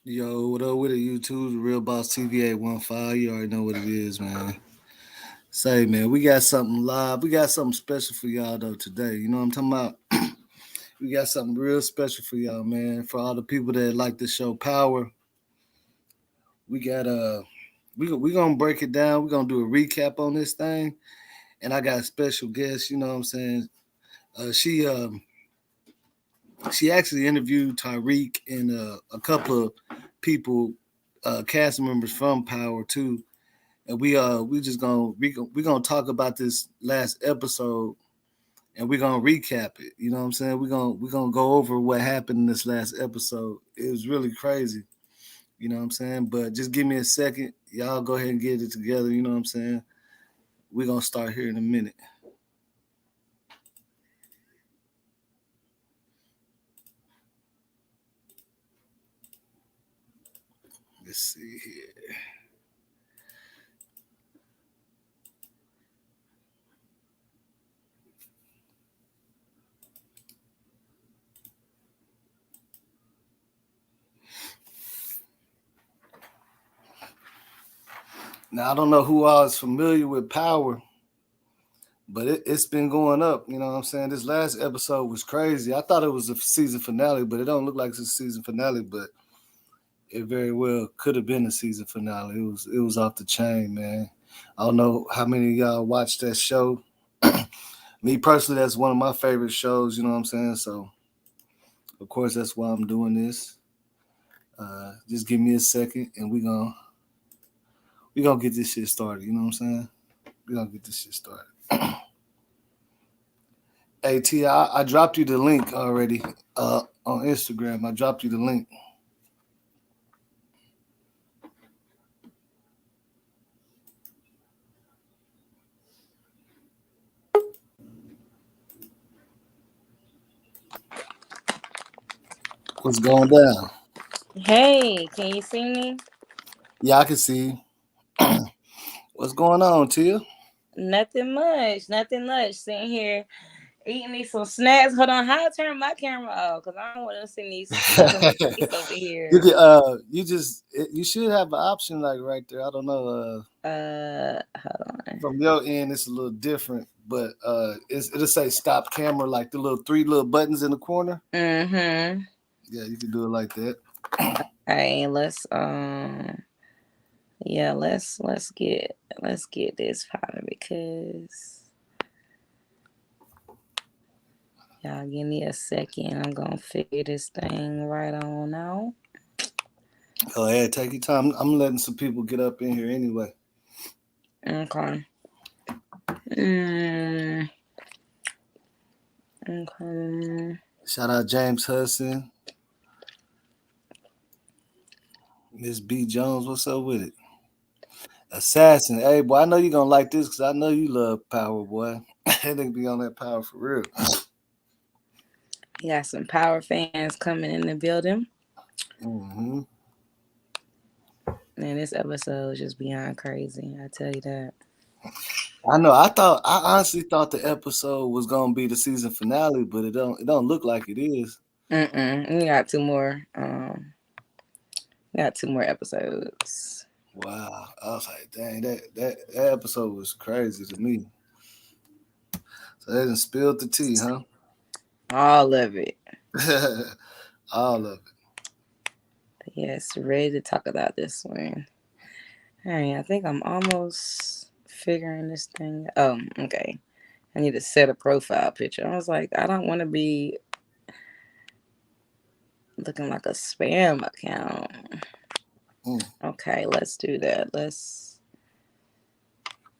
Yo, what up with it, YouTube? The Real Boss TV 815. You already know what it is, man. Say, man, we got something live. We got something special for y'all, though, today. You know what I'm talking about? We got something real special for y'all, man. For all the people that like the show Power, we got we gonna break it down. We're gonna do a recap on this thing. And I got a special guest, you know what I'm saying? She actually interviewed Tariq and a couple of people, cast members from Power too, and we just we gonna talk about this last episode, and we're gonna recap it. You know what I'm saying? We're gonna go over what happened in this last episode. It was really crazy. You know what I'm saying? But just give me a second. Y'all go ahead and get it together. You know what I'm saying? We're gonna start here in a minute. Let's see here. Now I don't know who all is familiar with Power, but it's been going up. You know what I'm saying? This last episode was crazy. I thought it was a season finale, but it don't look like it's a season finale. But it very well could have been a season finale. It was off the chain, man. I don't know how many of y'all watched that show. Me personally, that's one of my favorite shows. You know what I'm saying? So of course that's why I'm doing this. Just give me a second, and we gonna get this shit started. You know what I'm saying? We gonna get this shit started. Hey T, I dropped you the link already on Instagram. I dropped you the link. What's going down? Hey, can you see me? Yeah, I can see. What's going on, Tia? Nothing much. Nothing much. Sitting here eating me some snacks. Hold on, how I turn my camera off? Cause I don't want to see me stuffing my face over You here. can, you should have an option like right there. I don't know. Hold on. From your end, it's a little different, but it'll say stop camera like the little three little buttons in the corner. Mm-hmm. Yeah, you can do it like that. Hey, yeah, let's get this popping because y'all give me a second. I'm gonna figure this thing right on out. Go ahead, take your time. I'm letting some people get up in here anyway. Okay. Mm, okay. Shout out James Hudson, Miss B Jones. What's up with it? Assassin. Hey, boy, I know you're gonna like this because I know you love Power, boy. That nigga be on that Power for real. We got some power fans coming in the building. Hmm. Man, this episode is just beyond crazy. I tell you that. I know. I honestly thought the episode was gonna be the season finale, but it don't look like it is. We got two more. We got two more episodes. Wow. I was like, dang, that episode was crazy to me. So they done spilled the tea, huh? All of it. All of it. Yes, ready to talk about this one. Hey, I think I'm almost figuring this thing. Oh, okay. I need to set a profile picture. I was like, I don't want to be looking like a spam account. Mm. Okay, let's do that. Let's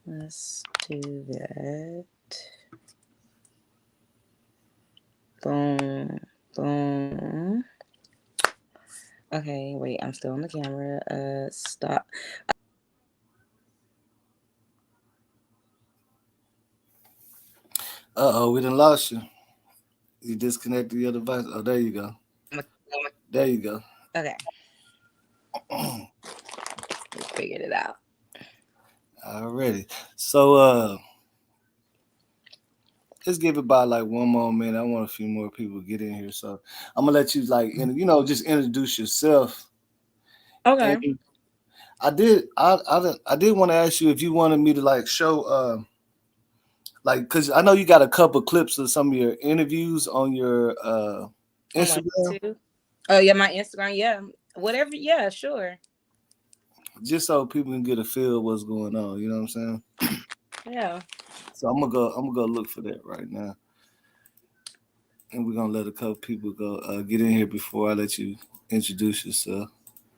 do that. Boom, boom. Okay, wait, I'm still on the camera. Stop. Uh-oh, we done lost you. You disconnected your device. Oh, there you go. There you go. Okay, we figured it out. Already. So let's give it about like one more minute. I want a few more people to get in here. So I'm gonna let you like just introduce yourself Okay. And I did want to ask you if you wanted me to like show like because I know you got a couple clips of some of your interviews on your On my Instagram, YouTube. Oh yeah, my Instagram. Yeah, whatever. Yeah, sure. just so people can get a feel of what's going on. You know what I'm saying? Yeah. So I'm gonna go look for that right now, and we're gonna let a couple people go get in here before I let you introduce yourself.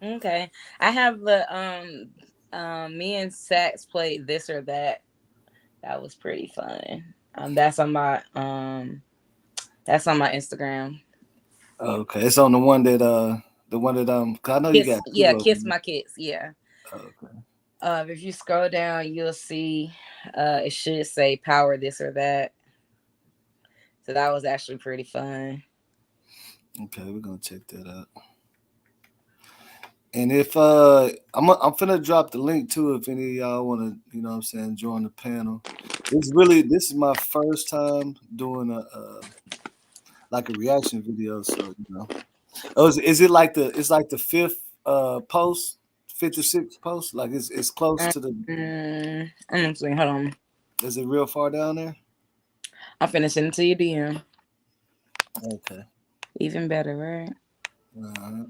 Okay. I have the me and Sax played this or that. That was pretty fun. That's on my Instagram. Okay, it's on the one that 'cause I know you Kiss, got yeah, two of kiss them. my kids. Yeah. Okay. If you scroll down, you'll see it should say power this or that. So that was actually pretty fun. Okay, we're gonna check that out. And if I'm finna drop the link too if any of y'all wanna, you know what I'm saying, join the panel. This is my first time doing a like a reaction video, so you know. Oh, is it like the fifth post, fifth or sixth post? Like it's close to the I'm gonna see. Hold on. is it real far down there? I'm finishing it to your DM. Okay. Even better, Uh,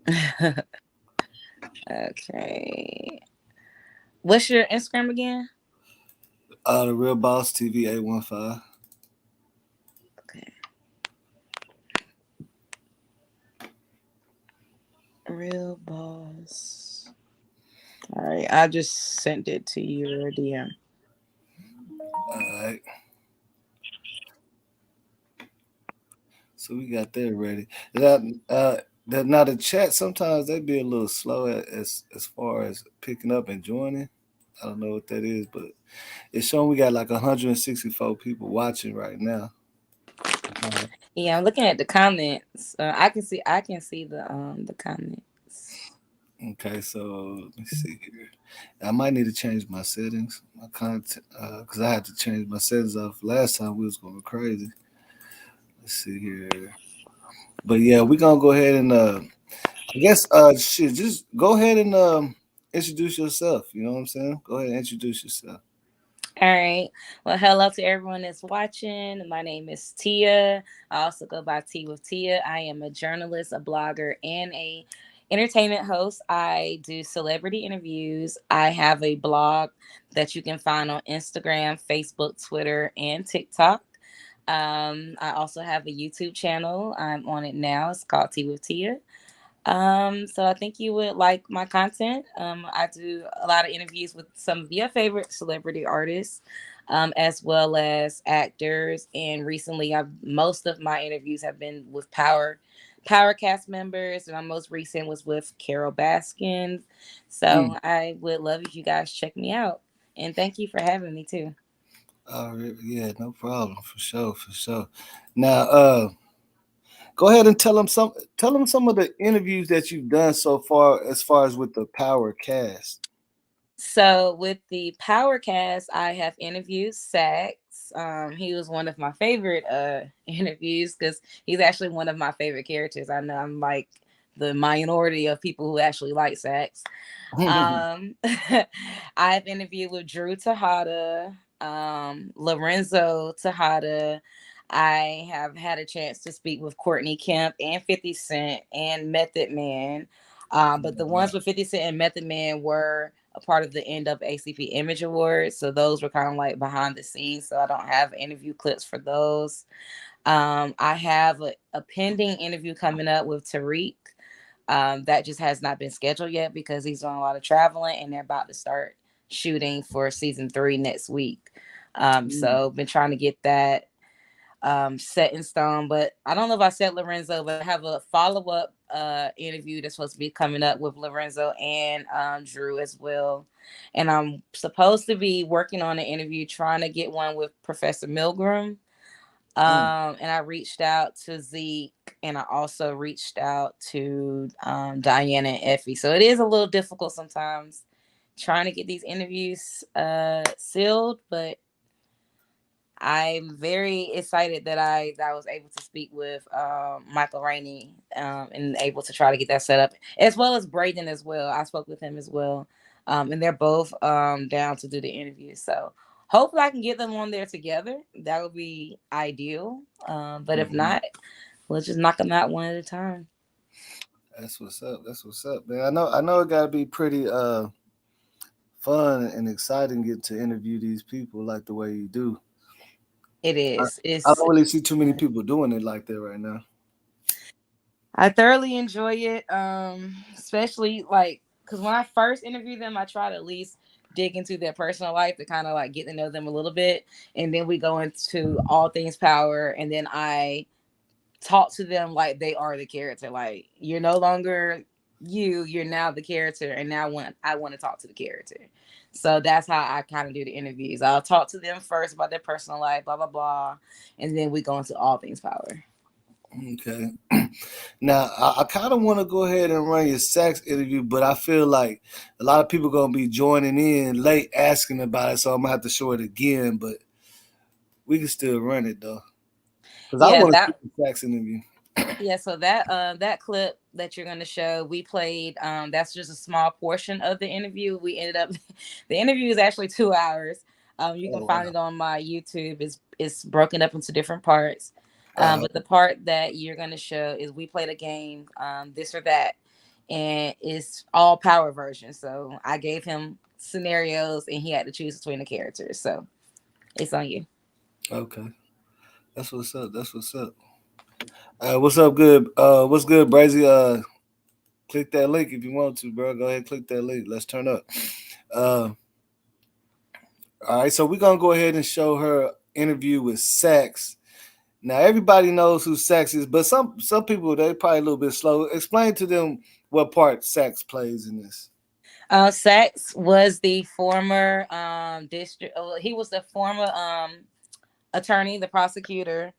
right? Okay. What's your Instagram again? the real boss TV 815. Okay. Real boss. All right. I just sent it to your DM. Alright. So we got that ready. That now the chat sometimes they be a little slow as far as picking up and joining. I don't know what that is, but it's showing we got like 164 people watching right now. Yeah, I'm looking at the comments. I can see the comments. Okay, so let me see here. I might need to change my settings, my content, because I had to change my settings off last time. We was going crazy. Let's see here. But yeah, we're gonna go ahead and I guess shit, just go ahead and introduce yourself. You know what I'm saying? Go ahead and introduce yourself. All right. Well, hello to everyone that's watching. My name is Tia. I also go by T with Tia. I am a journalist, a blogger, and a entertainment host. I do celebrity interviews. I have a blog that you can find on Instagram, Facebook, Twitter, and TikTok. I also have a YouTube channel. I'm on it now. It's called Tea with Tia. So I think you would like my content. I do a lot of interviews with some of your favorite celebrity artists, as well as actors. And recently, most of my interviews have been with Power cast members, and my most recent was with Carol Baskins. Mm. So I would love if you guys check me out. And thank you for having me too. All right, yeah, no problem, for sure, for sure. Now, go ahead and tell them some of the interviews that you've done so far, as far as with the Power cast. So with the Power cast, I have interviewed Saxe. He was one of my favorite interviews because he's actually one of my favorite characters. I know I'm like the minority of people who actually like Saxe. I've interviewed with Drew Tejada, Lorenzo Tejada. I have had a chance to speak with Courtney Kemp and 50 Cent and Method Man. But the ones with 50 Cent and Method Man were a part of the NAACP Image Awards. So those were kind of like behind the scenes. So I don't have interview clips for those. I have a pending interview coming up with Tariq. That just has not been scheduled yet because he's doing a lot of traveling and they're about to start shooting for season 3 next week. So been trying to get that set in stone. But I don't know if I said Lorenzo, but I have a follow up interview that's supposed to be coming up with Lorenzo and Drew as well. And I'm supposed to be working on an interview, trying to get one with Professor Milgram. Mm. And I reached out to Zeke and I also reached out to Diana and Effie. So it is a little difficult sometimes trying to get these interviews sealed, but I'm very excited that I was able to speak with Michael Rainey and able to try to get that set up, as well as Braden as well. I spoke with him as well, and they're both down to do the interview. So hopefully I can get them on there together. That would be ideal. But if Mhm. not, we'll just knock them out one at a time. That's what's up. That's what's up, man. I know it gotta be pretty fun and exciting get to interview these people like the way you do. It I, is. I don't really see too many people doing it like that right now. I thoroughly enjoy it, especially like because when I first interview them, I try to at least dig into their personal life to kind of like get to know them a little bit, and then we go into all things power, and then I talk to them like they are the character. Like you're no longer you're now the character, and now when I want to talk to the character. So that's how I kind of do the interviews. I'll talk to them first about their personal life, blah blah blah, and then we go into all things power. Okay. Now I kind of want to go ahead and run your Saxe interview, but I feel like a lot of people gonna be joining in late asking about it, so I'm gonna have to show it again. But we can still run it though, because I Yeah, want to see that the Saxe interview. Yeah, so that clip that you're gonna show, we played that's just a small portion of the interview. We ended up the interview is actually 2 hours. You can Oh find wow. it on my YouTube. It's broken up into different parts. Uh, But the part that you're gonna show is we played a game, this or that, and it's all power version. So I gave him scenarios and he had to choose between the characters. So it's on you. okay. That's what's up. That's what's up. What's up, good? What's good, Brazy? Click that link if you want to, bro. Go ahead, and click that link. Let's turn up. Uh, all right, so we're gonna go ahead and show her interview with Saxe. Now everybody knows who Saxe is, but some people they probably a little bit slow. Explain to them what part Saxe plays in this. Saxe was the former district. He was the former attorney, the prosecutor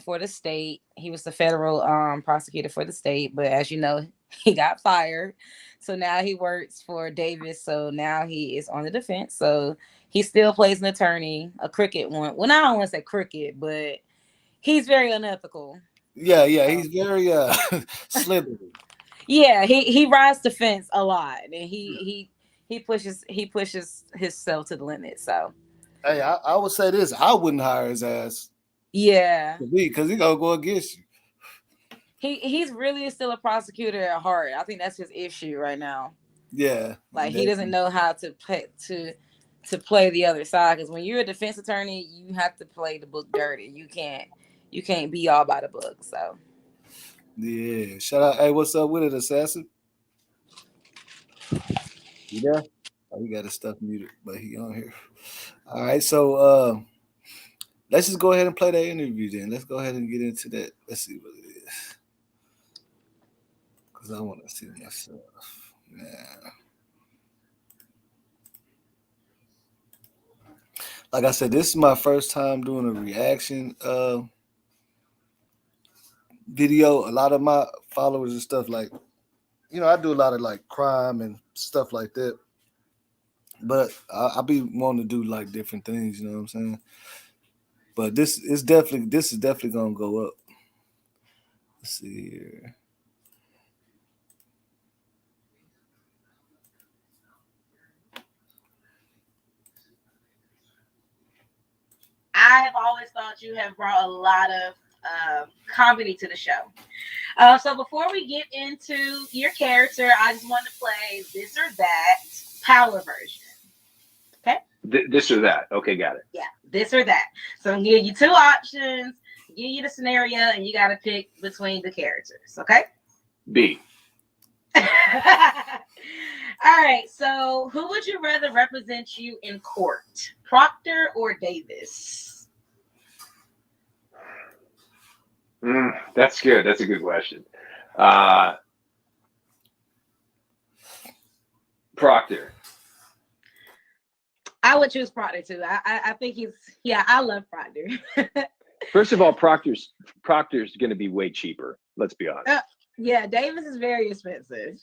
for the state. He was the federal prosecutor for the state, but as you know, he got fired. So now he works for Davis. So now he is on the defense. So he still plays an attorney, a crooked one. Well, I don't want to say crooked, but he's very unethical. Yeah, yeah, Um, he's very slithery. yeah, he rides the fence a lot, and he pushes himself to the limit. So Hey, I would say this: I wouldn't hire his ass yeah, to be because he gonna go against you. he's really still a prosecutor at heart. I think that's his issue right now. Yeah, Like he doesn't definitely. know how to play to play the other side. Because when you're a defense attorney, you have to play the book dirty. You can't be all by the book. So Yeah. Shout out. Hey, what's up with it, assassin? You there? Oh, he got his stuff muted, but he on here. All right, so let's just go ahead and play that interview then. Let's go ahead and get into that. Let's see what it is. Because I want to see myself. Yeah. Like I said, this is my first time doing a reaction video. A lot of my followers and stuff like, I do a lot of like crime and stuff like that. But I be wanting to do like different things, you know what I'm saying? But this is definitely gonna go up. Let's see here. I have always thought you have brought a lot of comedy to the show. So before we get into your character, I just want to play this or that power version. Okay? This or that. Okay, got it. Yeah, this or that. So I'm gonna give you two options, give you the scenario, and you got to pick between the characters. Okay? B. All right. So who would you rather represent you in court, Proctor or Davis? That's good. That's a good question. Uh, Proctor. I would choose Proctor too. I think I love Proctor. First of all, Proctor's going to be way cheaper. Let's be honest. Yeah, Davis is very expensive.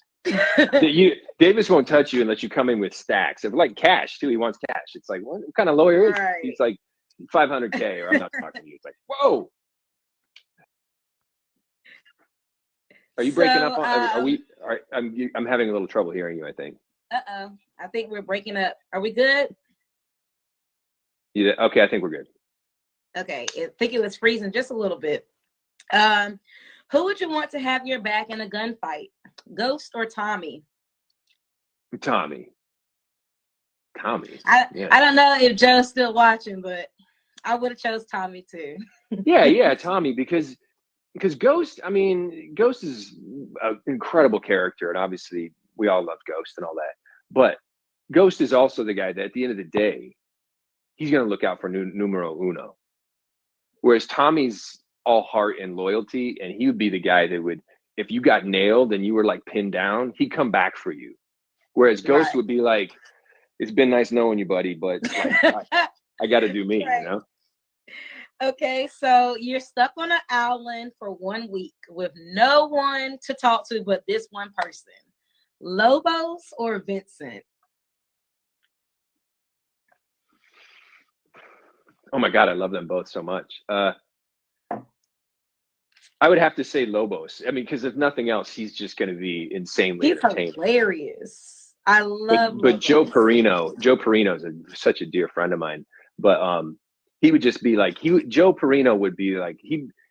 Davis won't touch you unless you come in with stacks of like cash too. He wants cash. It's like, what kind of lawyer is he? Right. He's like 500K or I'm not talking to you. It's like, whoa. Are you breaking up? I'm having a little trouble hearing you, I think. I think we're breaking up. Are we good? Yeah. Okay, I think we're good. Okay. I think it was freezing just a little bit. Who would you want to have your back in a gunfight? Ghost or Tommy? Tommy. I don't know if Joe's still watching, but I would have chose Tommy too. yeah, Tommy, because Ghost, I mean, Ghost is an incredible character, and obviously we all love Ghost and all that. But Ghost is also the guy that at the end of the day, he's going to look out for numero uno. Whereas Tommy's all heart and loyalty, and he would be the guy that would, if you got nailed and you were like pinned down, he'd come back for you. Whereas Ghost would be like, it's been nice knowing you, buddy, but like, I got to do me, you know? Okay, so you're stuck on an island for 1 week with no one to talk to but this one person. Lobos or Vincent? Oh my God, I love them both so much. I would have to say Lobos. I mean, because if nothing else, he's just going to be insanely entertaining. Hilarious. I love but Joe Perino is such a dear friend of mine. But he would just be like, Joe Perino would be like,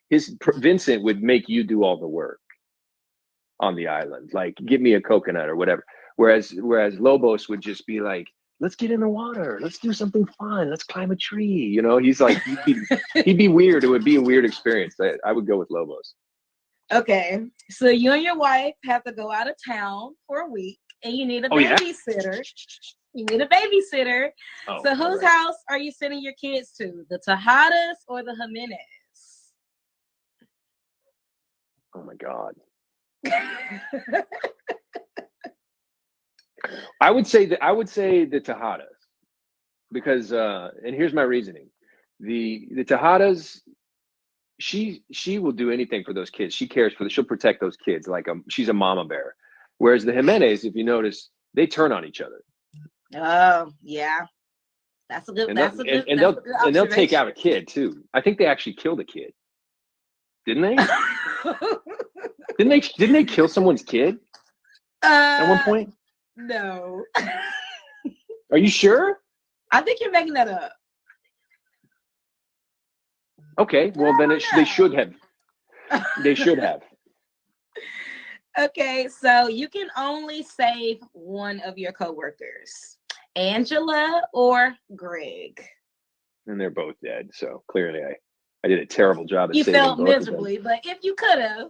Vincent would make you do all the work on the island. Like, give me a coconut or whatever. Whereas Lobos would just be like, let's get in the water. Let's do something fun. Let's climb a tree. You know, he's like, he'd be weird. It would be a weird experience. I would go with Lobos. Okay. So you and your wife have to go out of town for a week and you need a babysitter. Yeah? You need a babysitter. Oh, so whose house are you sending your kids to? The Tejadas or the Jimenez? Oh my God. I would say the Tejadas, because and here's my reasoning. The Tejadas, she will do anything for those kids. She cares for she'll protect those kids like she's a mama bear. Whereas the Jimenez, if you notice, they turn on each other. Oh yeah, that's a good. And they'll take out a kid too. I think they actually killed a kid, didn't they? Didn't they kill someone's kid at one point? No. Are you sure? I think you're making that up. Okay, well then they should have. They should have. Okay, so you can only save one of your coworkers, Angela or Greg. And they're both dead, so clearly I did a terrible job at saving both of them. You felt miserably, but if you could have.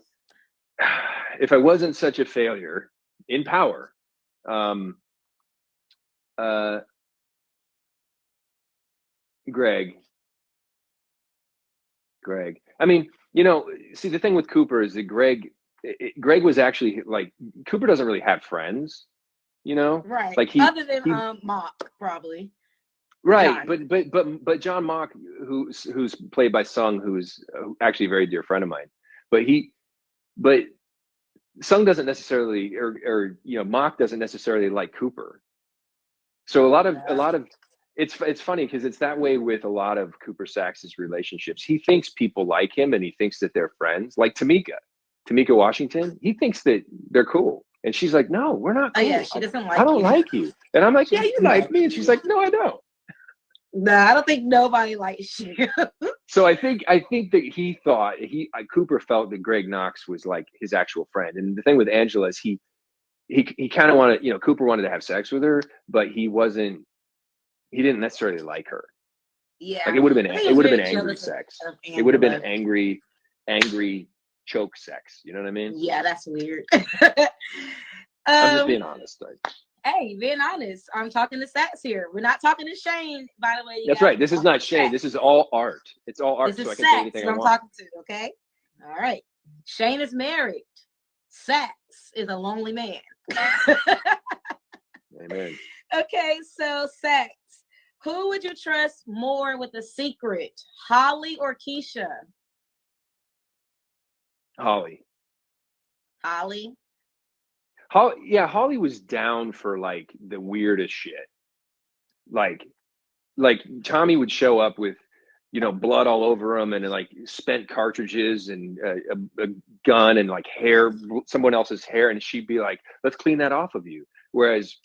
If I wasn't such a failure in power, Greg. I mean, you know, see, the thing with Cooper is that Greg was actually like, Cooper doesn't really have friends, you know, right? Like other than Mock, probably. Right, John. but John Mock, who's played by Sung, who's actually a very dear friend of mine, but Sung doesn't necessarily, or you know, Mock doesn't necessarily like Cooper. So a lot of it's funny because it's that way with a lot of Cooper Saxe's relationships. He thinks people like him and he thinks that they're friends. Like Tamika Washington, he thinks that they're cool. And she's like, no, we're not cool. Oh yeah, she doesn't like I don't like you. And I'm like, yeah, you like me. And she's like, no, I don't. No, I don't think nobody likes you. So I think that he thought Cooper felt that Greg Knox was like his actual friend. And the thing with Angela is he kind of wanted, you know, Cooper wanted to have sex with her, but he didn't necessarily like her. Yeah, like it would have been angry sex. It would have been angry choke sex. You know what I mean? Yeah, that's weird. I'm just being honest. Hey, being honest, I'm talking to Saxe here. We're not talking to Shane, by the way. That's right. This is not Shane. This is all art. It's all art. This is so I can say anything I want. I'm talking to. Okay. All right. Shane is married. Saxe is a lonely man. Amen. Okay, so Saxe, who would you trust more with a secret, Holly or Keisha? Holly. Holly was down for like the weirdest shit. Like Tommy would show up with blood all over him and like spent cartridges and a gun and like hair, someone else's hair, and she'd be like, let's clean that off of you. Whereas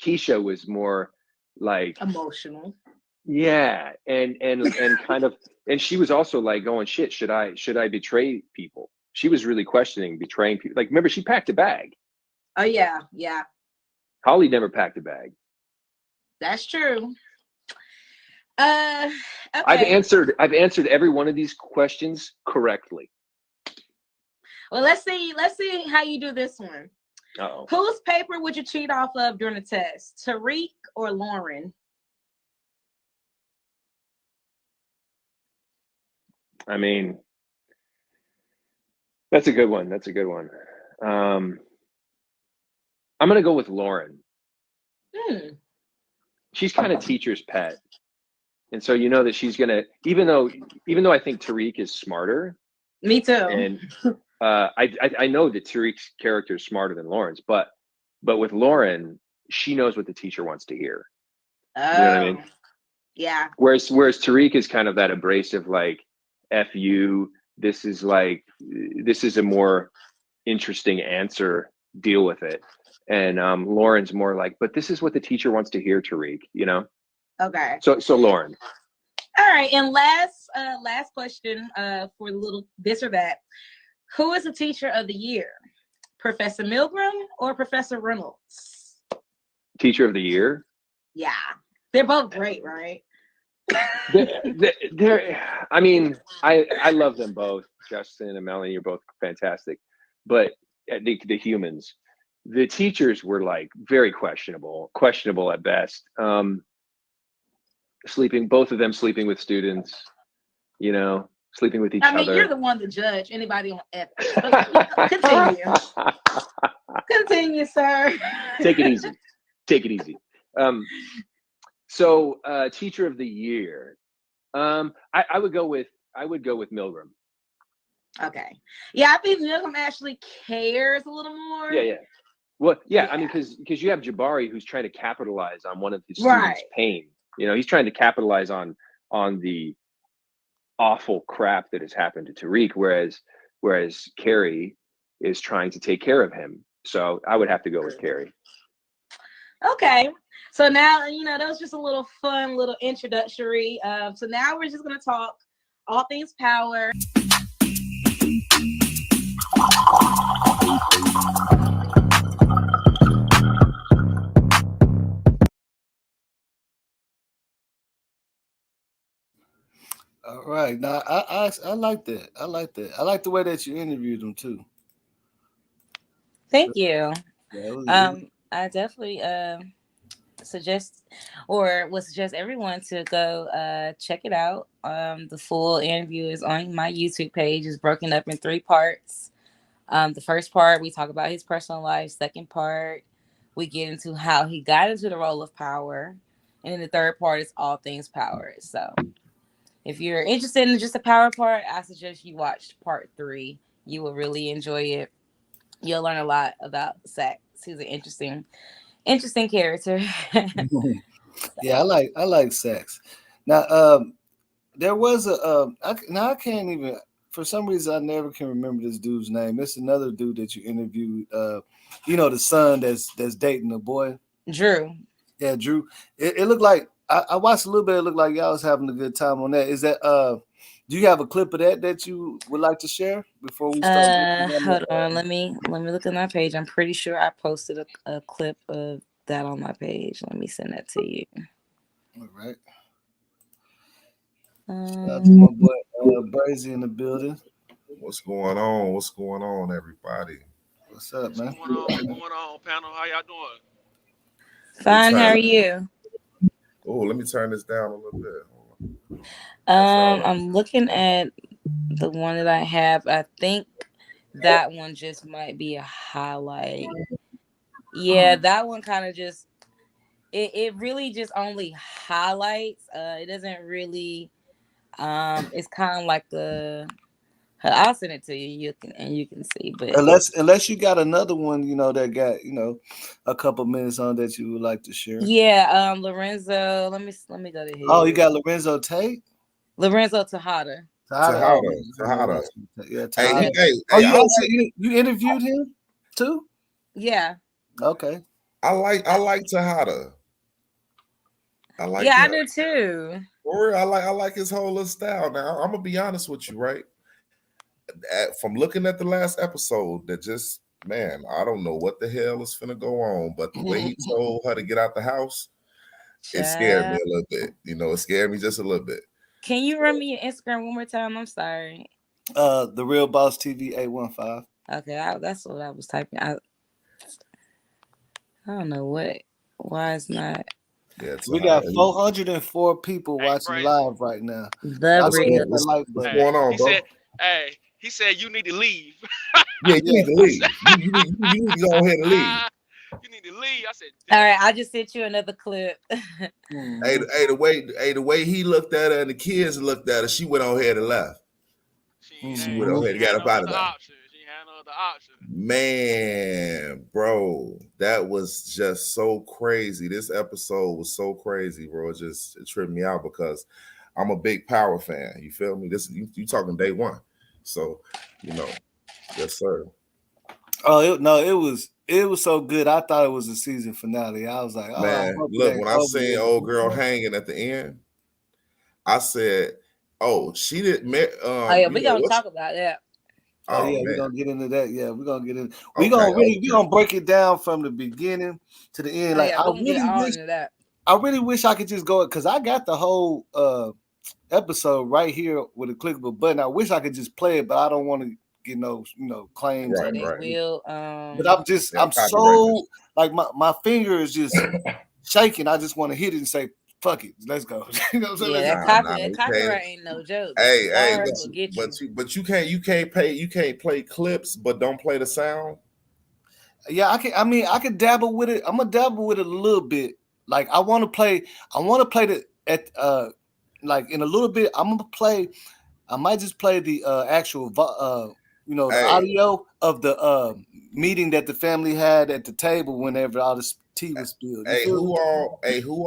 Keisha was more like emotional. Yeah, and kind of, and she was also like going, shit, should I betray people? She was really questioning betraying people. Like, remember, she packed a bag. Oh yeah. Holly never packed a bag. That's true. Okay. I've answered every one of these questions correctly. Well, let's see how you do this one. Uh-oh. Whose paper would you cheat off of during the test? Tariq or Lauren? I mean, that's a good one. I'm gonna go with Lauren. She's kind of teacher's pet, and so that she's gonna, even though I think Tariq is smarter. Me too. And I know that Tariq's character is smarter than Lauren's, but with Lauren, she knows what the teacher wants to hear. Oh, you know what I mean? Yeah. Whereas Tariq is kind of that abrasive, like, F you, this is a more interesting answer, deal with it. And Lauren's more like, but this is what the teacher wants to hear, Tariq, Okay. So Lauren. All right, and last question for the little this or that. Who is the teacher of the year? Professor Milgram or Professor Reynolds? Teacher of the year? Yeah. They're both great, right? I mean, I love them both. Justin and Melanie, you're both fantastic. But the humans, the teachers were like very questionable at best. Both of them sleeping with students, sleeping with each other. I mean, you're the one to judge anybody on ethics. Continue, sir. Take it easy. So teacher of the year, I would go with Milgram. Okay. Yeah, I think Milgram actually cares a little more. Yeah. Well, yeah. I mean, because you have Jabari, who's trying to capitalize on one of his students' pain. He's trying to capitalize on the awful crap that has happened to Tariq, whereas Carrie is trying to take care of him. So I would have to go with Carrie. Okay. So now, that was just a little fun, little introductory. So now we're just going to talk all things power. All right. Now I like that. I like the way that you interviewed them too. Thank you. Yeah, I definitely would suggest everyone to go check it out. The full interview is on my YouTube page. It's broken up in 3 parts. The first part, we talk about his personal life. Second part, we get into how he got into the role of power. And then the third part is all things power. So if you're interested in just the power part, I suggest you watch part 3. You will really enjoy it. You'll learn a lot about Saxe. He's an interesting character. yeah, I like Saxe. Now, there was I can't even, for some reason I never can remember this dude's name. It's another dude that you interviewed. The son that's dating the boy. Drew. Yeah, Drew. It looked like I watched a little bit. It looked like y'all was having a good time on that. Is that do you have a clip of that you would like to share before we start? Hold on, let me look at my page. I'm pretty sure I posted a clip of that on my page. Let me send that to you. All right. My boy Brazy in the building. What's going on, everybody? What's up, man? What's going on, panel? How y'all doing? Fine. How are you? Oh, let me turn this down a little bit. I'm looking at the one that I have. I think that one just might be a highlight. Yeah, that one kind of just it really just only highlights. It doesn't really. It's kind of like I'll send it to you. You can see, but unless you got another one, that got a couple minutes on that you would like to share. Yeah, Lorenzo. Let me go to his. Oh, you got Lorenzo Tate. Lorenzo Tejada. Tejada. Yeah, Hey, Tejada. You interviewed him too? Yeah. Okay. I like Tejada. I like I him. do too. For real, I like his whole little style. Now, I'm gonna be honest with you, right? From looking at the last episode, that just man, I don't know what the hell is finna go on, but the way he told her to get out the house, it scared me a little bit. You know, it scared me just a little bit. Can you run me your Instagram one more time? I'm sorry. The Real Boss TV 815. Okay, that's what I was typing. I don't know why it's not. Yeah, We got 404 people Hey, watching crazy. live right now. The real. What's going on, bro? He said you need to leave. Yeah, you need to leave. You need to go ahead and leave. You need to leave. I said, all right, I just sent you another clip. Hey, the way he looked at her and the kids looked at her, she went on ahead and left. She went on ahead and got up out of there. She had no other option. Man, bro, that was just so crazy. This episode was so crazy, bro. It tripped me out because I'm a big Power fan. You feel me? This you talking day one. So, you know, yes, sir. Oh, it was so good. I thought it was a season finale. I was like, man, look, when I seen old girl hanging at the end, I said, oh, she didn't. We're gonna talk about that. Oh yeah, we're gonna get into that. Yeah, we're gonna get in. We're gonna break it down from the beginning to the end. Like I really wish I could just go because I got the whole episode right here with a clickable button. I wish I could just play it, but I don't want to get no claims. Right. But I'm so like my finger is just shaking. I just want to hit it and say, "Fuck it, let's go." You know what I'm saying? That copyright ain't no joke. But you can't play clips, but don't play the sound. Yeah, I can. I mean, I could dabble with it. I'm gonna dabble with it a little bit. Like I want to play the at like in a little bit. I might just play the actual the audio of the meeting that the family had at the table whenever all this tea was spilled. Who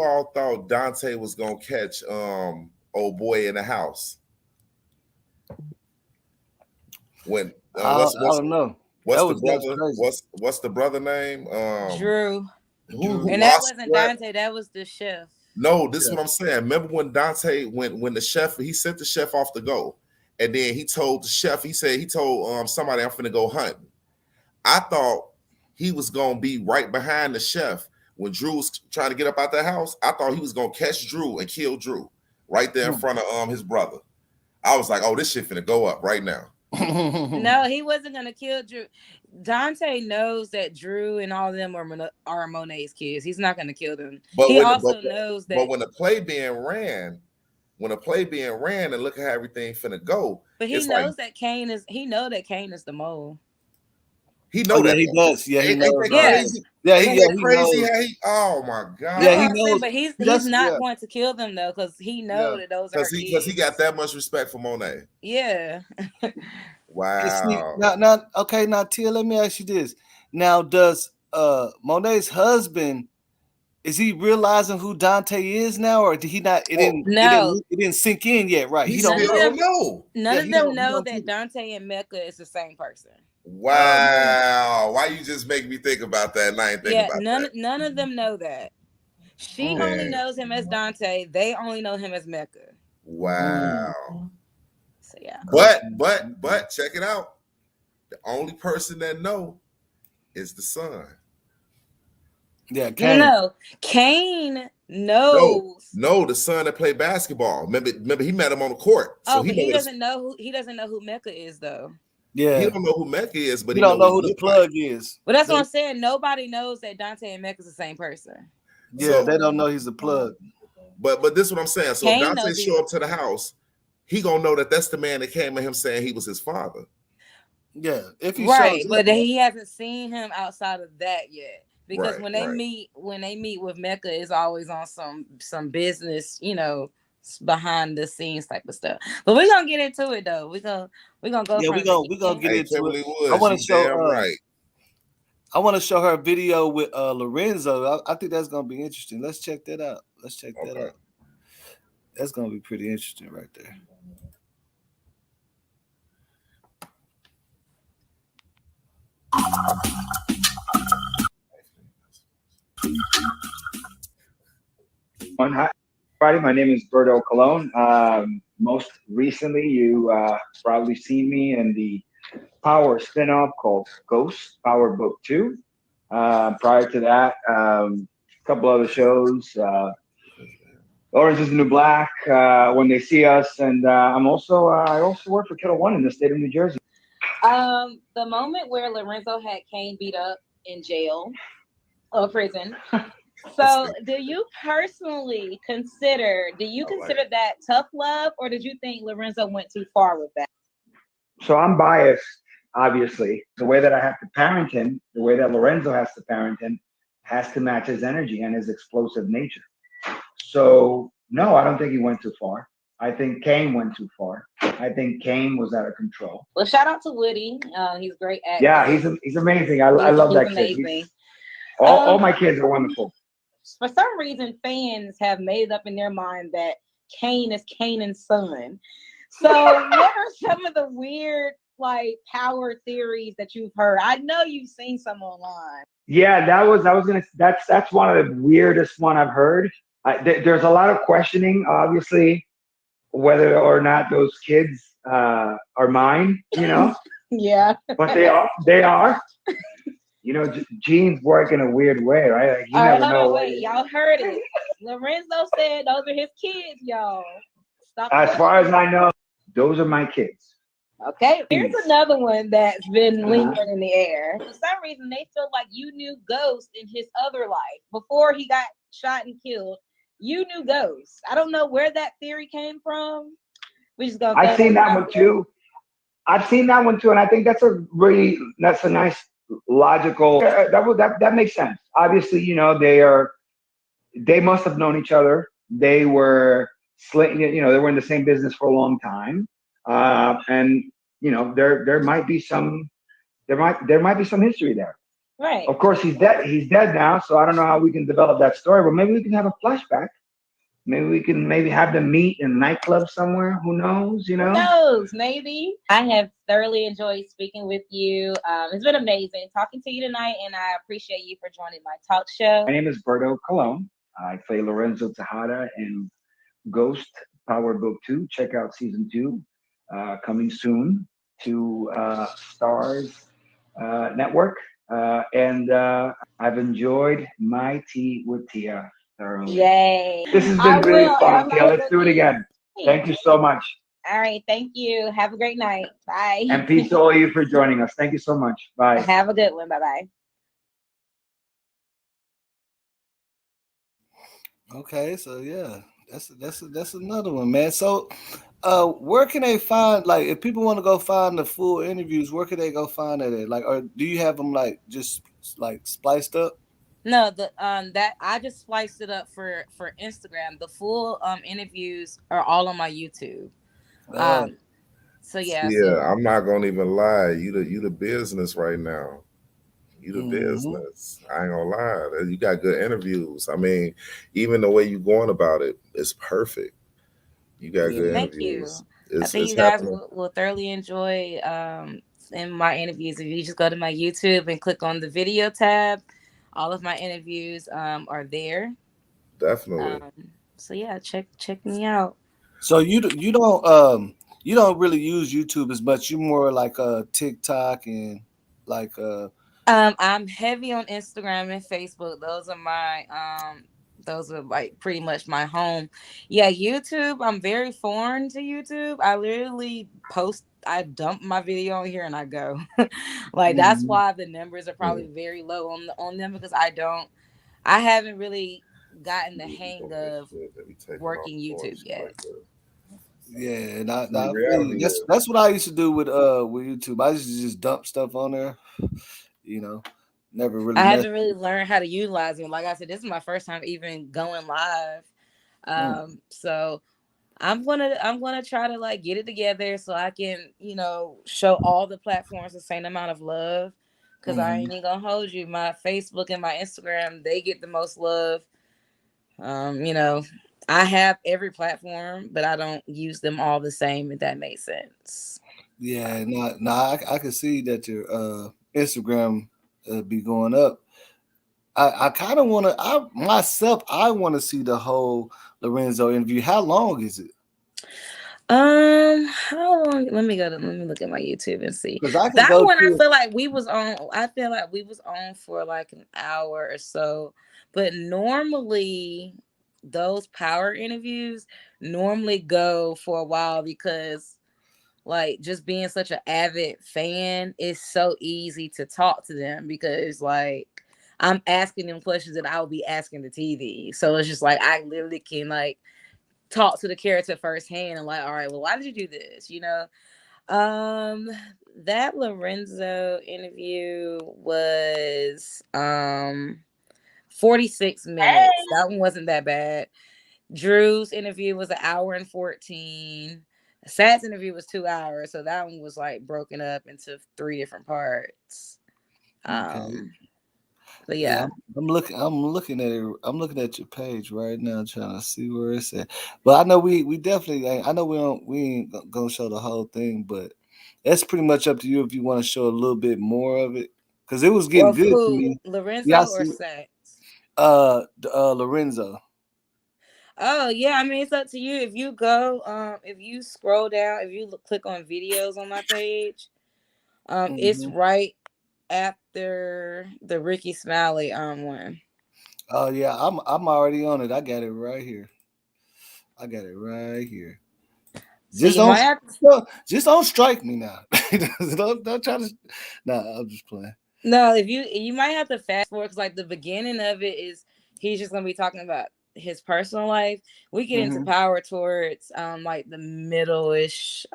all thought Dante was gonna catch old boy in the house? When I don't know. What's the brother name? Drew. And that wasn't Dante, that was the chef. No, this is what I'm saying. Remember when Dante when the chef, he sent the chef off to go, and then he told the chef, he told somebody, I'm finna go hunting. I thought he was gonna be right behind the chef when Drew was trying to get up out that house. I thought he was gonna catch Drew and kill Drew right there in front of his brother. I was like, oh, this shit finna go up right now. No, he wasn't gonna kill Drew. Dante knows that Drew and all of them are Monet's kids. He's not gonna kill them. But he also knows that. But when the play being ran, and look at how everything finna go. But he knows that Cain is. He know that Cain is the mole. He knows that he does. Yeah, he knows. Crazy? Yeah, he crazy. Oh my god. Yeah, he knows. But he's not going to kill them though, because he knows that those are kids. Because he got that much respect for Monet. Yeah. Wow. Now Tia, let me ask you this. Now, does Monet's husband, is he realizing who Dante is now, or did he not? It didn't sink in yet, right? He don't know. None of them know that Dante and Mecca is the same person. Wow. Why you just make me think about that? And I ain't think about that. None of them know that. She only knows him as Dante. They only know him as Mecca. Wow. So yeah. But check it out. The only person that know is the son. Yeah, Cain. No, Cain knows. No, the son that played basketball. Remember, he met him on the court. So he doesn't know who Mecca is though. Yeah, he don't know who Mecca is, but he don't know who the plug is. But that's what I'm saying. Nobody knows that Dante and Mecca is the same person. Yeah, they don't know he's the plug. But this is what I'm saying. So if Dante show up to the house, he gonna know that that's the man that came at him saying he was his father. Yeah, if he shows but he hasn't seen him outside of that yet. Because when they meet with Mecca, it's always on some business, behind the scenes type of stuff. But we're gonna get into it though. We're gonna go. Yeah, we're gonna get into it. I want to show I want to show her a video with Lorenzo. I think that's gonna be interesting. Let's check that out. That's gonna be pretty interesting right there. Hi, everybody. My name is Berto Colon. Most recently, you probably seen me in the Power spinoff called Ghost Power Book 2. Prior to that, a couple other shows. Orange is the New Black, When They See Us, and I also work for Kettle One in the state of New Jersey. The moment where Lorenzo had Kane beat up in jail or prison. So, do you consider that tough love, or did you think Lorenzo went too far with that? So I'm biased, obviously. The way that I have to parent him, the way that Lorenzo has to parent him, has to match his energy and his explosive nature. So no, I don't think he went too far. I think Kane went too far. I think Kane was out of control. Well, shout out to Woody. He's great at. Yeah, he's amazing. I love that kid. Amazing. All my kids are wonderful. For some reason, fans have made up in their mind that Kane is Kanan's son. So, what are some of the weird power theories that you've heard? I know you've seen some online. Yeah, that's one of the weirdest one I've heard. There's a lot of questioning, obviously, whether or not those kids are mine. Yeah, but they are. Genes work in a weird way, right? Like you never know. Wait, y'all heard it. Lorenzo said those are his kids, y'all. Stop. As far as I know, those are my kids. Okay, here's another one that's been lingering in the air. For some reason, they feel like you knew Ghost in his other life before he got shot and killed. You knew Ghost. I don't know where that theory came from. We just gonna. I've seen that one too. And I think that's a nice logical. That makes sense. Obviously, they must have known each other. They were they were in the same business for a long time, and there might be some history there. Right. Of course, he's dead. He's dead now, so I don't know how we can develop that story. But maybe we can have a flashback. Maybe we can have them meet in a nightclub somewhere. Who knows? Who knows? Maybe. I have thoroughly enjoyed speaking with you. It's been amazing talking to you tonight, and I appreciate you for joining my talk show. My name is Berto Colon. I play Lorenzo Tejada in Ghost Power Book 2. Check out season 2, coming soon to Stars Network. And I've enjoyed my tea with Tia thoroughly. Yay! This has been really fun, Tia. Let's do it again. Thank you so much. All right, thank you. Have a great night. Bye. And peace to all of you for joining us. Thank you so much. Bye. Have a good one. Bye-bye. Okay, so yeah, that's another one, man. So, where can they find if people want to go find the full interviews? Where can they go find that at? Or do you have them just spliced up? No, that I just spliced it up for Instagram. The full interviews are all on my YouTube. So yeah. I'm not gonna even lie. You the business right now. You the business. I ain't gonna lie. You got good interviews. I mean, even the way you going about it is perfect. You got good interviews. I think you guys will thoroughly enjoy in my interviews. If you just go to my YouTube and click on the video tab, all of my interviews are there. Definitely. So yeah, check me out. So you don't really use YouTube as much. You more like TikTok and I'm heavy on Instagram and Facebook. Those are pretty much my home. Yeah, YouTube, I'm very foreign to YouTube. I literally I dump my video on here and I go. That's why the numbers are probably very low on them, because I haven't really gotten the hang of working YouTube yet. Yeah, and that's what I used to do with YouTube. I used to just dump stuff on there. Never really. I haven't really learned how to utilize it. Like I said, this is my first time even going live. So I'm gonna try to get it together so I can show all the platforms the same amount of love. Because I ain't even gonna hold you. My Facebook and my Instagram, they get the most love. I I have every platform, but I don't use them all the same. If that makes sense. Yeah, I can see that your Instagram be going up. I kind of want to. I want to see the whole Lorenzo interview. How long is it? How long? Let me look at my YouTube and see. Because I can That go one, I to. feel like we was on. I feel like we was on for like an hour or so. But normally, those power interviews normally go for a while because, like, just being such an avid fan, it's so easy to talk to them because, like, I'm asking them questions that I would be asking the TV. So it's just like I literally can like talk to the character firsthand and like, all right, well, why did you do this? Um, that Lorenzo interview was 46 minutes. That one wasn't that bad. Drew's interview was an hour and 14. Saxe's interview was 2 hours, so that one was like broken up into 3 different parts. Okay. But yeah. I'm looking. I'm looking at it. I'm looking at your page right now, trying to see where it's at. But I know we definitely. I know we ain't gonna show the whole thing, but that's pretty much up to you if you want to show a little bit more of it, because it was getting Well, good to who? me. Lorenzo Yeah, I or see. Saxe? Lorenzo. Oh yeah, I mean it's up to you. If you go, if you scroll down, if you click on videos on my page, it's right after the Ricky Smiley one. Oh yeah, I'm already on it. I got it right here. I got it right here. So you might have Just don't strike me now. don't try to. Nah, I'm just playing. no. If you might have to fast forward because like the beginning of it is he's just gonna be talking about his personal life. We get into power towards like the middle-ish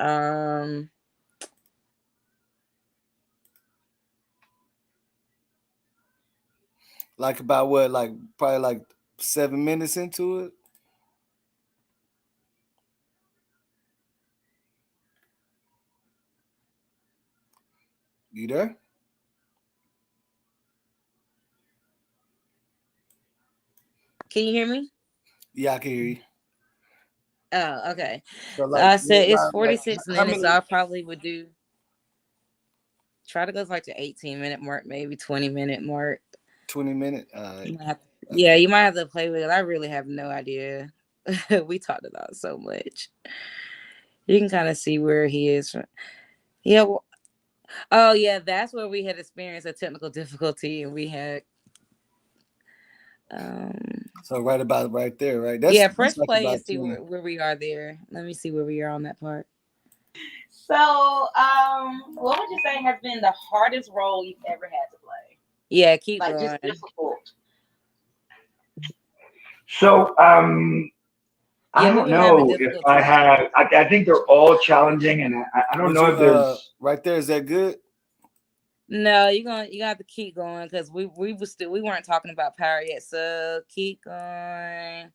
Like about what? Like probably like 7 minutes into it. You there? Can you hear me? Yeah, I can hear you. Oh, okay. So So like, I said it's like 46 how minutes. many? So I probably would try to go to like the 18-minute mark, maybe 20-minute mark. 20 minutes. Yeah, you might have to play with it. I really have no idea. We talked about so much. You can kind of see where he is. Yeah. Well, oh, yeah. That's where we had experienced a technical difficulty, and we had. So right about right there, right? Yeah, That's press like play and about see 20. where we are there. Let me see where we are on that part. So, what would you say has been the hardest role you've ever had to play? Yeah, keep like going. Just difficult. So, I don't know if I have. I think they're all challenging, and I don't know if there's right there. Is that good? No, you got to keep going because we weren't talking about power yet. So keep going.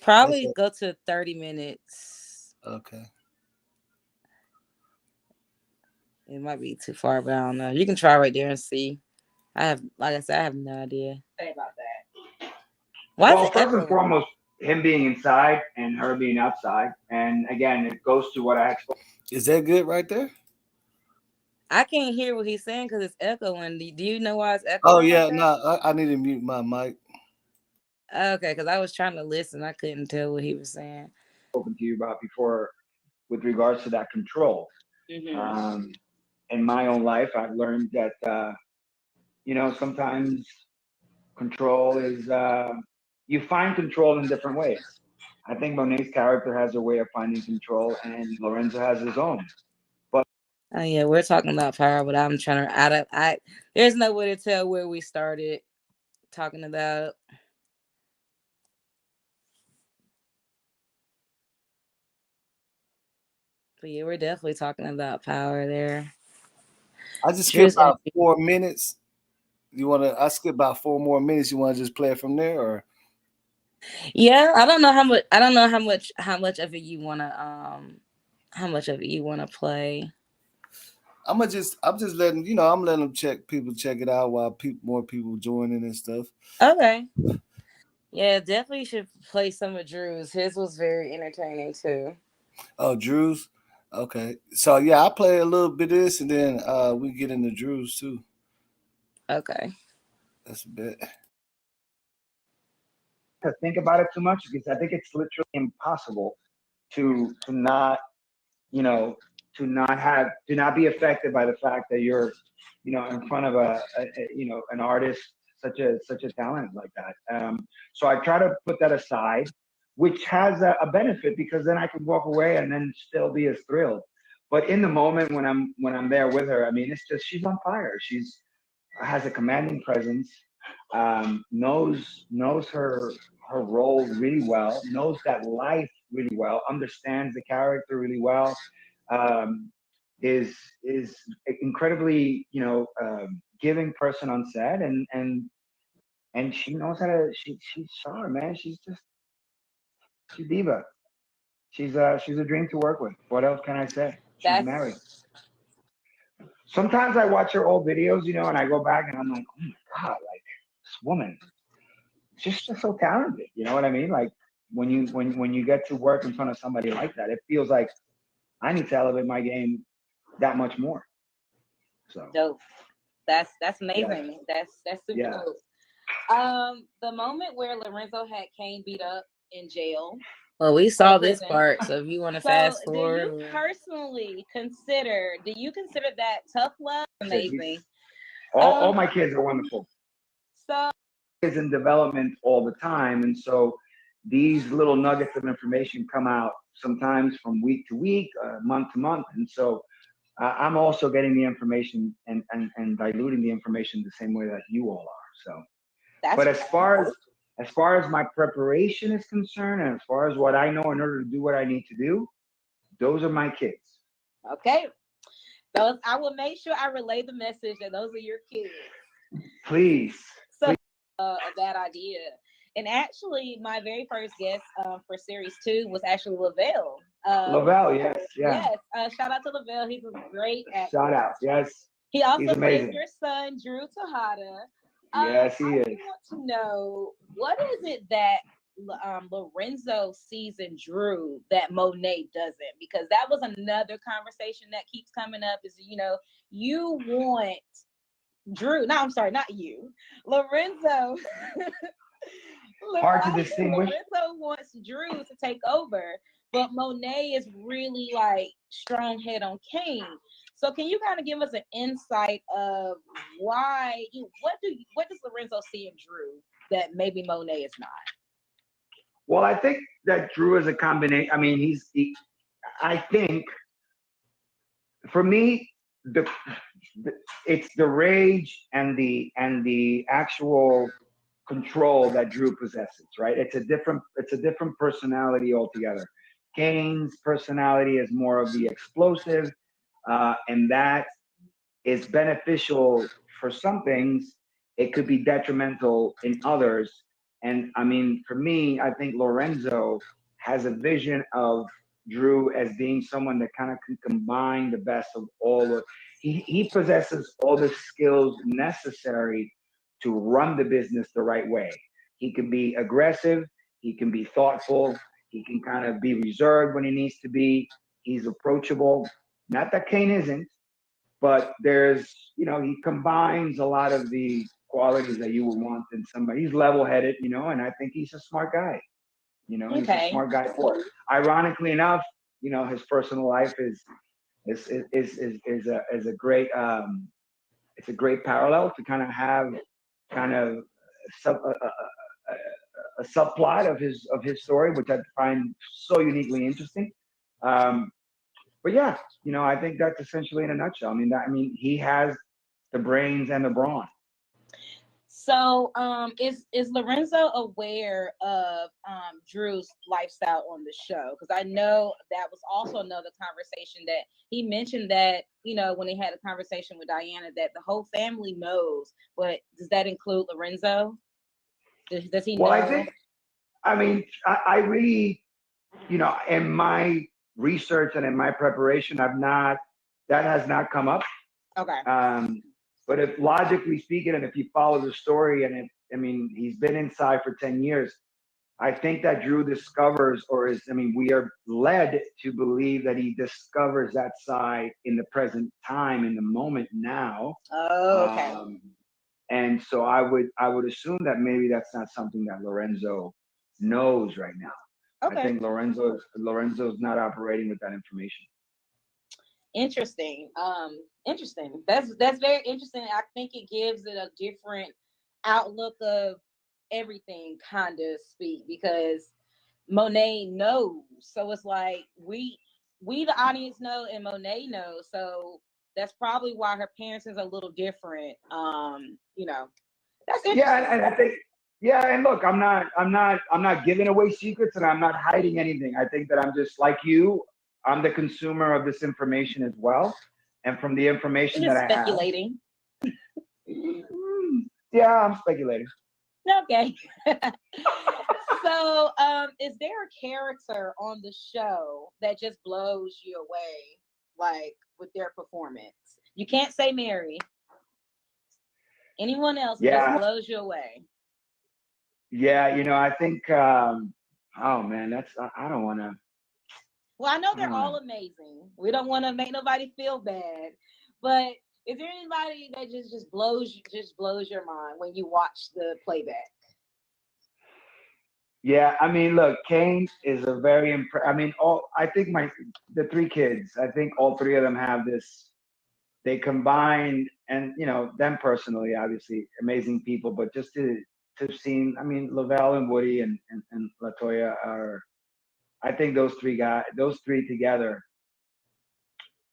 Probably go to 30 minutes. Okay. It might be too far, but I don't know. You can try right there and see. Like I said, I have no idea. Say about that. Well, first and foremost, him being inside and her being outside, and again, it goes to what I explained. Is that good right there? I can't hear what he's saying because it's echoing. Do you know why it's echoing? Oh yeah, like no, I need to mute my mic. Okay, because I was trying to listen, I couldn't tell what he was saying. Spoken to you about before, with regards to that control. In my own life, I've learned that sometimes control is you find control in different ways. I think Monet's character has a way of finding control, and Lorenzo has his own. Oh yeah, we're talking about power, but I'm trying to. There's no way to tell where we started talking about. But yeah, we're definitely talking about power there. I just skip about 4 minutes. You want to? I skip about 4 more minutes. You want to just play it from there, or? Yeah, I don't know how much. I don't know how much of it you want to. How much of it you want to play? I'm just letting I'm letting them people check it out while more people joining and stuff. Okay. Yeah, definitely should play some of Drew's. His was very entertaining too. Oh, Drew's. Okay. So yeah, I play a little bit of this, and then we get into Drew's too. Okay. That's a bit. To think about it too much because I think it's literally impossible to not, you know, to not be affected by the fact that you're, in front of an artist such a talent like that. So I try to put that aside, which has a benefit because then I can walk away and then still be as thrilled. But in the moment when I'm there with her, I mean, it's just she's on fire. She's has a commanding presence, knows her role really well, knows that life really well, understands the character really well, um, is incredibly giving person on set, and she knows how to she's sharp, man. She's diva. She's a dream to work with. What else can I say? She's married. That's Sometimes I watch her old videos, and I go back and I'm like, oh my god, like this woman, she's just so talented. You know what I mean? Like when you get to work in front of somebody like that, it feels like I need to elevate my game that much more. So dope. That's yeah, amazing. That's super yeah. dope. The moment where Lorenzo had Kane beat up in jail Well, we or saw this prison. part, so if you want to So, fast do you forward. personally do you consider that tough love? Amazing. All Um, my kids are wonderful. so Is in development all the time, and so these little nuggets of information come out sometimes from week to week, month to month, and so I'm also getting the information and diluting the information the same way that you all are. So, that's but as far as my preparation is concerned, and as far as what I know in order to do what I need to do, those are my kids. okay. Those I will make sure I relay the message that those are your kids. Please, So a bad idea. And actually, my very first guest for series 2 was actually Lavelle. Lavelle, yes, yeah. Yes, shout out to Lavelle. He's a great actor. Shout out, yes. He He's also plays amazing. your son, Drew Tejada. Yes, he I is. do want to know what is it that Lorenzo sees in Drew that Monet doesn't? Because that was another conversation that keeps coming up. Is you want Drew? No, I'm sorry, not you, Lorenzo. Hard to distinguish. Lorenzo wants Drew to take over, but Monet is really like strong head on Kane. So can you kind of give us an insight of why what does Lorenzo see in Drew that maybe Monet is not? Well, I think that Drew is a combination. I mean, I think for me, the it's the rage and the actual control that Drew possesses, right? It's a different personality altogether. Kane's personality is more of the explosive, and that is beneficial for some things. It could be detrimental in others. And I mean, for me, I think Lorenzo has a vision of Drew as being someone that kind of can combine the best of all of. He possesses all the skills necessary to run the business the right way. He can be aggressive. He can be thoughtful. He can kind of be reserved when he needs to be. He's approachable. Not that Kane isn't, but he combines a lot of the qualities that you would want in somebody. He's level-headed, and I think he's a smart guy. He's a Okay. smart guy for it. Ironically enough, his personal life is a great it's a great parallel to kind of have kind of sub, a subplot of his story, which I find so uniquely interesting. Um, but yeah, I think that's essentially in a nutshell. I mean, he has the brains and the brawn. So, is Lorenzo aware of Drew's lifestyle on the show? Because I know that was also another conversation that he mentioned that when he had a conversation with Diana that the whole family knows. But does that include Lorenzo? Does he Well, know? I really, in my research and in my preparation, that has not come up. Okay. But if logically speaking, and if you follow the story, he's been inside for 10 years. I think that Drew discovers, we are led to believe that he discovers that side in the present time, in the moment now. Oh, okay. And so I would assume that maybe that's not something that Lorenzo knows right now. Okay. I think Lorenzo's not operating with that information. Interesting. Interesting. That's very interesting. I think it gives it a different outlook of everything, kind of speak, because Monet knows. So it's like we the audience know and Monet knows. So that's probably why her parents is a little different. That's interesting. Yeah, and I think and look, I'm not giving away secrets and I'm not hiding anything. I think that I'm just like you. I'm the consumer of this information as well. And from the information that I have. Speculating. Yeah, I'm speculating. Okay. So, is there a character on the show that just blows you away, like with their performance? You can't say Mary. Anyone else just blows you away? Yeah, I think. Oh man, I don't want to. Well, I know they're all amazing. We don't want to make nobody feel bad, but is there anybody that just blows your mind when you watch the playback? Yeah, I mean, look, Kane is a very I think the three kids, I think all three of them have this. They combine, and them personally, obviously amazing people, but just to see, Lavelle and Woody and Latoya are, I think those three together,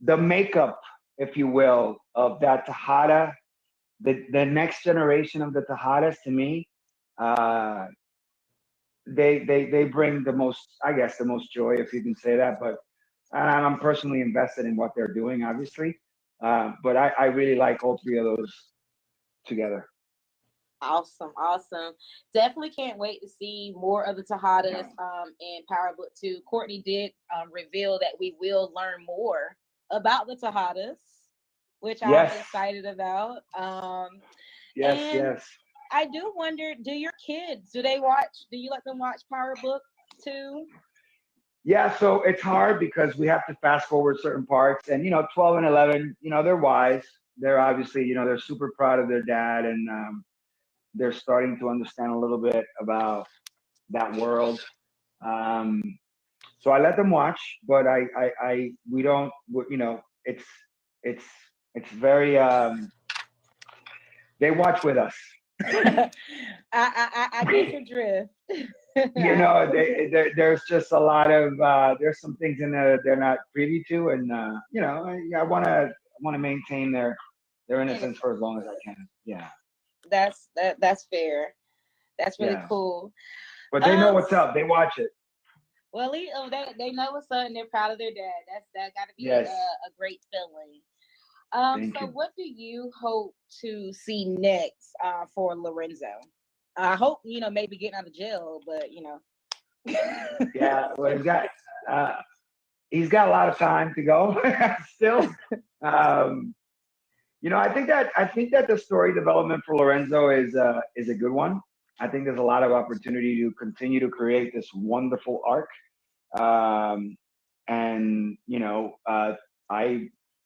the makeup, if you will, of that Tejada, the next generation of the Tejadas, to me, they bring the most, I guess, the most joy, if you can say that. But I'm personally invested in what they're doing, obviously. But I really like all three of those together. Awesome. Definitely can't wait to see more of the Tejadas in Power Book 2. Courtney did reveal that we will learn more about the Tejadas, which I'm excited about. Yes. I do wonder, do your kids, do you let them watch Power Book 2? Yeah, so it's hard because we have to fast forward certain parts, and 12 and 11, they're wise. They're obviously, they're super proud of their dad, and they're starting to understand a little bit about that world. So I let them watch, but we don't, it's very, they watch with us. I get your drift. There's just a lot of there's some things in there that they're not privy to, and I want to maintain their innocence for as long as I can. Yeah, that's fair. That's really cool. But they know what's up. They watch it. Well, they know what's up, and they're proud of their dad. That got to be a great feeling. So what do you hope to see next for Lorenzo? I hope, maybe getting out of jail, but Yeah, well, he's got a lot of time to go still. I think that the story development for Lorenzo is a good one. I think there's a lot of opportunity to continue to create this wonderful arc. I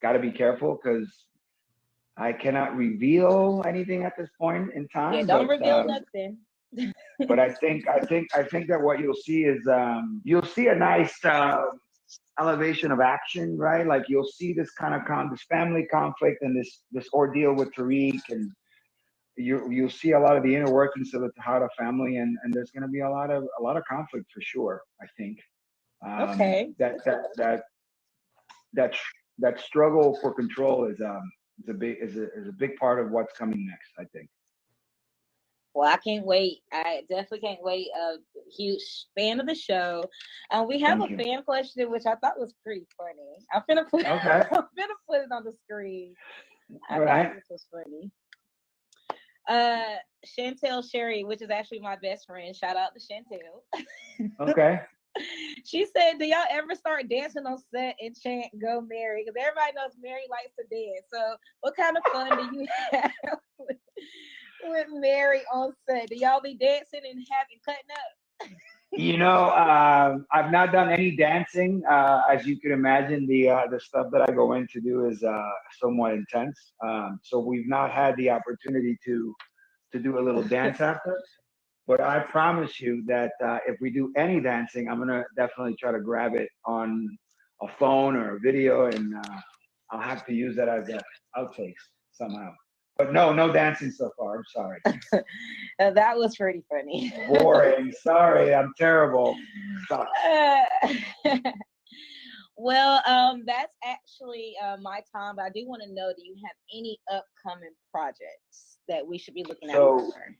got to be careful because I cannot reveal anything at this point in time. Yeah, don't reveal nothing. But I think that what you'll see is you'll see a nice elevation of action, right? Like you'll see this kind of this family conflict and this ordeal with Tariq, and you'll see a lot of the inner workings of the Tejada family, and there's going to be a lot of conflict for sure. I think. Okay. That struggle for control is a big part of what's coming next, I think. Well, I can't wait. I definitely can't wait. A huge fan of the show. We have a fan question, which I thought was pretty funny. I'm gonna put it on the screen. I thought this was funny. Chantel Sherry, which is actually my best friend. Shout out to Chantel. Okay. She said, do y'all ever start dancing on set and chant "Go Mary"? Because everybody knows Mary likes to dance. So what kind of fun do you have with Mary on set? Do y'all be dancing and cutting up? I've not done any dancing. As you can imagine, the stuff that I go in to do is somewhat intense. So we've not had the opportunity to do a little dance after. But I promise you that if we do any dancing, I'm gonna definitely try to grab it on a phone or a video, and I'll have to use that as a outtakes somehow. But no dancing so far. I'm sorry. That was pretty funny. Boring. Sorry, I'm terrible. Sucks. Well, that's actually my time. But I do want to know, do you have any upcoming projects that we should be looking out for?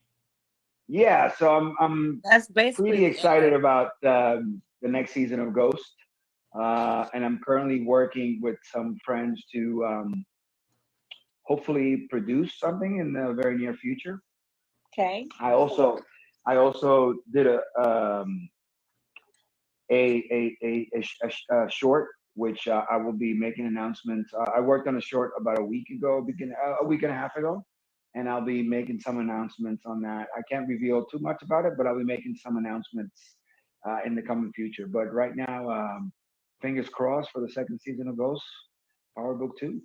Yeah, so I'm That's basically pretty excited about the next season of Ghost, and I'm currently working with some friends to hopefully produce something in the very near future. Okay. I also did a short, which I will be making announcements. I worked on a short about a week and a half ago, and I'll be making some announcements on that. I can't reveal too much about it, but I'll be making some announcements in the coming future. But right now, fingers crossed for the second season of Ghost, Power Book 2.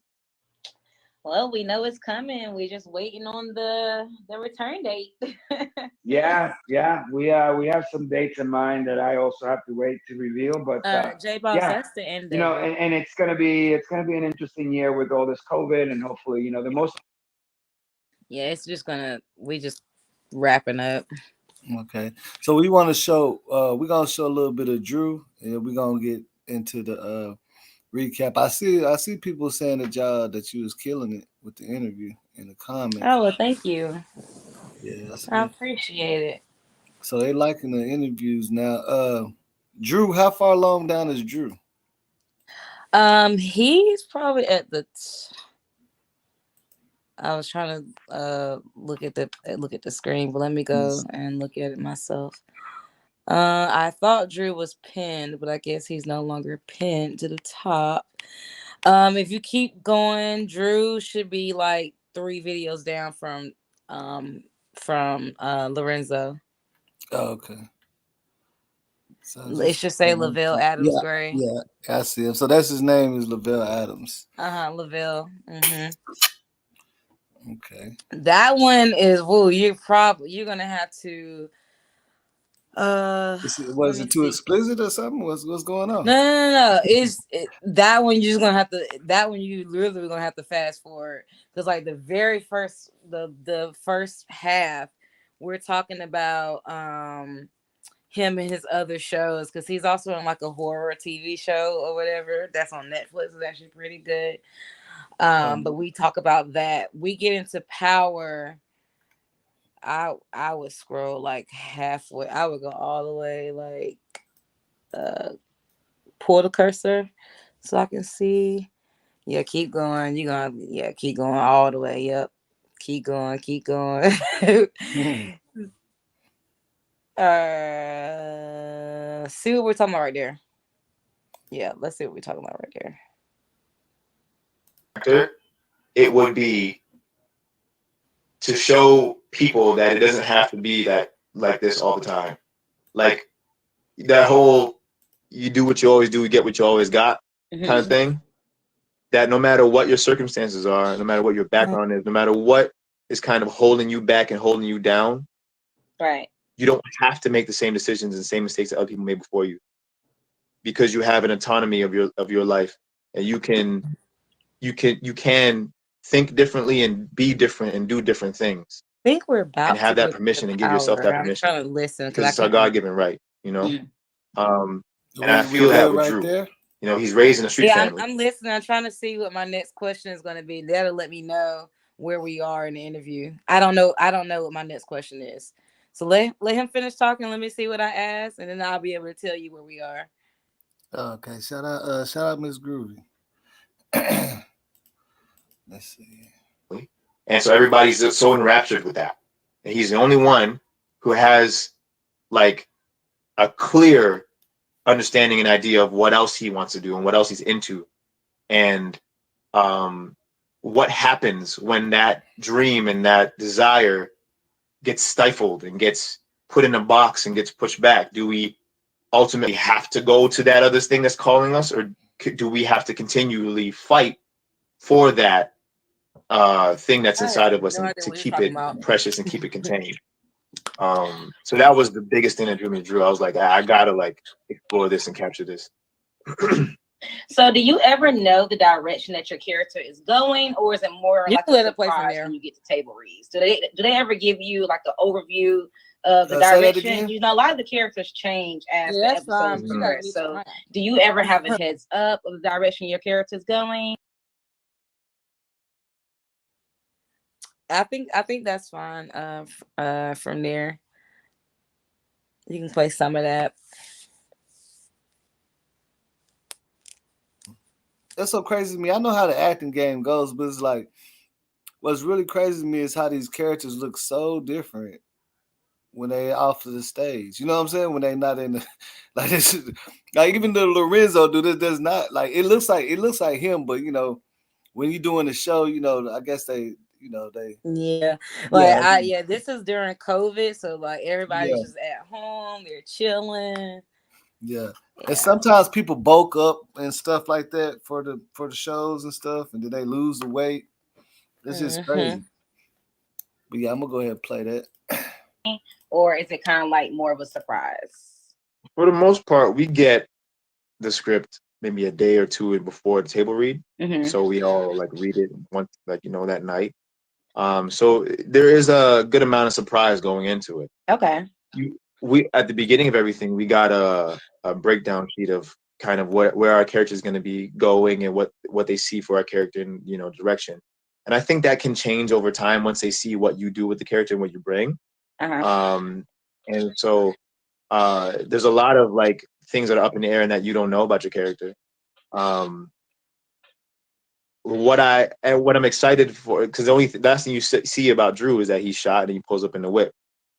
Well, we know it's coming. We're just waiting on the return date. Yeah, we have some dates in mind that I also have to wait to reveal. But J-Boss, that's the end. And it's gonna be an interesting year with all this COVID, and hopefully, the most. Yeah, we just wrapping up. Okay, so we want to show. We're gonna show a little bit of Drew, and we're gonna get into the recap. I see people saying that you was killing it with the interview in the comments. Oh, well, thank you. Yes, I appreciate it. So they liking the interviews now. Drew, how far along down is Drew? He's probably at the. I was trying to look at the screen, but let me go and look at it myself. I thought Drew was pinned, but I guess he's no longer pinned to the top. If you keep going, Drew should be like 3 videos down from Lorenzo. Oh, okay. So It should say Lavelle Adams Gray. Yeah, I see him. So that's his name is Lavelle Adams. Lavelle. Okay. That one is you're gonna have to. Was it too explicit or something? What's going on? No. That one you're just gonna have to. That one you literally gonna have to fast forward, because like the very first the first half, we're talking about him and his other shows, because he's also in like a horror TV show or whatever that's on Netflix. It's actually pretty good. But we talk about that. We get into Power. I would scroll like halfway. I would go all the way, like pull the cursor so I can see. Yeah, keep going. Keep going all the way. Yep. Keep going. See what we're talking about right there. Yeah, let's see what we're talking about right there. It would be to show people that it doesn't have to be that like this all the time. Like that whole you do what you always do, you get what you always got kind of thing. That no matter what your circumstances are, no matter what your background is, no matter what is kind of holding you back and holding you down, right? You don't have to make the same decisions and the same mistakes that other people made before you, because you have an autonomy of your life, and you can think differently and be different and do different things. I think we're about and have that permission and give yourself that permission. I'm trying to listen because it's our God-given right, And I feel that with Drew. There? He's raised in a street family. I'm listening. I'm trying to see what my next question is going to be. That'll let me know where we are in the interview. I don't know what my next question is. So let him finish talking. Let me see what I asked, and then I'll be able to tell you where we are. Okay, shout out Miss Groovy. Let's see. And so everybody's so enraptured with that. And he's the only one who has like a clear understanding and idea of what else he wants to do and what else he's into, and what happens when that dream and that desire gets stifled and gets put in a box and gets pushed back. Do we ultimately have to go to that other thing that's calling us, or do we have to continually fight for that thing that's inside of us, No and idea to what you're keep talking it about. precious and keep it contained? So that was the biggest thing that drew me to Drew. I was like, I gotta like explore this and capture this. So do you ever know the direction that your character is going, or is it more You like can a let it play from surprise there. when you get to table reads? Do they ever give you like an overview of the Say that direction? again? You know, a lot of the characters change as the Yeah, that's episodes fine. You gotta progress. be So fine. do you ever have a heads up of the direction your character's going? I think that's fine. From there, you can play some of that. That's so crazy to me. I know how the acting game goes, but it's like what's really crazy to me is how these characters look so different when they off of the stage. You know what I'm saying? When they not in the like this, like even the Lorenzo dude, this does not like it looks like him, but you know when you doing the show, you know I guess they Yeah, yeah yeah. This is during COVID, so like everybody's yeah just at home. They're chilling. yeah. And Yeah. sometimes people bulk up and stuff like that for the shows and stuff, and then they lose the weight. It's just crazy. But yeah, I'm gonna go ahead and play that. Or is it kind of like more of a surprise? For the most part, we get the script maybe a day or two before the table read, so we all like read it once, like that night. So there is a good amount of surprise going into it. Okay. We at the beginning of everything, we got a breakdown sheet of kind of where our character is going to be going and what they see for our character and direction. And I think that can change over time once they see what you do with the character and what you bring. And so there's a lot of like things that are up in the air and that you don't know about your character. What I'm excited for, because the only last thing you see about Drew is that he's shot and he pulls up in the whip,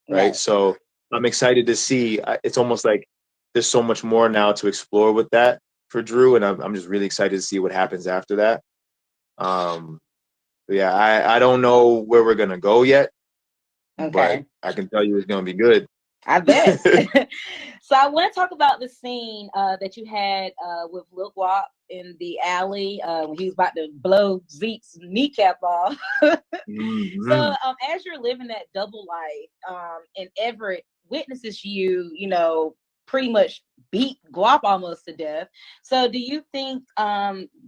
right? So I'm excited to see. It's almost like there's so much more now to explore with that for Drew, and I'm just really excited to see what happens after that. Yeah, I don't know where we're gonna go yet, but I can tell you it's gonna be good. I bet. So I want to talk about the scene that you had with Lil Guap in the alley when he was about to blow Zeke's kneecap off. So as you're living that double life, and Everett witnesses you pretty much beat Guap almost to death. So do you think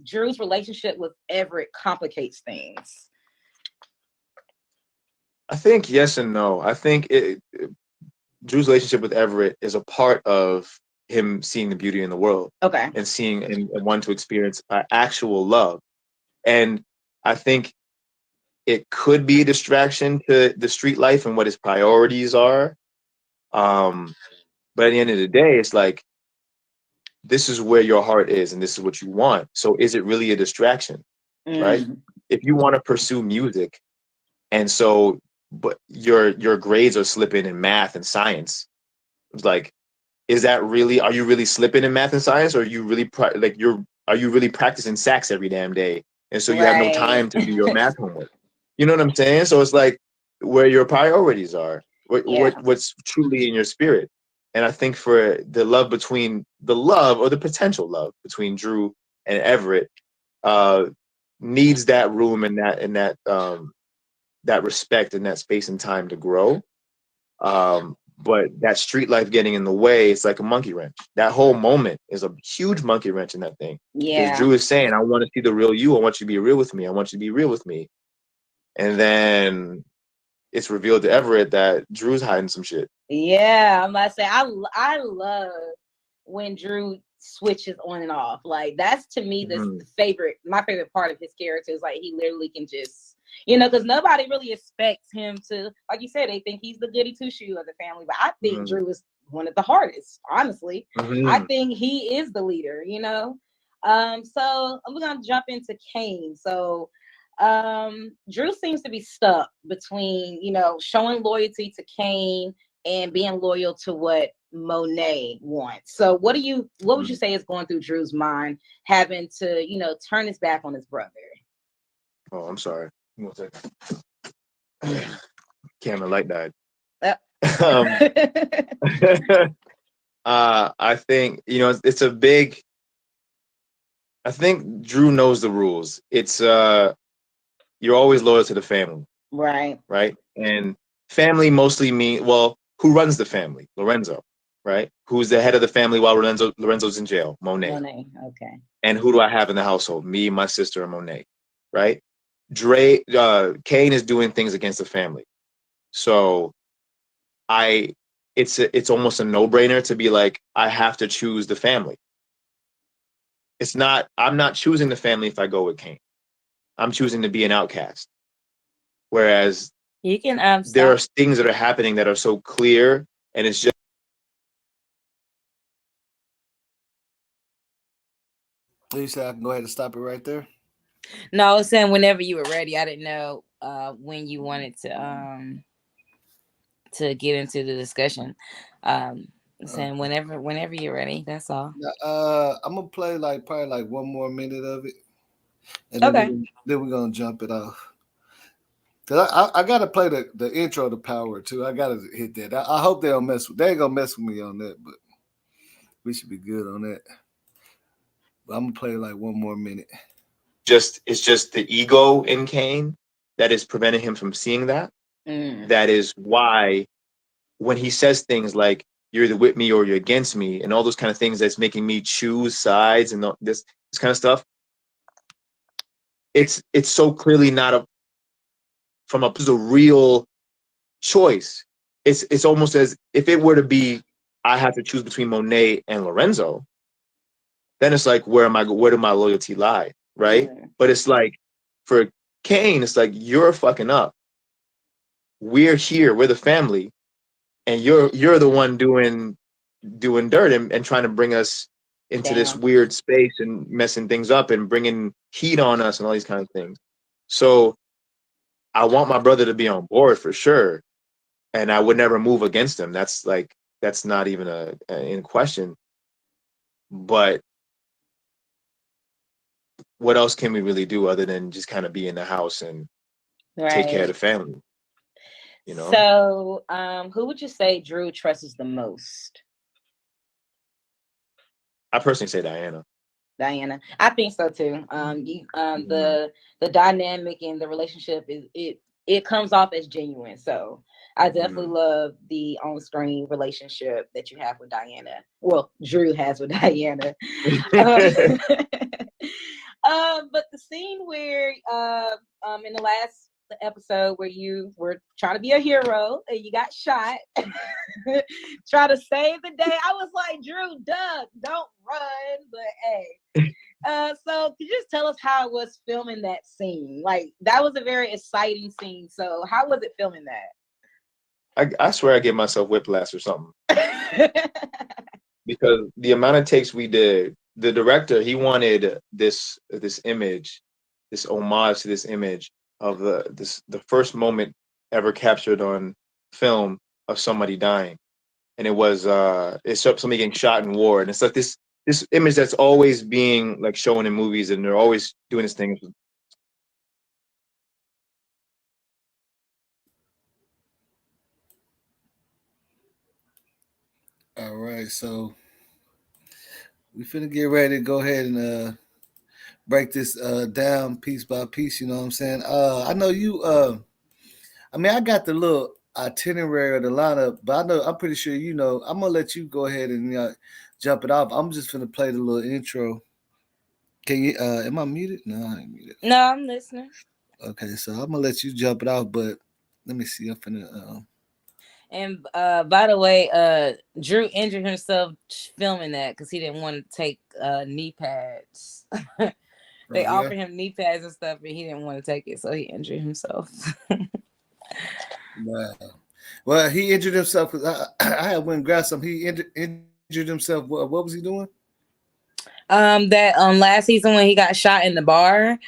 Drew's relationship with Everett complicates things? I think yes and no. I think Drew's relationship with Everett is a part of him seeing the beauty in the world. Okay. And seeing and wanting to experience actual love. And I think it could be a distraction to the street life and what his priorities are. But at the end of the day, it's like, this is where your heart is and this is what you want. So is it really a distraction? Right? If you want to pursue music and so but your grades are slipping in math and science, it's like, are you really slipping in math and science, or are you really are you really practicing Saxe every damn day, and so you have no time to do your math homework? You know what I'm saying? So it's like where your priorities are, what's truly in your spirit. And I think for the love or the potential love between Drew and Everett needs that room and that respect and that space and time to grow. But that street life getting in the way, it's like a monkey wrench. That whole moment is a huge monkey wrench in that thing. Because Drew is saying, I want to see the real you. I want you to be real with me. I want you to be real with me. And then it's revealed to Everett that Drew's hiding some shit. Yeah, I'm about to say, I love when Drew switches on and off. Like, that's to me my favorite part of his character is like he literally can just, because nobody really expects him to, like you said, they think he's the goody two shoe of the family, but I think Drew is one of the hardest, honestly. I think he is the leader, so I'm gonna jump into Kane. So Drew seems to be stuck between showing loyalty to Kane and being loyal to what Monet wants. So what would you say is going through Drew's mind, having to turn his back on his brother? Oh, I'm sorry. 1 second. Camera light died. I think it's a big. I think Drew knows the rules. It's you're always loyal to the family, Right. right? And family mostly mean who runs the family? Lorenzo, right? Who's the head of the family while Lorenzo's in jail? Monet. Monet. Okay. And who do I have in the household? Me, my sister, and Monet, right? Kane is doing things against the family. So it's almost a no-brainer to be like, I have to choose the family. I'm not choosing the family if I go with Kane. I'm choosing to be an outcast. Whereas You can there are stop. things that are happening that are so clear, and it's just You said I can go ahead and stop it right there. No, I was saying whenever you were ready. I didn't know when you wanted to get into the discussion. Saying whenever you're ready. That's all. I'm gonna play probably like one more minute of it, and Okay. then we're gonna jump it off. Cause I gotta play the intro to Power too. I gotta hit that. I hope they don't they ain't gonna mess with me on that, but we should be good on that. But I'm gonna play like one more minute. it's just the ego in Kane that is preventing him from seeing that. That is why when he says things like you're either with me or you're against me and all those kind of things that's making me choose sides and this kind of stuff, it's so clearly not a real choice. It's almost as if it were to be I have to choose between Monet and Lorenzo, then it's like where do my loyalty lie, right? But it's like for Kane, it's like you're fucking up. We're here, we're the family, and you're the one doing dirt and trying to bring us into this weird space and messing things up and bringing heat on us and all these kind of things. So I want my brother to be on board for sure, and I would never move against him. That's not even in question. But what else can we really do other than just kind of be in the house and take care of the family? So, who would you say Drew trusts the most? I personally say Diana. I think so too. The dynamic in the relationship it comes off as genuine. So I definitely love the on-screen relationship that you have with Diana. Well, Drew has with Diana. But the scene where in the last episode where you were trying to be a hero and you got shot, try to save the day. I was like, Drew, duck, don't run. But hey, so could you just tell us how it was filming that scene? Like that was a very exciting scene. So how was it filming that? I swear I gave myself whiplash or something. Because the amount of takes we did, the director, he wanted this image, this homage to this image of the first moment ever captured on film of somebody dying. And it was it's somebody getting shot in war. And it's like this image that's always being like shown in movies, and they're always doing this thing. All right, so we finna get ready to go ahead and break this down piece by piece. You know what I'm saying? I know you. I mean, I got the little itinerary of the lineup, but I'm pretty sure you know. I'm gonna let you go ahead and jump it off. I'm just gonna play the little intro. Can you? Am I muted? No, I ain't muted. No, I'm listening. Okay, so I'm gonna let you jump it off, but let me see. I'm finna. And by the way, Drew injured himself filming that because he didn't want to take knee pads. They offered him knee pads and stuff, but he didn't want to take it, so he injured himself. Wow. Well, he injured himself because I had went and grabbed some. He injured himself. What was he doing? That last season when he got shot in the bar,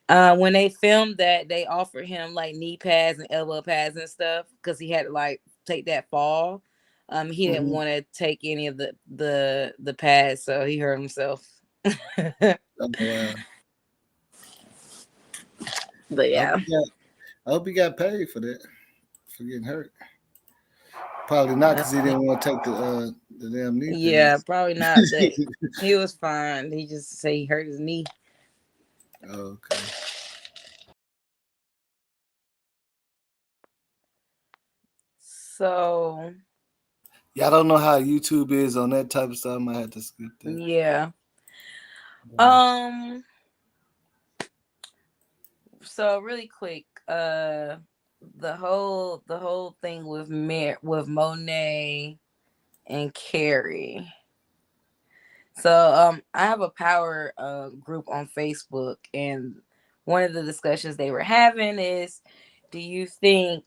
when they filmed that, they offered him like knee pads and elbow pads and stuff because he had to like take that fall. He didn't want to take any of the pads, so he hurt himself. Oh, wow. But yeah, I hope he got paid for that, for getting hurt. Probably not because he didn't want to take the damn knee Yeah, pads. probably not, but he was fine. He just said he hurt his knee. Okay. So Yeah, I don't know how YouTube is on that type of stuff. I might have to skip that. yeah. Um. So really quick, the whole thing with with Monet and Carrie. So I have a power group on Facebook, and one of the discussions they were having is, do you think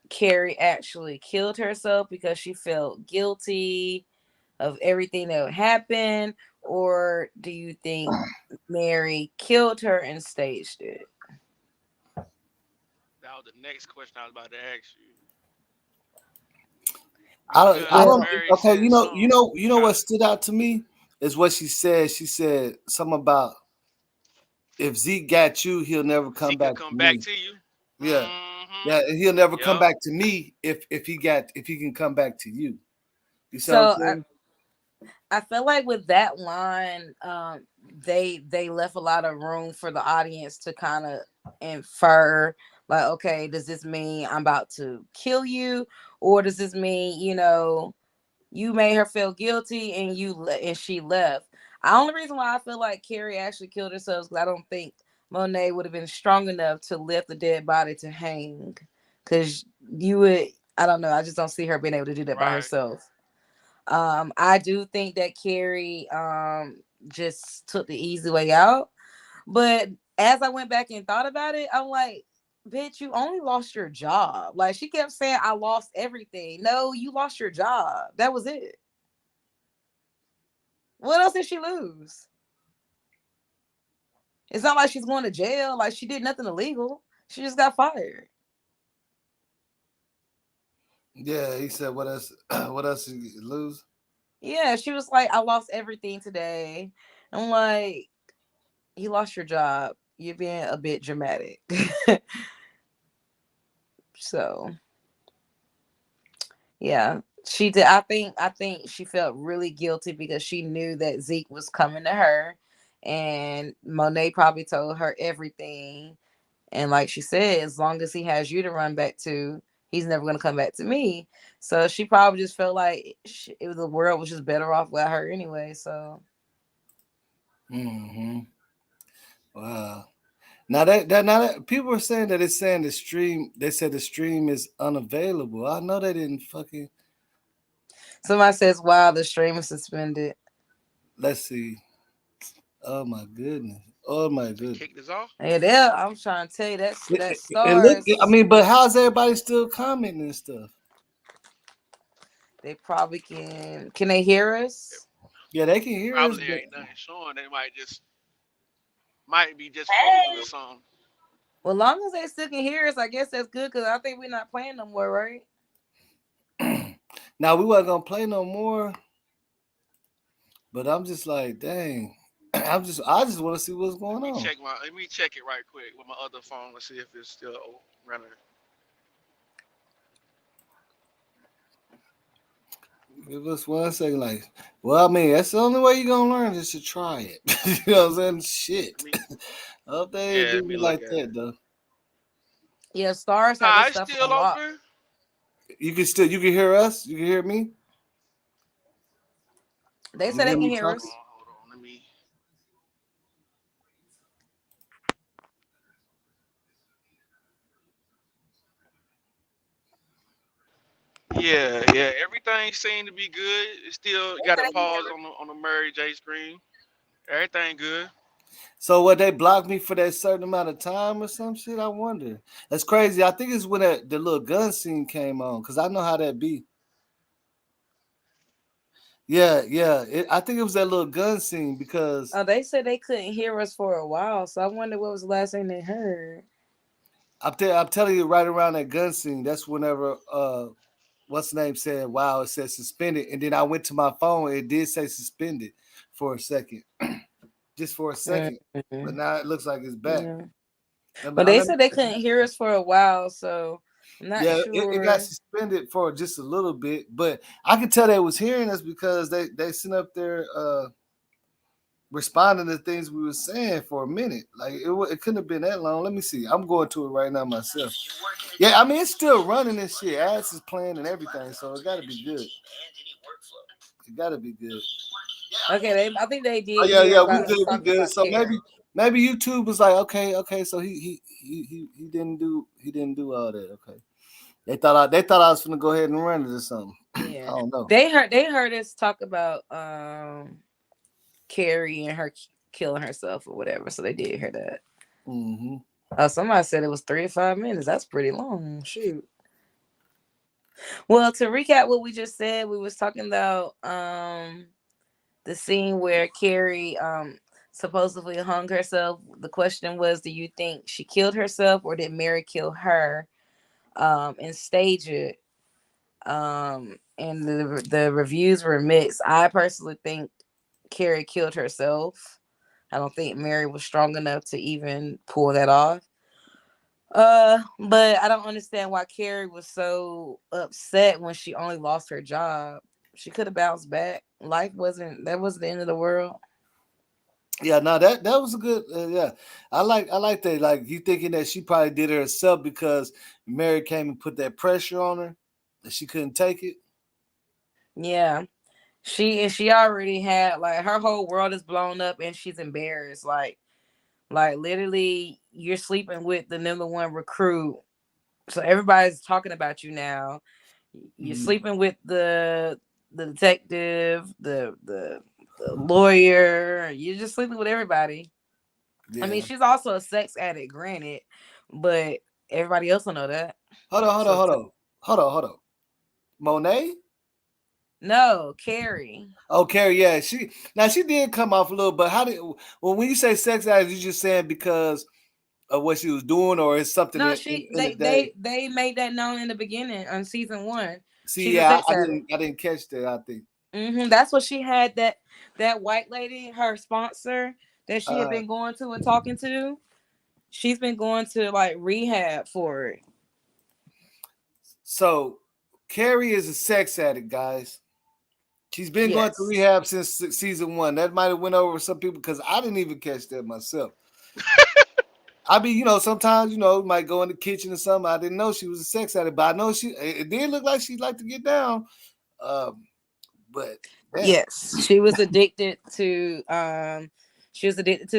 Carrie actually killed herself because she felt guilty of everything that would happen, or do you think Mary killed her and staged it? That was the next question I was about to ask you. I Because Well, don't. Mary Okay, said something what kind of stood out to me is what she said. She said something about if Zeke got you, he'll never come Zeke back come to back me. to you. Yeah, Mm-hmm. yeah, and he'll never come Yep. back to me if he can come back to you. You see what I'm so saying? I feel like with that line, they left a lot of room for the audience to kind of infer, like, okay, does this mean I'm about to kill you, or does this mean you made her feel guilty and and she left? The only reason why I feel like Carrie actually killed herself is because I don't think Monet would have been strong enough to lift the dead body to hang, because you would. I don't know. I just don't see her being able to do that by Right. herself. I do think that Carrie just took the easy way out. But as I went back and thought about it, I'm like, bitch, you only lost your job. Like, she kept saying, I lost everything. No, you lost your job. That was it. What else did she lose? It's not like she's going to jail. Like, she did nothing illegal. She just got fired. Yeah, he said what else? What else did you lose? Yeah, she was like, I lost everything today. I'm like, you lost your job. You're being a bit dramatic. So yeah, she did. I think she felt really guilty because she knew that Zeke was coming to her, and Monet probably told her everything. And like she said, as long as he has you to run back to, he's never going to come back to me. So she probably just felt like the world was just better off without her anyway. So Mm-hmm. Wow. Now that people are saying that it's saying the stream. They said the stream is unavailable. I know they didn't fucking. somebody says, "Wow, the stream is suspended." Let's see. Oh my goodness. Oh my They goodness. kicked us off. Yeah, there. I'm trying to tell you that It look. I stars. mean, but how's everybody still commenting and stuff? They probably can. Can they hear us? Yeah, they can hear us, Probably but ain't nothing showing. They might be just frozen or Hey, something. Well, long as they still can hear us, I guess that's good because I think we're not playing no more, right? now we wasn't gonna play no more. But I'm just like, dang. I just want to see what's going on. Let me check it right quick with my other phone. Let's see if it's still running. Give us 1 second, like, well, I mean, that's the only way you're gonna learn is to try it. You know what I'm saying? Shit. Let me I hope they yeah, do let me me look like at that it. though. Yeah, stars have Nah, this it's stuff still unlocked. open. You can hear us. You can hear me. They You say hear they can me hear talking. us. Hold on. Let me. Yeah. Everything seemed to be good. It still They got say a they can hear pause us. on the Mary J screen. Everything good. So what they blocked me for that certain amount of time or some shit? I wonder. That's crazy. I think it's when the little gun scene came on because I know how that be. Yeah. I think it was that little gun scene because Oh, they said they couldn't hear us for a while, so I wonder what was the last thing they heard. I'm telling you, right around that gun scene, that's whenever what's the name said, wow, it said suspended. And then I went to my phone, it did say suspended for a second. Just for a second. Mm-hmm. But now it looks like it's back. Yeah. Let me, But they let me, said they couldn't hear us for a while, so I'm not Yeah, it got sure. suspended for just a little bit, but I could tell they was hearing us because they sent up there responding to things we were saying for a minute. Like it couldn't have been that long. Let me see. I'm going to it right now myself. Yeah, I mean it's still running and shit. Ads is playing and everything, so it got to be good. It got to be good. Okay, I think they Oh did yeah, hear yeah, we about us good, we talking good. about So Carrie. maybe YouTube was like, okay, so he didn't do all that. Okay, they thought I was gonna go ahead and run it or something. Yeah, I don't know. they heard us talk about Carrie and her killing herself or whatever, so they did hear that. Mm-hmm. Somebody said it was 3 to 5 minutes. That's pretty long. Shoot. Well, to recap what we just said, we was talking about the scene where Carrie supposedly hung herself. The question was, do you think she killed herself or did Mary kill her and stage it? And the reviews were mixed. I personally think Carrie killed herself. I don't think Mary was strong enough to even pull that off. But I don't understand why Carrie was so upset when she only lost her job. She could have bounced back. Life wasn't the end of the world. Yeah, no, that was a good. Yeah, I like that. Like you thinking that she probably did it herself because Mary came and put that pressure on her that she couldn't take it. Yeah. She already had like her whole world is blown up and she's embarrassed. Like literally you're sleeping with the #1 recruit. So everybody's talking about you now. You're sleeping with the detective, the lawyer. You're just sleeping with everybody. Yeah. I mean, she's also a sex addict, granted, but everybody else will know that. Hold on. Monet? No, Carrie. Oh, Carrie, yeah. She did come off a little, but when you say sex addict, you just saying because of what she was doing, or it's something No, in the day? they made that known in the beginning on season 1. See, She's a yeah, sex addict. I didn't catch that. I think. That's what she had. That white lady, her sponsor, that she had been going to and talking to. She's been going to like rehab for it. So, Carrie is a sex addict, guys. She's been going to rehab since season 1. That might have went over some people because I didn't even catch that myself. I mean, sometimes, might go in the kitchen or something. I didn't know she was a sex addict, but I know it did look like she liked to get down. But damn. Yes, she was addicted to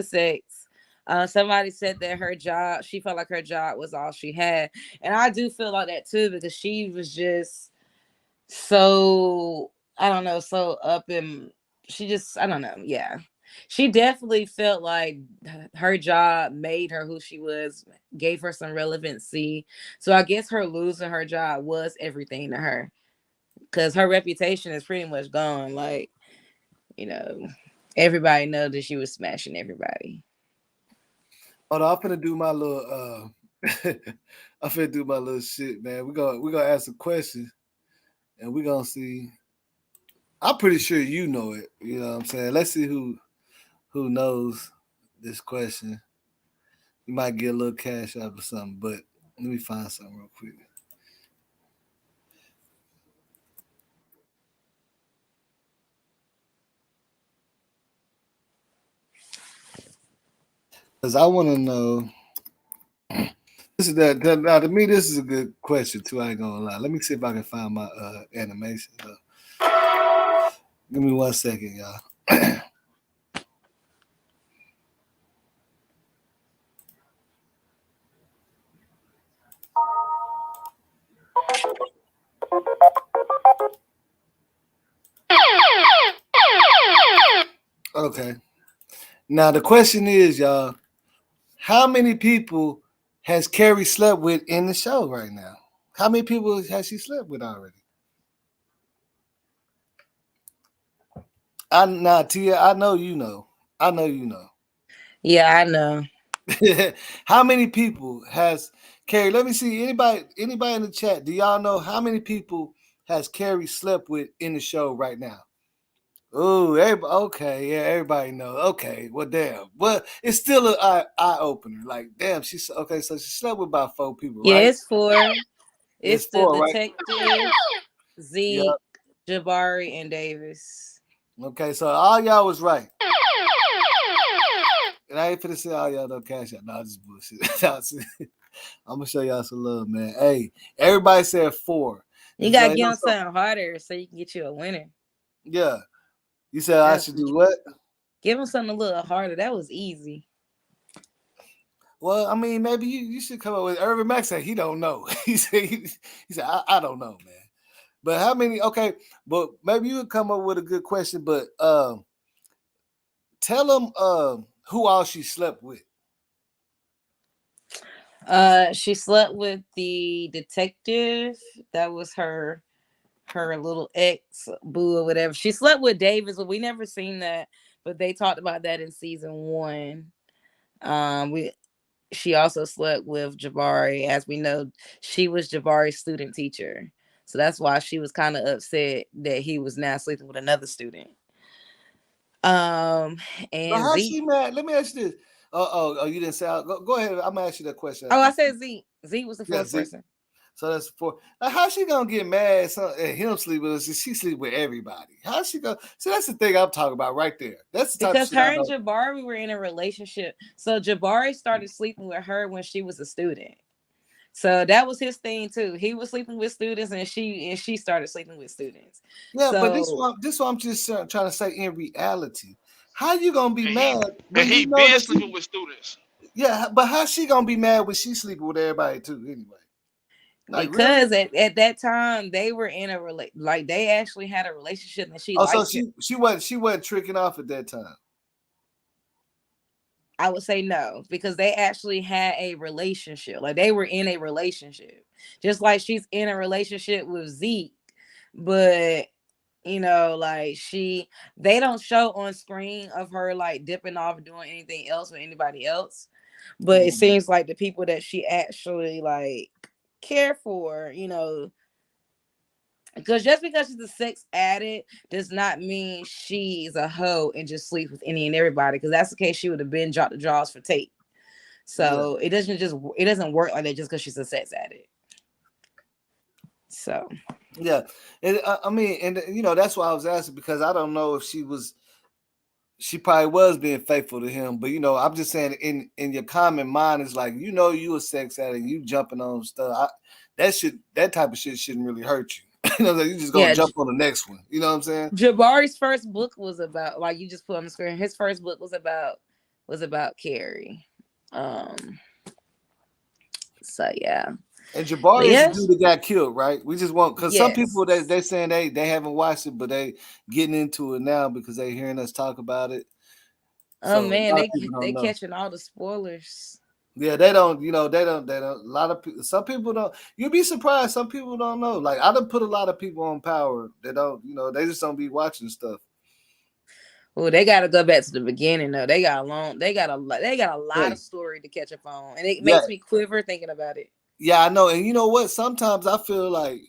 sex. Somebody said that she felt like her job was all she had. And I do feel like that too, because she was just so, I don't know, so up and I don't know. Yeah. She definitely felt like her job made her who she was, gave her some relevancy. So I guess her losing her job was everything to her, because her reputation is pretty much gone. Like, everybody know that she was smashing everybody. Hold on, I'm finna do my little I'm finna do my little shit, man. We're gonna ask a question and we're gonna see. I'm pretty sure you know it. You know what I'm saying? Let's see who knows this question. You might get a little cash out or something, but let me find something real quick. Because I want to know. This is now to me. This is a good question too. I ain't gonna lie. Let me see if I can find my animation. Give me 1 second, y'all. Okay. Now the question is, y'all, how many people has Carrie slept with in the show right now? How many people has she slept with already? Tia, I know you know. I know you know. Yeah, I know. How many people has Carrie? Let me see. Anybody in the chat? Do y'all know how many people has Carrie slept with in the show right now? Oh, okay, yeah, everybody knows. Okay, well, damn. Well, it's still an eye opener. Like, damn, she's okay. So she slept with about 4 people, Yeah, right? it's 4. It's the four, right? detective, Yep. Zeke, Jabari, and Davis. Okay, so all y'all was right. And I ain't finna say all y'all don't cash out. No, just bullshit. I'm gonna show y'all some love, man. Hey, everybody said 4. You gotta get them something harder so you can get you a winner. Yeah. You said I should do what? Give him something a little harder. That was easy. Well, I mean, maybe you should come up with Irvin Mack said he don't know. he said I don't know, man. But how many? Okay, but maybe you would come up with a good question. But tell them who all she slept with. She slept with the detective. That was her little ex boo or whatever. She slept with Davis, but we never seen that. But they talked about that in season 1. She also slept with Jabari. As we know, she was Jabari's student teacher. So that's why she was kind of upset that he was now sleeping with another student. And how Zeke, she mad? Let me ask you this. Oh, you didn't say. Go ahead. I'm gonna ask you that question. Oh, I said Zeke. Zeke was the fourth person. So that's 4. Now, how she gonna get mad at him sleep with us? She sleep with everybody. How she gonna? See, that's the thing I'm talking about right there. That's the type because of shit her and Jabari were in a relationship. So Jabari started sleeping with her when she was a student. So that was his thing too. He was sleeping with students, and she started sleeping with students. Yeah, so, but this what I'm just trying to say. In reality, how you gonna be mad when he you know been that sleeping with students? Yeah, but how she gonna be mad when she sleeping with everybody too? Anyway, because really? at that time they were in a like they actually had a relationship, and she liked so she wasn't tricking off at that time. I would say no, because they actually had a relationship. Like they were in a relationship, just like she's in a relationship with Zeke, but like they don't show on screen of her like dipping off doing anything else with anybody else, but it seems like the people that she actually like care for, because just because she's a sex addict does not mean she's a hoe and just sleeps with any and everybody. Because that's the case, she would have been dropped the draws for tape. So it doesn't work like that just because she's a sex addict. So yeah, and I mean, and that's why I was asking, because I don't know if she probably was being faithful to him, but I'm just saying in your common mind is like, you a sex addict, you jumping on stuff. That type of shit shouldn't really hurt you. You just gonna jump on the next one. You know what I'm saying? Jabari's first book was about, like you just put on the screen, his first book was about Carrie. So yeah. And Jabari is the dude that got killed, right? We just want, because some people they saying they haven't watched it, but they getting into it now because they hearing us talk about it. Oh man, they catching all the spoilers. Yeah, they don't. They don't. A lot of people. Some people don't. You'd be surprised. Some people don't know. Like I done put a lot of people on Power. They don't. They just don't be watching stuff. Well, they got to go back to the beginning though. They got a lot of story to catch up on, and it makes me quiver thinking about it. Yeah, I know. And you know what? Sometimes I feel like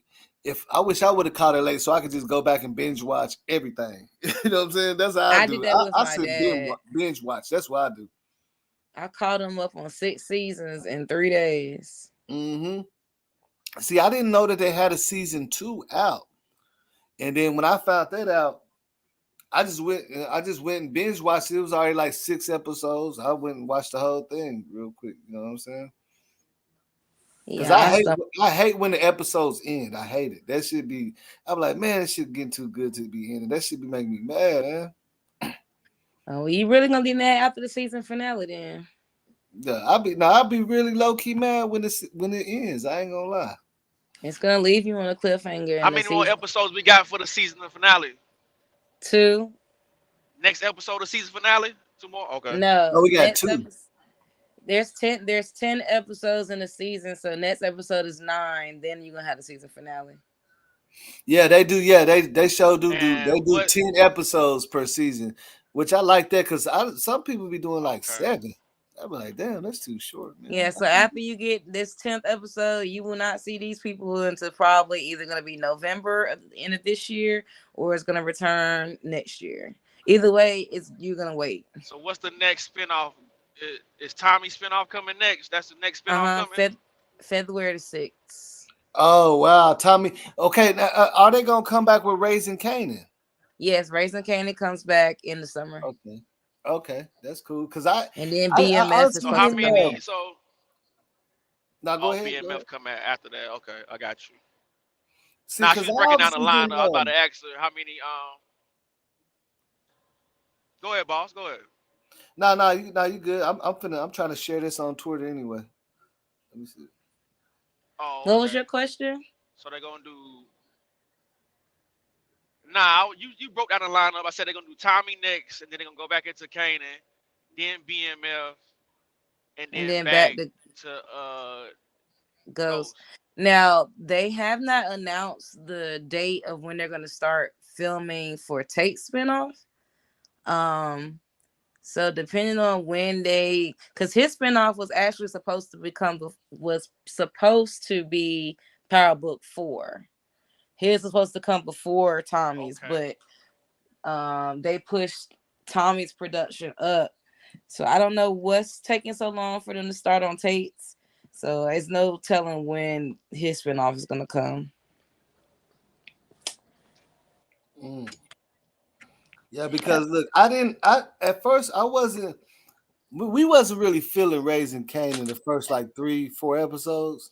I wish I would have caught it late so I could just go back and binge watch everything. You know what I'm saying? That's how I do. Did that with my dad. Binge watch. That's what I do. I caught him up on 6 seasons in 3 days. Mm-hmm. See, I didn't know that they had a season 2 out, and then when I found that out, I just went and binge watched it. It was already like 6 episodes. I went and watched the whole thing real quick. You know what I'm saying? Because I hate when the episodes end. I hate it. That should be. I'm like, man, this shit getting too good to be ending. That should be making me mad, man. Oh, you really gonna be mad after the season finale then? Yeah, I'll be really low key mad when it ends. I ain't gonna lie. It's gonna leave you on a cliffhanger. How many more episodes we got for the season finale? 2. Next episode of season finale? 2 more? Okay. No, we got 2. There's 10 episodes in the season, so next episode is 9. Then you're gonna have the season finale. Yeah, they do. Yeah, they show do 10 episodes per season, which I like that because some people be doing like 7. I'm like, damn, that's too short, man. Yeah, so after you get this 10th episode, you will not see these people until probably either going to be November at the end of this year, or it's going to return next year. Either way, you're going to wait. So what's the next spinoff? Is Tommy spinoff coming next? That's the next spinoff coming? February the 6th. Oh wow, Tommy. Okay, now, are they gonna come back with Raising Canaan? Yes, Raising Canaan comes back in the summer. Okay, okay, that's cool. Cause And then I BMF is So supposed how to honestly, come many? back. So now go oh, ahead, go ahead. BMF come after that. Okay, I got you. See, Now she cause was I breaking down the obviously line. been I was about to ask her how many. Go ahead, boss. Go ahead. you good. I'm trying to share this on Twitter anyway. Let me see. Oh, What was okay. your question? So they're gonna do. Nah, you broke down the lineup. I said they're gonna do Tommy next, and then they're gonna go back into Kanan, then BMF, and And then then back back to to Ghost. Ghost. Now they have not announced the date of when they're going to start filming for Tate spinoff. Um, so depending on when they, because his spinoff was actually supposed to be Power Book 4. His was supposed to come before Tommy's, Okay. but they pushed Tommy's production up. So I don't know what's taking so long for them to start on Tate's. So there's no telling when his spinoff is gonna come. Mm. Yeah, because look, I didn't. I at first I wasn't. We wasn't really feeling Raising Canaan the first like 3-4 episodes,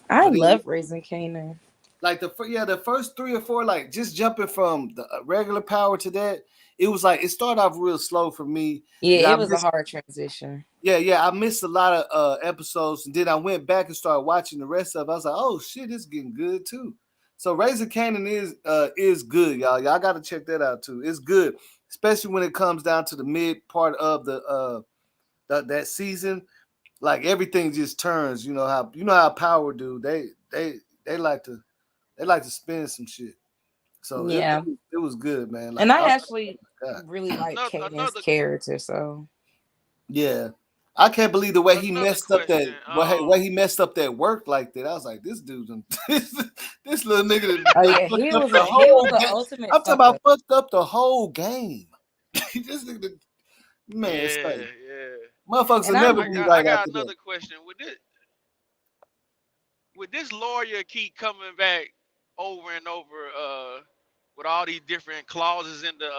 I but love Raising Kanan. like the first 3 or 4, like just jumping from the regular power to that, it was like it started off real slow for me. Yeah, Then I it was a missed, hard transition. yeah, I missed a lot of episodes, and then I went back and started watching the rest of it. I was like, oh shit, it's getting good too. So Raising Canaan is good, y'all. Y'all got to check that out too. It's good, especially when it comes down to the mid part of that season. Like everything just turns. You know how Power do. They like to spin some shit. So Yeah, it was good, man. and Like I actually God. really like Kanan's Another character. So Yeah. I can't believe the way he another messed up question. that way he messed up that work like that. I was like, this dude, this little nigga oh done yeah, fucked he up was the he was whole the game. ultimate I'm talking fuck about up. fucked up the whole game. This nigga, man, Yeah, say yeah. motherfuckers will And never I'm be I right got after that. another question. Would this lawyer keep coming back over and over with all these different clauses in the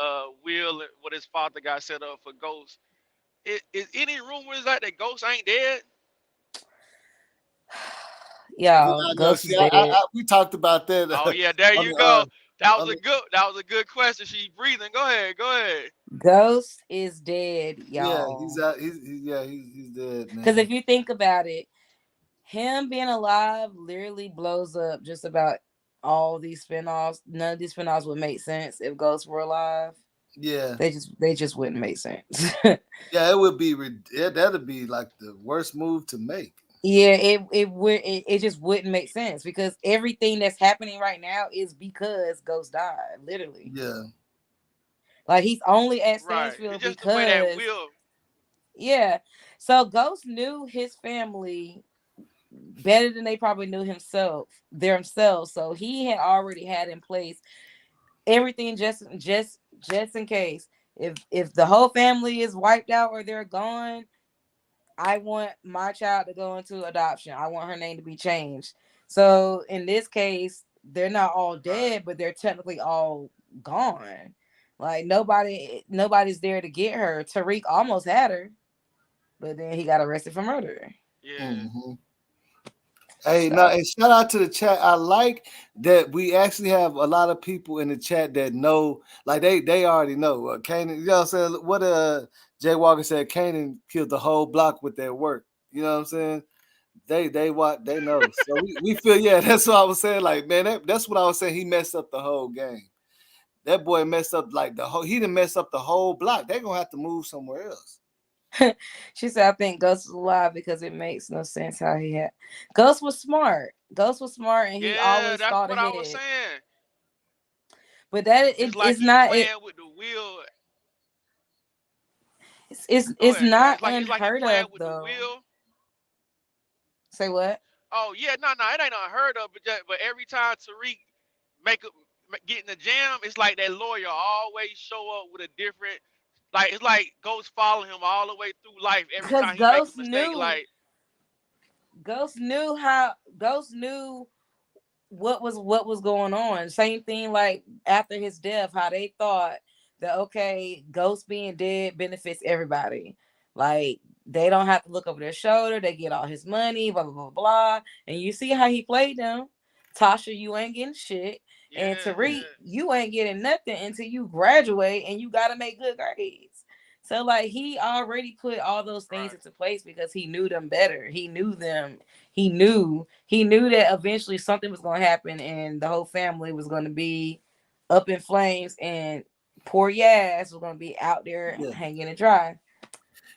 will what his father got set up for Ghost? Is any rumors like that Ghost ain't dead? Yeah, y'all, I know. Ghost See, is dead. we talked about that Oh yeah, there on you the go. on the, That was a good question. She's breathing. Go ahead, go ahead. Ghost is dead, yeah, he's y'all. out. He's dead, Because man. if you think about it, him being alive literally blows up just about all these spinoffs. None of these spinoffs would make sense if Ghosts were alive. Yeah, They just wouldn't make sense. yeah, it would be. That'd be like the worst move to make. Yeah, it just wouldn't make sense because everything that's happening right now is because Ghost died, literally. Yeah, Like he's only at Right. Stanfield It's just the way that because will. yeah. So Ghost knew his family better than they probably knew themselves. So he had already had in place everything just in case. If the whole family is wiped out or they're gone, I want my child to go into adoption. I want her name to be changed. So in this case, they're not all Right. dead, but they're technically all gone. Like nobody's there to get her. Tariq almost had her, but then he got arrested for murder. Yeah. hmm Hey, now, So and shout out to the chat. I like that we actually have a lot of people in the chat that know, like they already know. Kanan, you know what I'm saying? What Jay Walker said, Kanan killed the whole block with their work. You know what I'm saying? They know. So we feel, yeah, that's what I was saying. Like, man, that's what I was saying. He messed up the whole game. That boy messed up like he didn't mess up the whole block. They're gonna have to move somewhere else. she said, I think Ghost is alive because it makes no sense how he had. Ghost was smart. Ghost was smart and he Yeah, always that's thought what I was ahead. saying. But that It's like it's he not it playing with the wheel. Go it's ahead, go ahead. not It's like he unheard playing of with the though. wheel. Say what? Oh yeah, no, it ain't unheard of. But every time Tariq make get in the jam, it's like that lawyer always show up with a different. Like it's like Ghost following him all the way through life. Every Because time he make a mistake, like Ghost knew what was going on. Same thing like after his death, how they thought that okay, Ghost being dead benefits everybody. Like they don't have to look over their shoulder, they get all his money, blah blah blah blah. And you see how he played them. Tasha, you ain't getting shit. Yeah, And Tariq, yeah. you ain't getting nothing until you graduate and you gotta make good grades. So like he already put all those things Right. into place because he knew them better. He knew them. He knew that eventually something was going to happen and the whole family was going to be up in flames and poor Yaz was going to be out there Yeah. hanging and dry.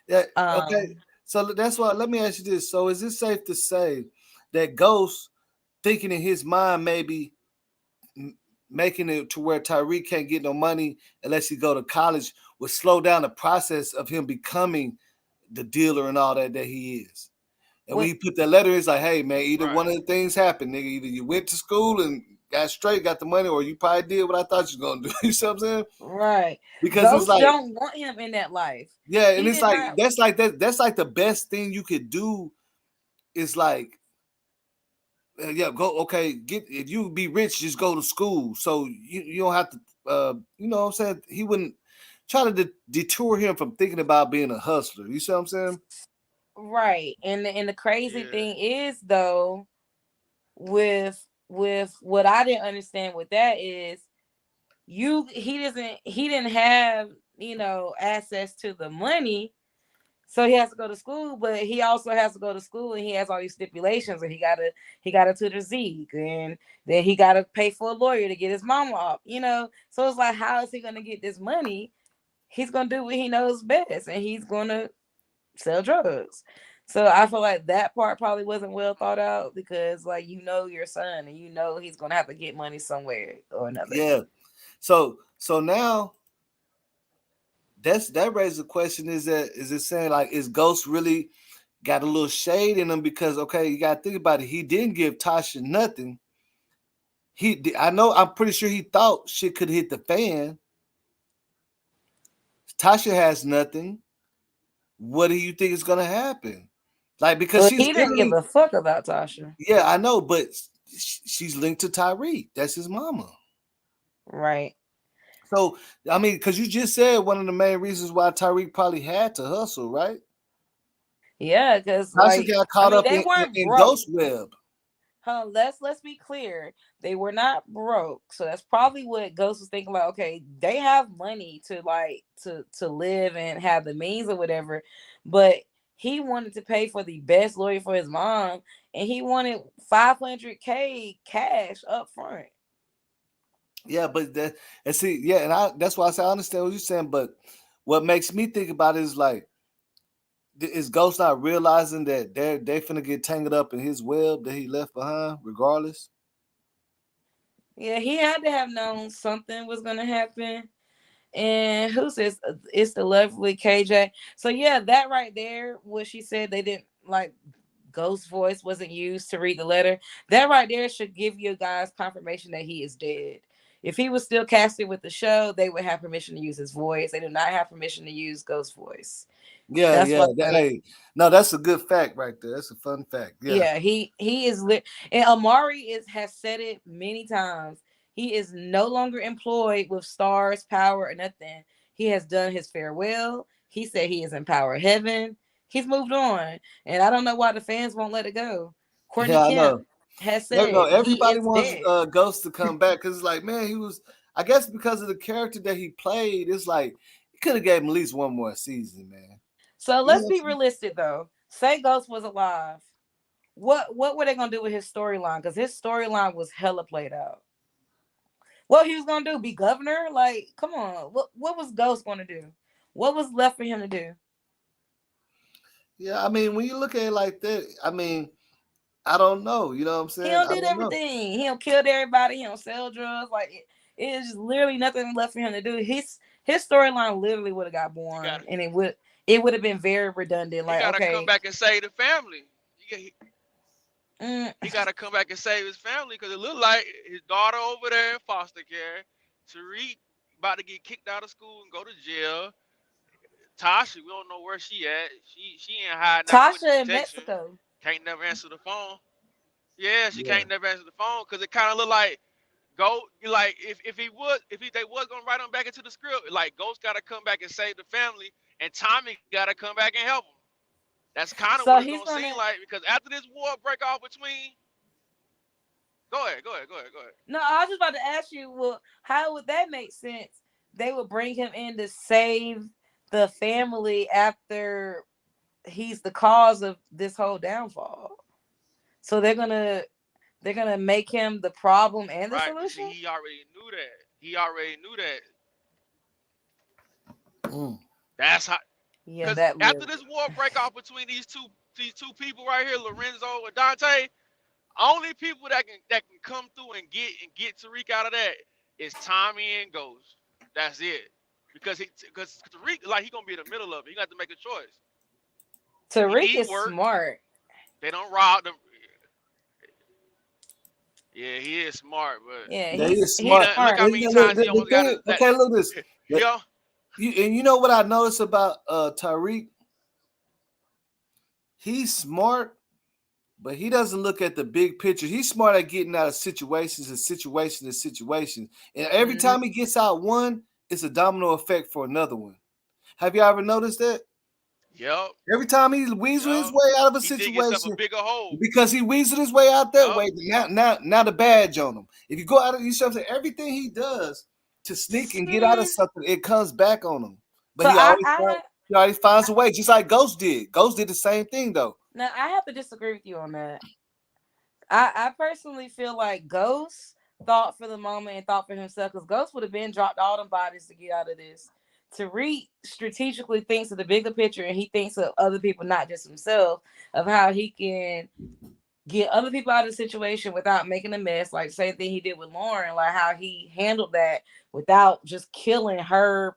Yeah. Okay. Um, So that's why. Let me ask you this. So is it safe to say that Ghost thinking in his mind maybe making it to where Tariq can't get no money unless he go to college would slow down the process of him becoming the dealer and all that he is. And when when he put that letter, it's like, hey man, either Right. one of the things happened, nigga. Either you went to school and got straight, got the money, or you probably did what I thought you was gonna do. You see what I'm saying? right, Because it's Ghost like, don't want him in that life. yeah, and He it's did like not. that's like the best thing you could do is like, yeah, go okay, get if you be rich, just go to school. So you don't have to you know what I'm saying? He wouldn't try to detour him from thinking about being a hustler. You see what I'm saying? Right, and the crazy Yeah. thing is though, with what I didn't understand with that is he didn't have access to the money. So he has to go to school, but he also has to go to school, and he has all these stipulations. And he got to tutor Zeke, and then he got to pay for a lawyer to get his mama off. So it's like, how is he gonna get this money? He's gonna do what he knows best, and he's gonna sell drugs. So I feel like that part probably wasn't well thought out because, like, your son, and he's gonna have to get money somewhere or another. Yeah. So now that raises the question: is it saying like is Ghost really got a little shade in him because okay, you got to think about it. He didn't give Tasha nothing. I know. I'm pretty sure he thought shit could hit the fan. Tasha has nothing. What do you think is gonna happen? Like because Well, she's he didn't give literally a fuck about Tasha. yeah, I know, but she's linked to Tariq. That's his mama. Right. So I mean, because you just said one of the main reasons why Tariq probably had to hustle, right? Yeah, because Tasha like got I caught mean up they weren't in broke. Ghost Web. Huh, let's be clear. They were not broke. So that's probably what Ghost was thinking about. Okay, they have money to like to live and have the means or whatever, but he wanted to pay for the best lawyer for his mom, and he wanted 500K cash up front. Yeah, but that and see, yeah, and that's why I say I understand what you're saying, but what makes me think about it is like is Ghost not realizing that they finna get tangled up in his web that he left behind, regardless? Yeah, he had to have known something was gonna happen. And who says it's the lovely KJ? So yeah, that right there, what she said, they didn't like Ghost voice wasn't used to read the letter. That right there should give you guys confirmation that he is dead. If he was still casted with the show, they would have permission to use his voice. They do not have permission to use Ghost voice. Yeah, That's yeah. why. Hey, no, that's a good fact right there. That's a fun fact. Yeah, Yeah, he is lit, and Amari has said it many times. He is no longer employed with Stars Power or nothing. He has done his farewell. He said he is in Power Heaven. He's moved on, and I don't know why the fans won't let it go. Courtney yeah, I Kemp know. has No, said he everybody is wants dead. Ghost to come back because it's like, man, he was. I guess because of the character that he played, it's like he could have gave him at least one more season, man. So You let's know? be realistic though. Say Ghost was alive. What were they gonna do with his storyline? Because his storyline was hella played out. What he was gonna do? Be governor? Like, come on. What was Ghost gonna do? What was left for him to do? Yeah, I mean, when you look at it like that, I mean, I don't know. You know what I'm He saying? don't I did don't know. everything. He don't killed everybody. He don't sell drugs. Like it is just literally nothing left for him to do. His storyline literally would have got He got boring, and it would have been very redundant. he Like, got to come okay, back and save the family. mm, He got to come back and save his family because it looked like his daughter over there in foster care. Tariq about to get kicked out of school and go to jail. Tasha, we don't know where she at. She ain't hiding out with Tasha in protection. Mexico. Can't never answer the phone. Yeah, she Yeah. can't never answer the phone because it kind of look like like if they was gonna write him back into the script, like Ghost got to come back and save the family, and Tommy got to come back and help him. That's kind of what So it's he's gonna seem gonna. like because after this war break off between, go ahead. No, I was just about to ask you. Well, how would that make sense? They would bring him in to save the family after he's the cause of this whole downfall. So they're gonna make him the problem and the Right? But see, solution. he already knew that. He already knew that. Mm. That's how. Yeah, Because that after live. this war break off between these two people right here, Lorenzo and Dante, only people that can come through and get Tariq out of that is Tommy and Ghost. That's it. Because Tariq like he gonna be in the middle of it. He got to make a choice. He Tariq need is work. smart. They don't rob them. Yeah, he is smart, but Yeah, Yeah, he is he he's smart. done look smart. how And many look, times he almost got his that. okay, look this. He, And you know what I noticed about Tariq? He's smart, but he doesn't look at the big picture. He's smart at getting out of situations and situations and situations. And every Mm-hmm. time he gets out one, it's a domino effect for another one. Have you ever noticed that? yep, Every time he weasel his yep. way out of a He dig himself a situation, bigger hole. because he weaseled his way out that Yep. way, now the badge on him. If you go out of you see what I'm saying, everything he does to sneak and get out of See, something, it comes back on him. But so he always finds a way, just like Ghost did. Ghost did the same thing though. now I have to disagree with you on that. I personally feel like Ghost thought for the moment and thought for himself because Ghost would have been dropped all them bodies to get out of this. Tariq strategically thinks of the bigger picture and he thinks of other people, not just himself, of how he can get other people out of the situation without making a mess. Like same thing he did with Lauren, like how he handled that without just killing her,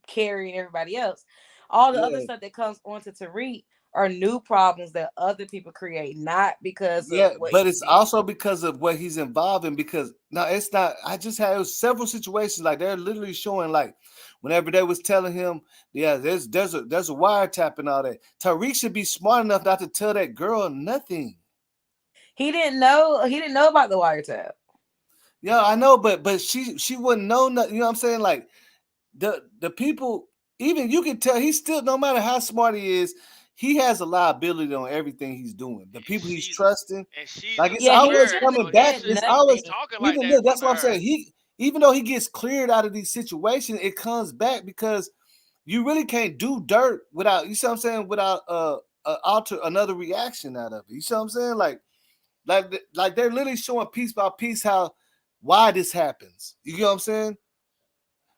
Carrie, and everybody else. All the other Yeah. stuff that comes onto Tariq are new problems that other people create, not because of Yeah, what but he it's did. also because of what he's involved in. Because no, it's not. I just had several situations like they're literally showing like whenever they was telling him, yeah, there's a wiretap and all that. Tariq should be smart enough not to tell that girl nothing. He didn't know. He didn't know about the wiretap. Yeah, I know, but she wouldn't know nothing. You know what I'm saying? Like the people, even you can tell he's still no matter how smart he is, he has a liability on everything he's doing. The And people he's she's trusting, and she's like it's Yeah, he always aware, shouldn't coming have so he back. said shouldn't It's even be always nothing. talking like even that in look. front That's of what I'm her. saying. He even though he gets cleared out of these situations, it comes back because you really can't do dirt without you see what I'm saying without alter another reaction out of it. You see what I'm saying? Like they're literally showing piece by piece how why this happens. You get what I'm saying?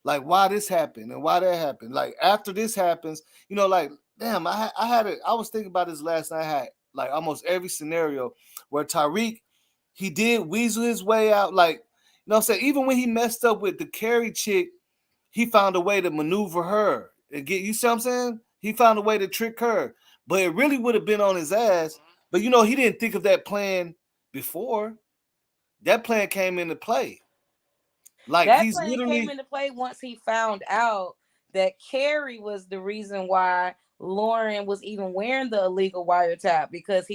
Like why this happened and why that happened. Like after this happens, like damn, I had it. I was thinking about this last night. I had like almost every scenario where Tariq he did weasel his way out. Like what I'm saying, even when he messed up with the Carrie chick, he found a way to maneuver her and get you see what I'm saying. He found a way to trick her, but it really would have been on his ass. Mhm. But he didn't think of that plan before. That plan came into play. Like That he's plan came literally into play once he found out that Carrie was the reason why Lauren was even wearing the illegal wiretap because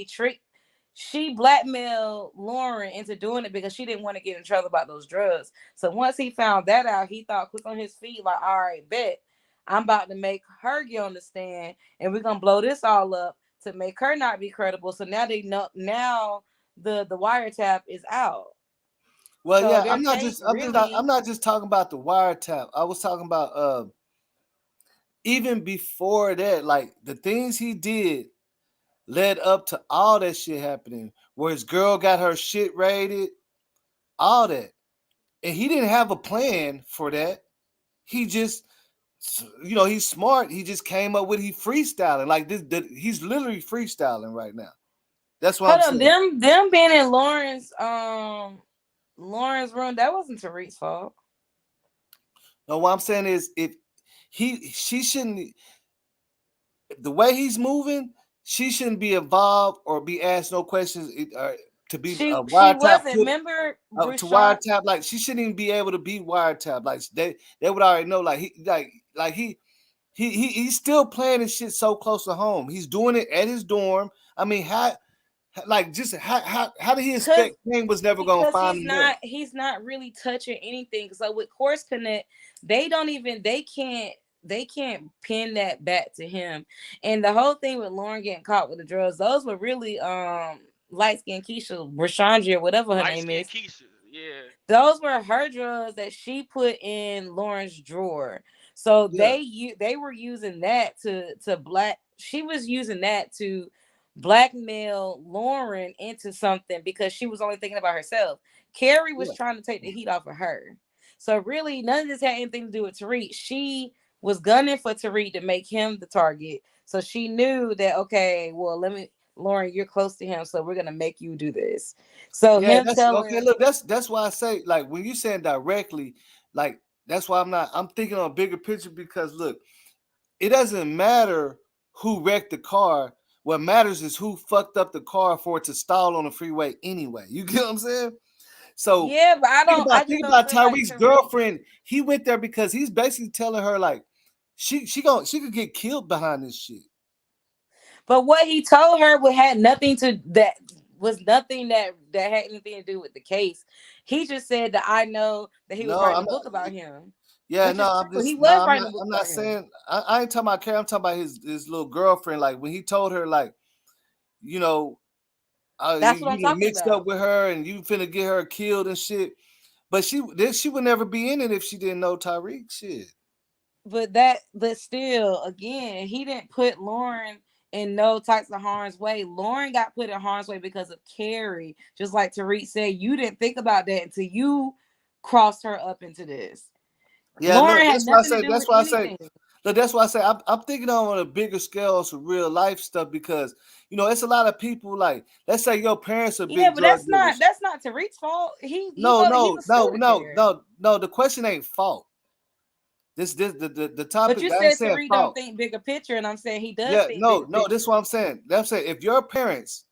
she blackmailed Lauren into doing it because she didn't want to get in trouble about those drugs. So once he found that out, he thought quick on his feet, like, all right, bet. I'm about to make her get on the stand and we're gonna blow this all up to make her not be credible. So now they know now the wiretap is out. Well, So yeah, their case I'm really. not just talking about the wiretap. I was talking about even before that, like the things he did led up to all that shit happening. Where his girl got her shit raided, all that, and he didn't have a plan for that. He just, he's smart. He just came up with he freestyling like this. He's literally freestyling right now. That's what I'm Hold on, saying. them being in Lauren's room, that wasn't Tariq's fault. No, what I'm saying is if she shouldn't the way he's moving, she shouldn't be involved or be asked no questions to be She wiretap wasn't. put Remember to Brushan? wiretap. Like she shouldn't even be able to be wiretap. Like they would already know. He's still playing his shit so close to home. He's doing it at his dorm. I mean, how? Like, just how did he Cause expect King was never gonna because find him there? he's not really touching anything. So with Course Connect, they can't pin that back to him. And the whole thing with Lauren getting caught with the drugs, those were really light skinned Keisha, Rashandra, or whatever her Light name skin is. Keisha. Yeah. Those were her drugs that she put in Lauren's drawer. So Yeah, they were using that to black. She was using that to blackmail Lauren into something because she was only thinking about herself. Carrie was yeah, trying to take the heat off of her. So really, none of this had anything to do with Tariq. She was gunning for Tariq to make him the target. So she knew that, okay, well, Lauren, you're close to him, so we're gonna make you do this. So yeah. him That's okay. telling, Look, that's why I say, like, when you saying directly, like, that's why I'm thinking on a bigger picture, because look, it doesn't matter who wrecked the car. What matters is who fucked up the car for it to stall on the freeway anyway. You get what I'm saying? So yeah, but I just think don't about feel like Tyreek's Tariq. girlfriend. He went there because he's basically telling her, like, she could get killed behind this shit. But what he told her had nothing to that was nothing that had anything to do with the case. He just said that I know that he was No, writing I'm a book about him, Yeah, which no, is I'm true. He just no, was writing a book I'm not about him. saying I ain't talking about Carrie. I'm talking about his little girlfriend. Like, when he told her, like, you know, That's what I'm you know, talking mixed about. up with her and you finna get her killed and shit. But she would never be in it if she didn't know Tariq. Shit. But still, again, he didn't put Lauren in no types of harm's way. Lauren got put in harm's way because of Carrie. Just like Tariq said, you didn't think about that until you crossed her up into this. Yeah, look, Lauren had nothing to do with anything. look, that's why I say I'm thinking on a bigger scale on some real life stuff, because it's a lot of people, like, let's say your parents are Yeah, big but drug dealers. that's not Tariq's fault. No, He no, was no, steward no, there. no, no. The question ain't fault. The But topic, you I ain't said saying Tariq don't fault. think bigger picture, and I'm saying he does Yeah, think no, bigger no. This is picture. what I'm saying. I'm saying, if your parents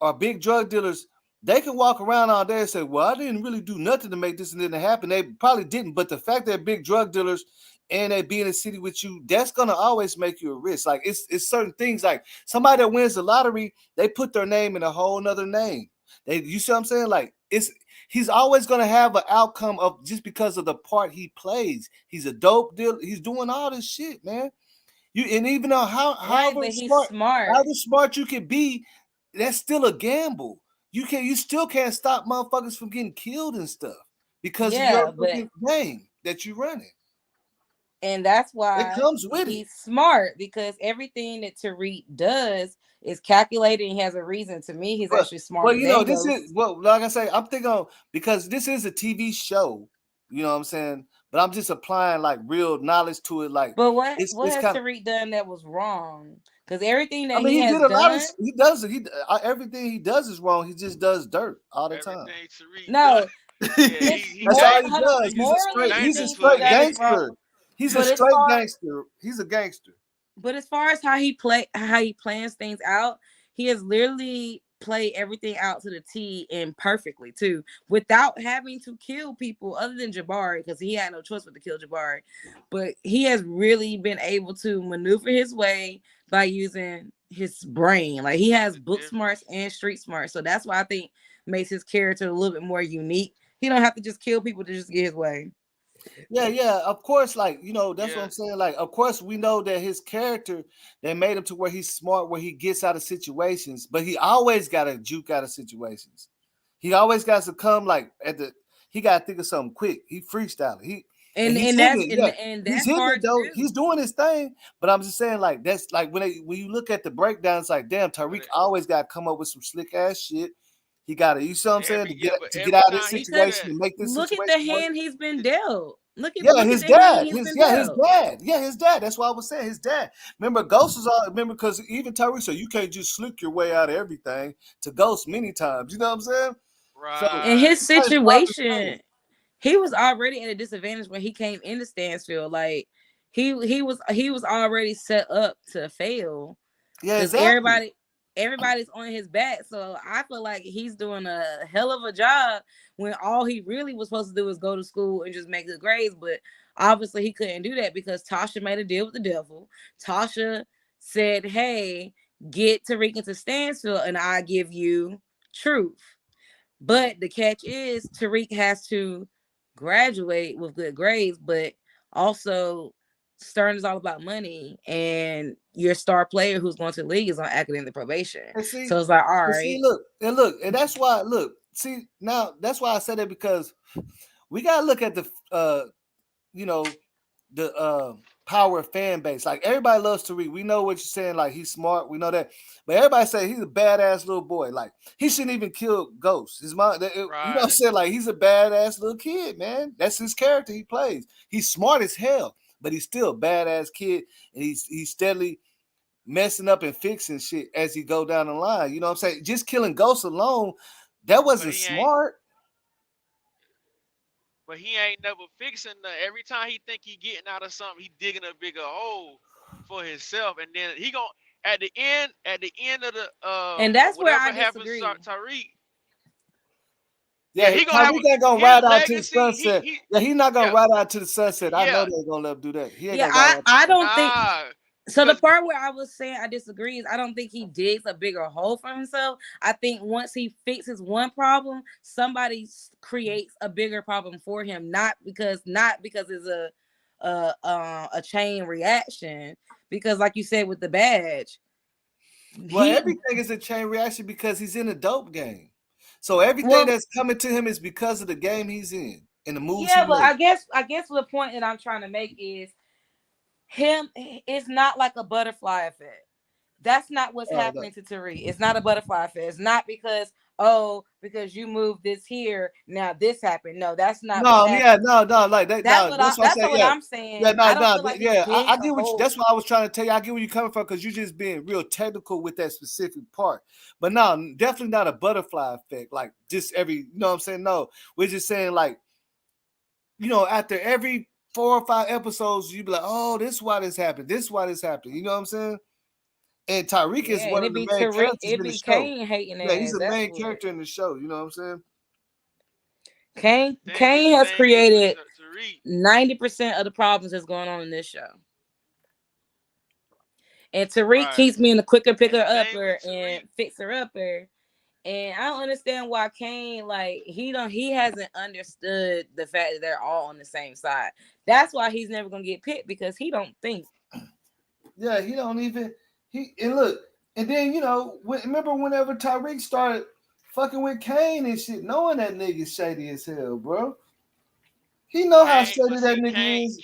are big drug dealers, they can walk around all day and say, "Well, I didn't really do nothing to make this and didn't happen." They probably didn't, but the fact they're big drug dealers and they be in the city with you, that's gonna always make you a risk. Like, it's certain things. Like, somebody that wins the lottery, they put their name in a whole nother name. You see what I'm saying? Like, he's always gonna have an outcome of just because of the part he plays. He's a dope dealer. He's doing all this shit, man. And even though Right, but he's smart. however smart you can be, that's still a gamble. You still can't stop motherfuckers from getting killed and stuff because of your Yeah, but fucking game that you running. and that's It why comes with it. he's smart, because everything that Tariq does is calculated and he has a reason. To me, he's But actually smarter you know, than this is, Ghost. well, like I say, I'm thinking on, because this is a TV show. You know what I'm saying? But I'm just applying, like, real knowledge to it. Like, But what it's has kind of. Tariq done that was wrong? Because everything I that mean, he he has did a lot of. done, He does it. Everything he does is wrong. He just does dirt all the time. Everything Tariq done. no, Yeah, it's he That's more. all he dangerous. Hold on, does. He's morally, He's a dangerous anything to a he's straight done is nigga. wrong. gangster. He's a But as straight far gangster. He's a gangster. But as far as how he plans things out, he has literally played everything out to the T and perfectly too, without having to kill people other than Jabari, because he had no choice but to kill Jabari. But he has really been able to maneuver his way by using his brain. Like, he That's has the book smarts difference. and street smarts. So that's why I think makes his character a little bit more unique. He don't have to just kill people to just get his way. Yeah, yeah. Of course, like, that's what Yeah, I'm saying. Like, of course, we know that his character, they made him to where he's smart, where he gets out of situations, but he always got to juke out of situations. He always got to come, like, he got to think of something quick. He freestyle. And And he's and hitting that's it. and, Yeah, and he's that's hitting it hard to though. He's do. doing his thing. But I'm just saying, like, that's like when you look at the breakdown, it's like, damn, but Tariq always got to come up with some slick ass shit. He got to, you see what I'm saying, but to get every out of this time he do Because situation that, and make this look at the situation work. hand he's been it, dealt. Look at Yeah, look at his the hand dad. he's been His dealt. dad. Yeah, his dad. That's why I was saying his dad. Remember, Ghost was all, remember, because even Tariq said you can't just slick your way out of everything to Ghost many times. You know what I'm saying? So In right? his that's his father's situation, thing. he was already at a disadvantage when he came into Stansfield. Like, he was already set up to fail Yeah, because exactly. everybody's on his back. So I feel like he's doing a hell of a job when all he really was supposed to do is go to school and just make good grades. But obviously he couldn't do that because Tasha made a deal with the devil. Tasha said, "Hey, get Tariq into Stansfield, and I give you truth. But the catch is Tariq has to graduate with good grades, but also Stern is all about money, and your star player who's going to the league is on academic probation. See, so it's like, all right. And that's why, see, now that's why I said it, because we gotta look at the the Power fan base. Like, everybody loves Tariq. We know what you're saying. Like, he's smart. We know that. But everybody say he's a badass little boy. Like, he shouldn't even kill Ghost. His mom, you know what I'm saying? Like, he's a badass little kid, man. That's his character he plays. He's smart as hell, but he's still a badass kid, and he's steadily messing up and fixing shit as he go down the line. You know what I'm saying? Just killing Ghost alone, that wasn't smart. But he ain't never fixing nothing. Every time he think he getting out of something, he digging a bigger hole for himself, and then he gon' at the end of the and that's where I disagree. Tariq. Yeah, he ain't gonna ride out to the sunset. He's not gonna ride out to the sunset. I know they're gonna let him do that. He ain't gonna ride out. I don't think. So the part where I was saying I disagree is I don't think he digs a bigger hole for himself. I think once he fixes one problem, somebody creates a bigger problem for him. Not because it's a chain reaction. Because like you said with the badge, everything is a chain reaction because he's in a dope game. So everything that's coming to him is because of the game he's in the moves. Yeah, but I guess the point that I'm trying to make is it's not like a butterfly effect. That's not what's happening to Tariq. It's not a butterfly effect. It's not because you moved this here, now this happened. No, that's not. No, like that. That's what I'm saying. Yeah, I get what you. That's what I was trying to tell you. I get where you're coming from, because you're just being real technical with that specific part. But no, definitely not a butterfly effect. Like, just you know what I'm saying? No, we're just saying, like, after every 4 or 5 episodes, you be like, oh, this is why this happened. This is why this happened. You know what I'm saying? And Tariq is one of the main characters in the show. He's the main character in the show. You know what I'm saying? Kane has created 90% of the problems that's going on in this show. And Tariq keeps me in the quicker picker upper and fixer upper. And I don't understand why Kane, like, he hasn't understood the fact that they're all on the same side. That's why he's never gonna get picked, because he don't think. Yeah, he don't even. And then remember whenever Tariq started fucking with Kane and shit, knowing that nigga shady as hell, bro. He know how shady that nigga is.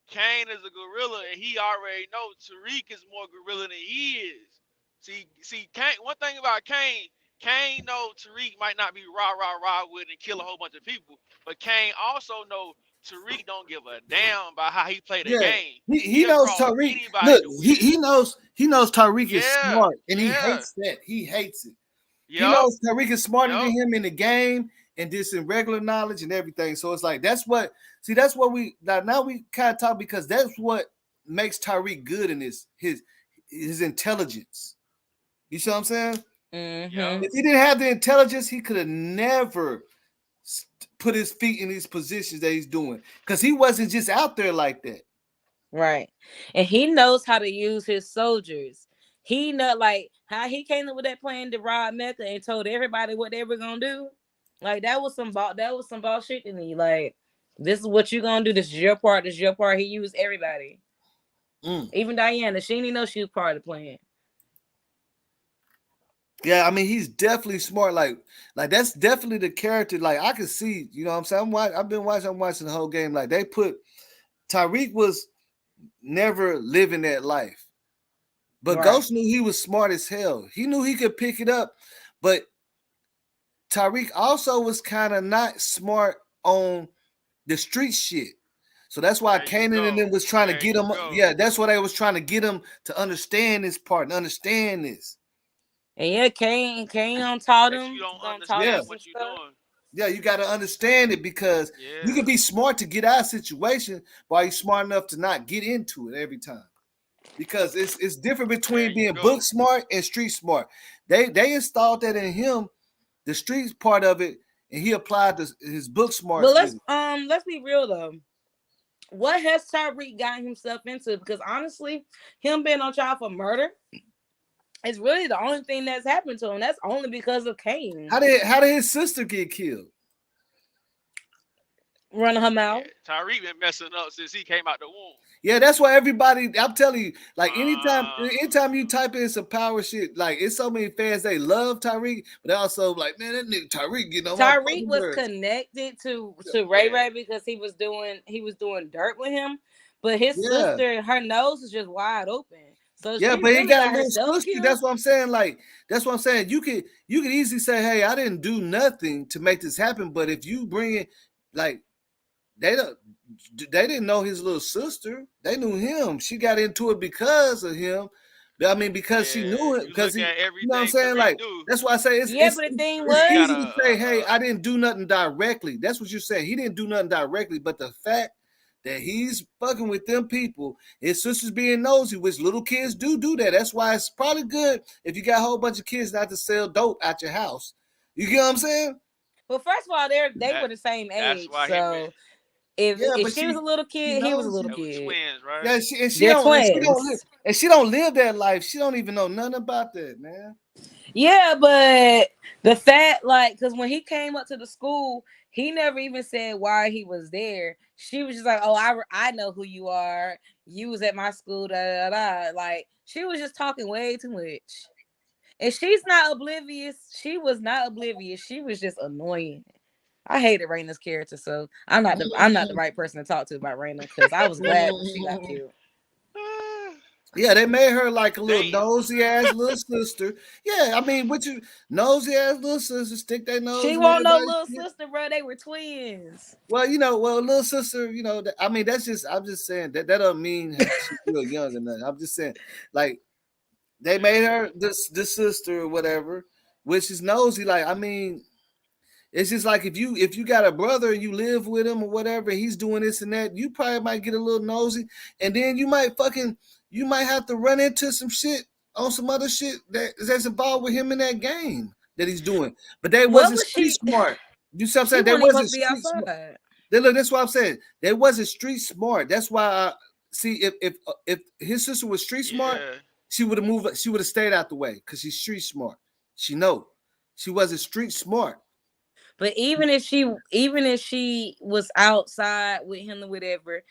Kane is a gorilla, and he already knows Tariq is more gorilla than he is. See, Kane. One thing about Kane know Tariq might not be rah with and kill a whole bunch of people, but Kane also know Tariq don't give a damn about how he play the game. He knows Tariq. Look, he knows Tariq is smart, and he hates that. He hates it. Yep. He knows Tariq is smarter than him in the game and just in regular knowledge and everything. So it's like that's what we now we kind of talk, because that's what makes Tariq good in his intelligence. You see what I'm saying? Mm-hmm. If he didn't have the intelligence, he could have never put his feet in these positions that he's doing, because he wasn't just out there like that. Right. And he knows how to use his soldiers. He know, like, how he came up with that plan to rob Mecca and told everybody what they were gonna do. Like, that was some bullshit to me. Like, this is what you're gonna do. This is your part. This is your part. He used everybody. Even Diana. She didn't know she was part of the plan. Yeah, I mean, he's definitely smart. Like that's definitely the character. Like, I can see, you know what I'm saying? I'm watching the whole game. Like, they put Tariq was never living that life. But Ghost knew he was smart as hell. He knew he could pick it up. But Tariq also was kind of not smart on the street shit. So that's why Kanan and them was trying to get him. Yeah, that's why they was trying to get him to understand this part and understand this. And yeah, Kane taught him. You don't understand what you're doing. Yeah, you got to understand it, because you can be smart to get out of situation, while you're smart enough to not get into it every time. Because it's different between being book smart and street smart. They installed that in him, the street part of it, and he applied his book smart. But let's be real though. What has Tariq gotten himself into? Because honestly, him being on trial for murder is really the only thing that's happened to him. That's only because of Kane. How did his sister get killed? Running her mouth. Yeah, Tariq been messing up since he came out the womb. Yeah, that's why everybody. I'm telling you, like anytime you type in some power shit, like it's so many fans they love Tariq, but they also like, man, that nigga Tariq getting on my Tariq fucking was nerves. connected to Ray Ray because he was doing dirt with him, but his sister, her nose is just wide open. So Yeah, she but he really got a got little herself sister. killed. That's what I'm saying. Like, that's what I'm saying. You could easily say, hey, I didn't do nothing to make this happen. But if you bring it, like, they didn't know his little sister. They knew him. She got into it because of him. I mean, because she knew it. You Because look he, at you know what I'm everything saying? Tariq Like, do. that's why I say but the thing was, it's easy got to say, hey, I didn't do nothing directly. That's what you're saying. He didn't do nothing directly, but the fact that he's fucking with them people, his sister's being nosy, which little kids do that. That's why it's probably good if you got a whole bunch of kids not to sell dope at your house. You get what I'm saying? well, first of all, they were the same age, so if she was a little kid, he was a little kid. Twins, right? Yeah, They're twins. She don't live that life. She don't even know nothing about that, man. Yeah, but the fact, like, because when he came up to the school, he never even said why he was there. She was just like, "Oh, I know who you are. You was at my school." Da da da. Like, she was just talking way too much, and she's not oblivious. She was not oblivious. She was just annoying. I hated Raina's character, so I'm not the right person to talk to about Raina because I was glad when she got killed. Yeah, they made her like a little nosy ass little sister. Yeah, I mean, what you nosy ass little sister stick their nose. She in won't no everybody's little shit. sister, bro. They were twins. Well, little sister, I mean, that's just, I'm just saying that don't mean she's real young or nothing. I'm just saying, like, they made her this sister or whatever, which is nosy. Like, I mean, it's just like if you got a brother and you live with him or whatever, he's doing this and that, you probably might get a little nosy, and then you might have to run into some shit on some other shit that's involved with him in that game that he's doing. But they wasn't street smart. You see what I'm saying? They wasn't street smart. Look, that's what I'm saying. They wasn't street smart. That's why see if his sister was street smart, she would have moved. She would have stayed out the way because she's street smart. She wasn't street smart. But even if she was outside with him or whatever,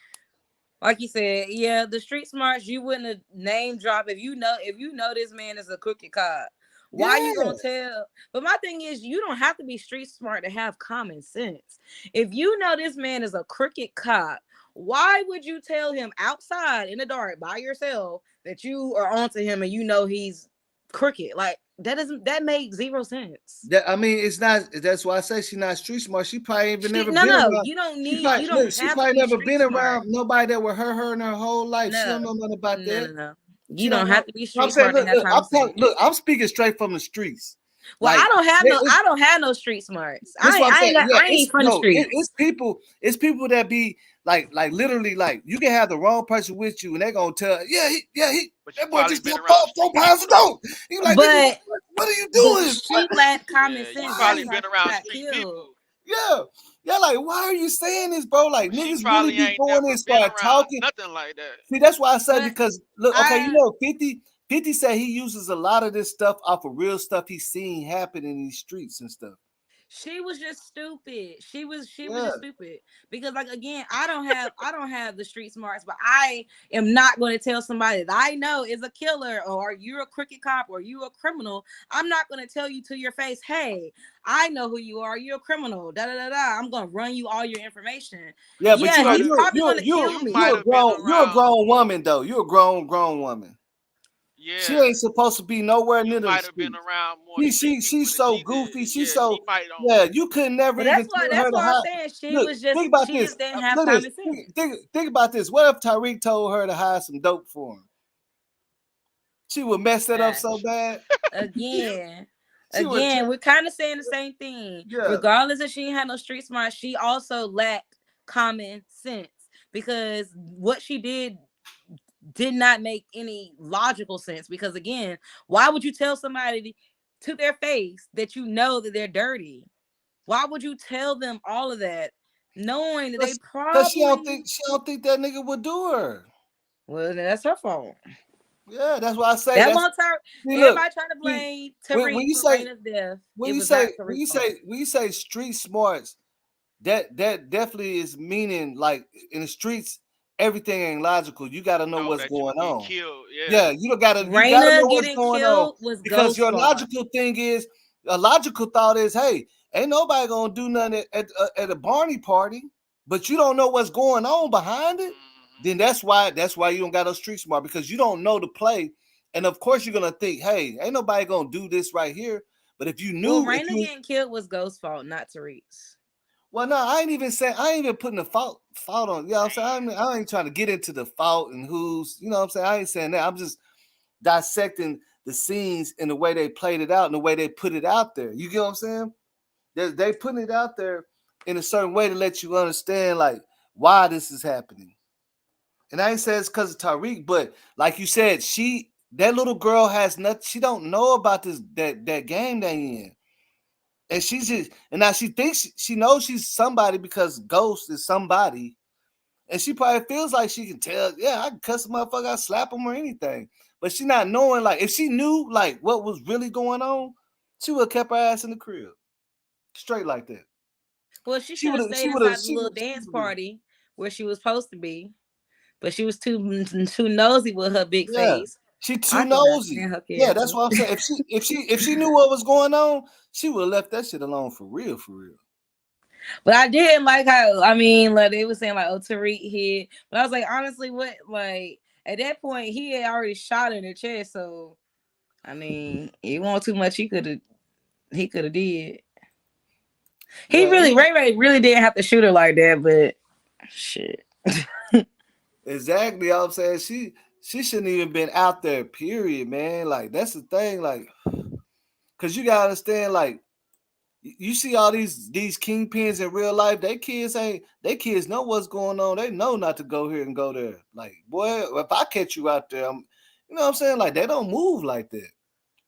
like you said, yeah, the street smarts, you wouldn't have name drop if you know this man is a crooked cop. Why you gonna tell? But my thing is, you don't have to be street smart to have common sense. If you know this man is a crooked cop, why would you tell him outside in the dark by yourself that you are onto him and you know he's crooked? Like, that makes zero sense. I mean, it's not. That's why I say she's not street smart. She probably even never been around. You don't need. She probably never been around nobody that with her in her whole life. She don't know nothing about that. No. You don't have to be street smart. I'm speaking straight from the streets. Well, I don't have no street smarts. I ain't from the streets. It's people that be like literally, like, you can have the wrong person with you and they're gonna tell, that boy just did 4 pounds of dope. You like, but what are you doing? She lacked common sense. You probably been around street people. Yeah, like, why are you saying this, bro? Like, niggas really be going and start talking. Nothing like that. See, that's why I said, because look, okay, 50 said he uses a lot of this stuff off of real stuff he's seen happen in these streets and stuff. She was just stupid. She was just stupid because, like, again, I don't have the street smarts, but I am not going to tell somebody that I know is a killer or you're a crooked cop or you a criminal. I'm not going to tell you to your face, hey, I know who you are. You're a criminal. Da da da da. I'm going to run you all your information. Yeah, but he's probably going to kill me. You're a grown woman, though. You're a grown woman. Yeah. She ain't supposed to be nowhere near the might have street. been around more. She's so goofy. She's so you could never even tell her to hide. I'm saying she was just. Think about she this. just didn't have common sense. Think about this. What if Tariq told her to hide some dope for him? She would mess that up so bad. Again, we're kind of saying the same thing. Yeah. Regardless if she had no street smart, she also lacked common sense because what she did not make any logical sense. Because again, why would you tell somebody to their face that you know that they're dirty? Why would you tell them all of that knowing that they Cause she don't probably. think that nigga would do her. Well, that's her fault. Yeah, that's why I say That that's. won't Tariq. See, look, Everybody trying to see, blame when Tariq you for say Raina's death. when It you was not say when Tariq's you fault. say when you say street smarts, that definitely is meaning like in the streets, everything ain't logical. You got to know know what's that you going could get on. killed. Yeah. Yeah, you gotta Raina know what's getting going on killed was because Ghost's your fault. logical thing is a logical thought is, hey, ain't nobody gonna do nothing at a Barney party, but you don't know what's going on behind it. Then that's why you don't got no street smart because you don't know the play, and of course you're gonna think, hey, ain't nobody gonna do this right here. But if you knew, Well, Raina getting killed was Ghost's fault, not Tariq's. well, no, I ain't even putting the fault on. You know what I'm saying? I ain't trying to get into the fault and who's, you know what I'm saying? I ain't saying that. I'm just dissecting the scenes and the way they played it out and the way they put it out there. You get what I'm saying? They putting it out there in a certain way to let you understand like why this is happening. And I ain't saying it's because of Tariq, but like you said, that little girl has nothing. She don't know about this that game they in. And she's just, and now she thinks she knows she's somebody because Ghost is somebody. And she probably feels like she can tell, yeah, I can cuss a motherfucker, I slap him or anything. But she not knowing, like, if she knew, like, what was really going on, she would have kept her ass in the crib. Straight like that. Well, she should have stayed inside the little dance party where she was supposed to be. But she was too nosy with her big face. She too nosy. Yeah, that's what I'm saying. If she knew what was going on, she would have left that shit alone for real, for real. But I didn't like how, I mean, like they were saying like, oh, Tariq hit. But I was like, honestly, what, like at that point he had already shot her in the chest. So I mean, he want too much, he could have did. He really, Ray really didn't have to shoot her like that, but shit. Exactly. I'm saying she shouldn't even been out there, period, man. Like that's the thing, like, cause you gotta understand, like, you see all these kingpins in real life, they kids know what's going on. They know not to go here and go there. Like, boy, if I catch you out there, you know what I'm saying? Like, they don't move like that.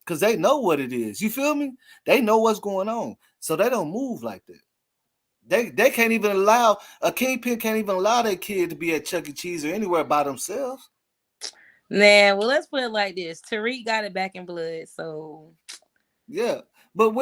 Cause they know what it is. You feel me? They know what's going on. So they don't move like that. They can't even allow a kingpin can't even allow their kid to be at Chuck E. Cheese or anywhere by themselves. Nah, well, let's put it like this. Tariq got it back in blood, so yeah. But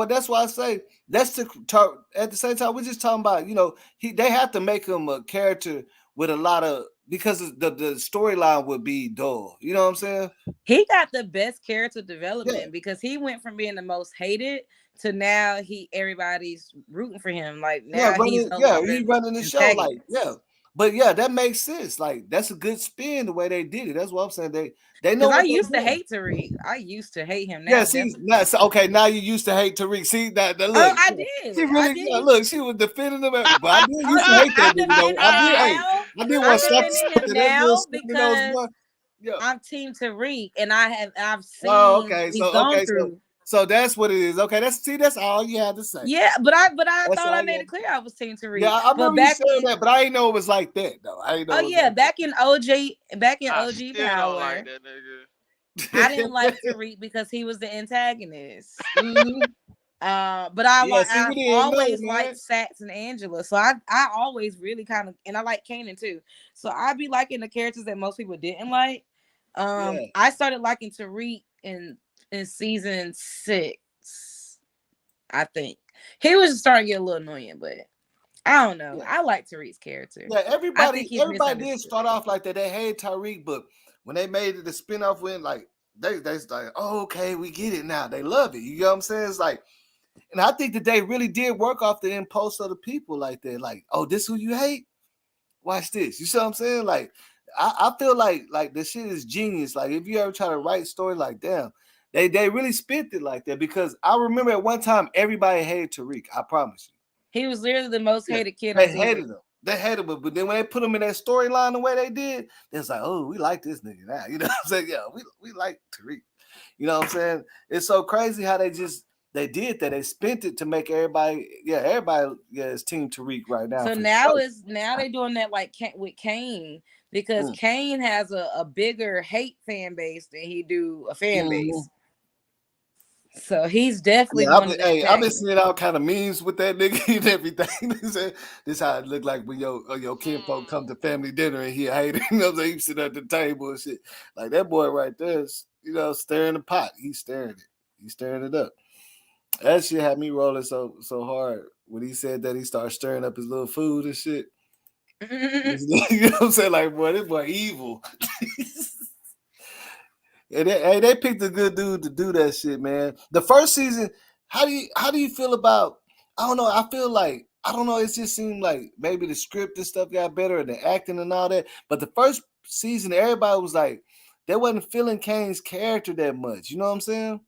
that's why I say that's at the same time we're just talking about, you know, they have to make him a character with a lot of, because the storyline would be dull. You know what I'm saying? He got the best character development because he went from being the most hated to now everybody's rooting for him. Like now he's running the show. Like, yeah. But yeah, that makes sense. Like, that's a good spin the way they did it. That's what I'm saying. They know. Because I used to hate Tariq. I used to hate him. Now, yeah, see, okay. Now you used to hate Tariq. See that? Look, I did. She really look. She was defending him, but I did used to hate that nigga. Though I did want to stop him now because I'm Team Tariq, and I've seen he's gone through. So that's what it is. Okay, that's all you had to say. Yeah, but I thought I made it clear I was Team Tariq. Yeah, I remember you saying that, but I didn't know it was like that though. I didn't know. Oh yeah, back in OG Power. Like that nigga. I didn't like Tariq because he was the antagonist. But I always liked Saxe and Angela, so I always really kind of, and I like Kanan too. So I'd be liking the characters that most people didn't like. I started liking Tariq in season 6. I think he was starting to get a little annoying, but I don't know. I like Tariq's character. Yeah, everybody did start off like that. They hated Tariq, but when they made it a spinoff, when like they like, oh, okay, we get it now. They love it. You know what I'm saying? It's like, and I think that they really did work off the impulse of the people like that. Like, oh, this who you hate? Watch this. You see what I'm saying? Like, I feel like this shit is genius. Like, if you ever try to write a story like, damn, they really spit it like that, because I remember at one time everybody hated Tariq. I promise you. He was literally the most hated kid. They hated him. They hated him. But then when they put him in that storyline the way they did, it's like, oh, we like this nigga now. You know what I'm saying? Yeah, we like Tariq. You know what I'm saying? It's so crazy how they did that. They spent it to make everybody is Team Tariq right now. So now they're doing that like with Kane, because Kane has a bigger hate fan base than he do a fan base. So he's definitely Yeah, one of the I've been protagonists. seeing all kind of memes with that nigga and everything. This how it look like when your kinfolk come to family dinner and he hate it. You know, so he sit at the table and shit. Like that boy right there is, stirring the pot. He's stirring it. He's stirring it up. That shit had me rolling so hard when he said that he started stirring up his little food and shit. You know what I'm saying? Like, boy, this boy evil. And they picked a good dude to do that shit, man. The first season, how do you feel about? I don't know. I feel like I don't know. It just seemed like maybe the script and stuff got better and the acting and all that. But the first season, everybody was like, they wasn't feeling Kane's character that much. You know what I'm saying?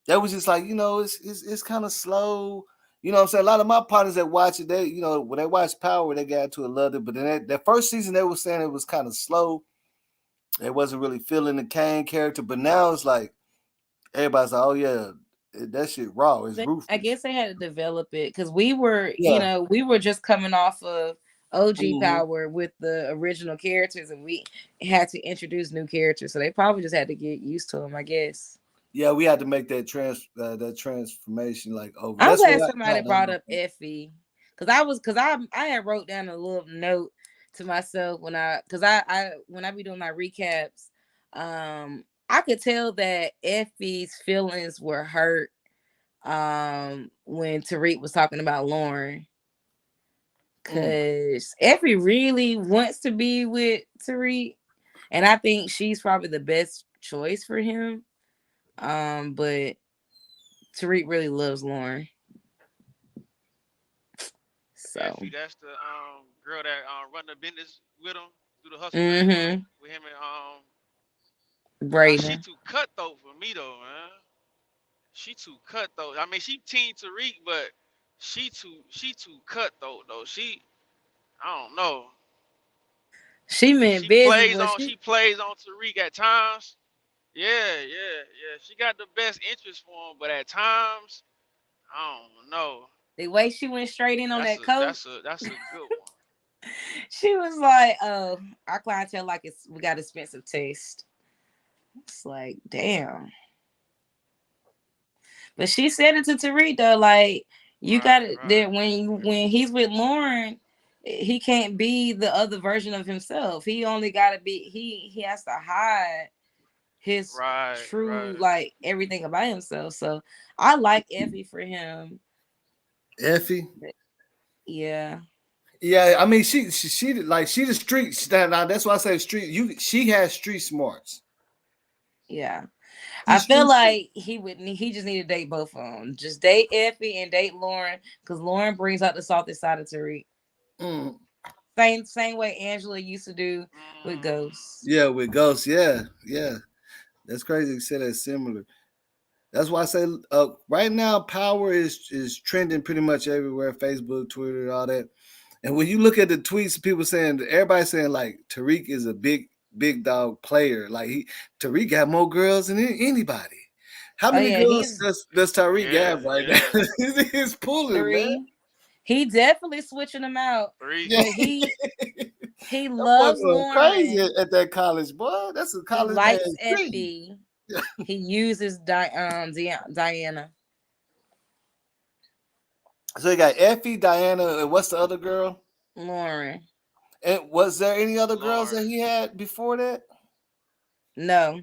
That was just like, it's kind of slow. You know what I'm saying? A lot of my partners that watch it, when they watch Power, they got into it, loved it. But then that first season, they were saying it was kind of slow. They wasn't really feeling the Kane character. But now it's like, everybody's like, oh, yeah, that shit raw. It's I ruthless. guess they had to develop it because we were, Yeah. we were just coming off of OG Mhm. Power with the original characters, and we had to introduce new characters. So they probably just had to get used to them, I guess. Yeah, we had to make that that transformation like over. I'm That's glad what I somebody brought up Effie because I had wrote down a little note to myself when I be doing my recaps, I could tell that Effie's feelings were hurt when Tariq was talking about Lauren, because Effie really wants to be with Tariq, and I think she's probably the best choice for him, but Tariq really loves Lauren. So Effie, that's the girl that run the business with him, do the hustle thing with him and now she Brayden. too cutthroat for me though, man. She too cutthroat. I mean, she Team Tariq, but she too cutthroat though. I don't know. She meant She business, plays but on she plays on Tariq at times. Yeah, yeah, yeah. She got the best interest for him, but at times, I don't know. the way she went straight in on That's that a coach, that's a that's a good one. she was like, "Oh, our clientele we got expensive taste." It's like, damn. But she said it to Tariq though, like, you got Right, it right. that when he's with Lauren, he can't be the other version of himself. He only got to be he has to hide his Right, true, right. like, everything about himself. So I like Effie for him. Effie. Yeah. Yeah, I mean, she like she the street. Now that's why I say street. She has street smarts. Yeah. I She's feel street smart. like he just need to date both of them. Just date Effie and date Lauren, because Lauren brings out the salty side of Tariq. Mm. Same way Angela used to do with Ghost. Yeah, with Ghost. Yeah, yeah. That's crazy. You said that similar. That's why I say right now, Power is trending pretty much everywhere. Facebook, Twitter, all that. And when you look at the tweets, people saying, everybody saying like Tariq is a big dog player. Like Tariq got more girls than anybody. How Oh many yeah, girls he's does Tariq Yeah, have right yeah. now? He's pulling, man. 3. He definitely switching them out, Three. Yeah. but he That boy loves going crazy Lauren. at that college, boy. That's a He college likes man's dream. Effie. He uses Diana. So you got Effie, Diana, and what's the other girl? Lauren. And was there any other girls Lauren. that he had before that? No.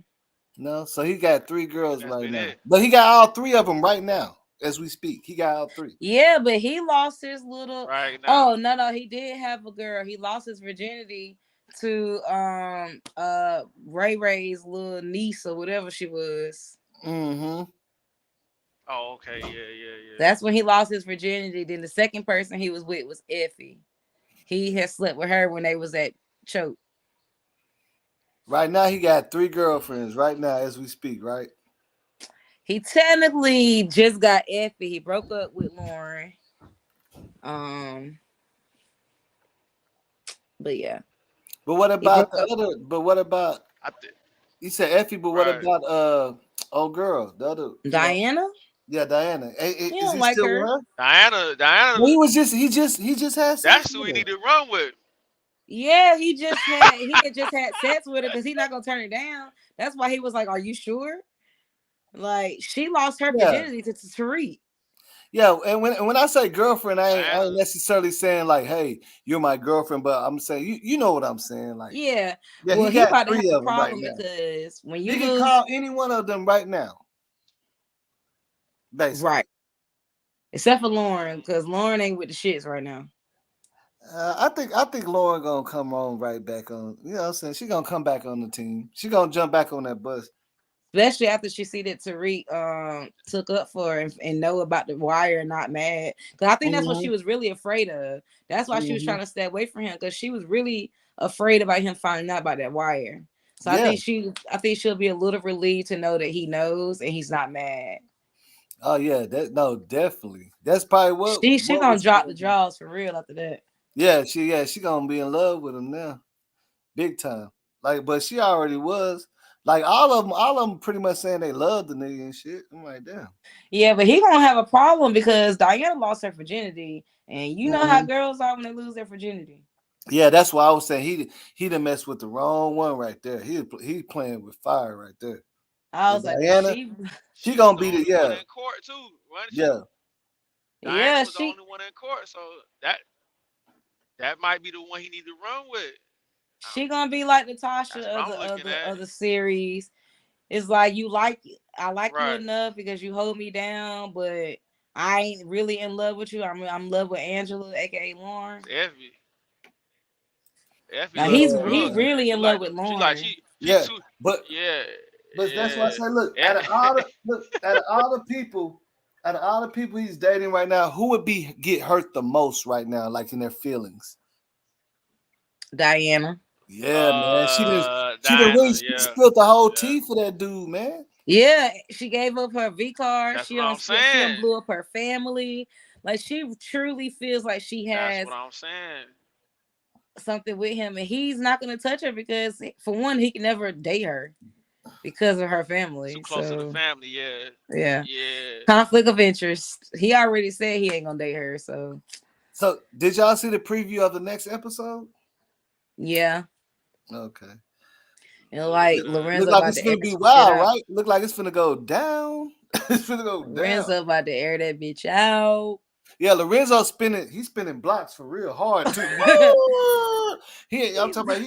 No. So he got three I think girls that's right been now. it. But he got all three of them right now as we speak. He got all three. Yeah, but he lost his little. Right now. Oh no, he did have a girl. He lost his virginity to Ray Ray's little niece or whatever she was. Mm-hmm. Oh, okay. Yeah, yeah, yeah. That's when he lost his virginity. Then the second person he was with was Effie. He had slept with her when they was at Choke. Right now he got three girlfriends right now as we speak, right? He technically just got Effie. He broke up with Lauren. But yeah. But what He broke about the up. other? But what about I think you said Effie? But what right. about old girl, the other? Diana? Yeah, Diana. He Is don't he like still with her. her? Well, Diana, he just had sex that's who we with her. need to run with. Yeah, he had just had sex with her because he's not gonna turn it down. That's why he was like, "Are you sure?" Like she lost her Yeah. virginity to Tariq. Yeah, and when I say girlfriend, I ain't Diana. necessarily saying like, "Hey, you're my girlfriend," but I'm saying you know what I'm saying. Like, Yeah. yeah, Well, he he got about to have 3 a of them right problem now. because when you He can lose, call any one of them right now, basically. right? Except for Lauren, because Lauren ain't with the shits right now. I think Lauren gonna come on right back on. You know what I'm saying? She gonna come back on the team. She gonna jump back on that bus. Especially after she see that Tariq took up for her and know about the wire and not mad. Because I think that's what she was really afraid of. That's why she was trying to stay away from him, because she was really afraid about him finding out about that wire. So Yeah. I think she'll be a little relieved to know that he knows and he's not mad. Oh yeah, definitely. That's probably what She gonna drop the jaws for real after that. Yeah, she gonna be in love with him now, big time. Like, but she already was. Like all of them pretty much saying they love the nigga and shit. I'm like, damn. Yeah, but he gonna have a problem because Diana lost her virginity, and you know how girls are when they lose their virginity. Yeah, that's why I was saying he done messed with the wrong one right there. He playing with fire right there. I was like, Diana, she was gonna the be only the one in court too, wasn't she? yeah. Diana Yeah, was the only one in court, so that might be the one he need to run with. She gonna be like Natasha That's what I'm looking at. of the series. It's like I like you Right. enough because you hold me down, but I ain't really in love with you. I'm in love with Angela, aka Lauren. Effie. Effie Now love them he drugs, man. really She in love like with them. Lauren. Yeah, Too. but Yeah. that's why I say, look, Yeah. out of all the people he's dating right now, who would get hurt the most right now, like in their feelings? Diana. Yeah, man. She Diana, really yeah. spilled the whole tea for that dude, man. Yeah, she gave up her V card. That's She what I'm she saying. blew up her family. Like she truly feels like she That's has what I'm saying. something with him, and he's not gonna touch her because, for one, he can never date her because of her family. Too close to the So family, yeah. yeah, Yeah. conflict of interest. He already said he ain't gonna date her. So did y'all see the preview of the next episode? yeah. Okay. And like Look Lorenzo like about it's to air gonna be some shit wild, out. right? Look like it's gonna go down. It's gonna go down. Lorenzo about to air that bitch out. Yeah, Lorenzo he's spinning blocks for real hard too. I'm talking about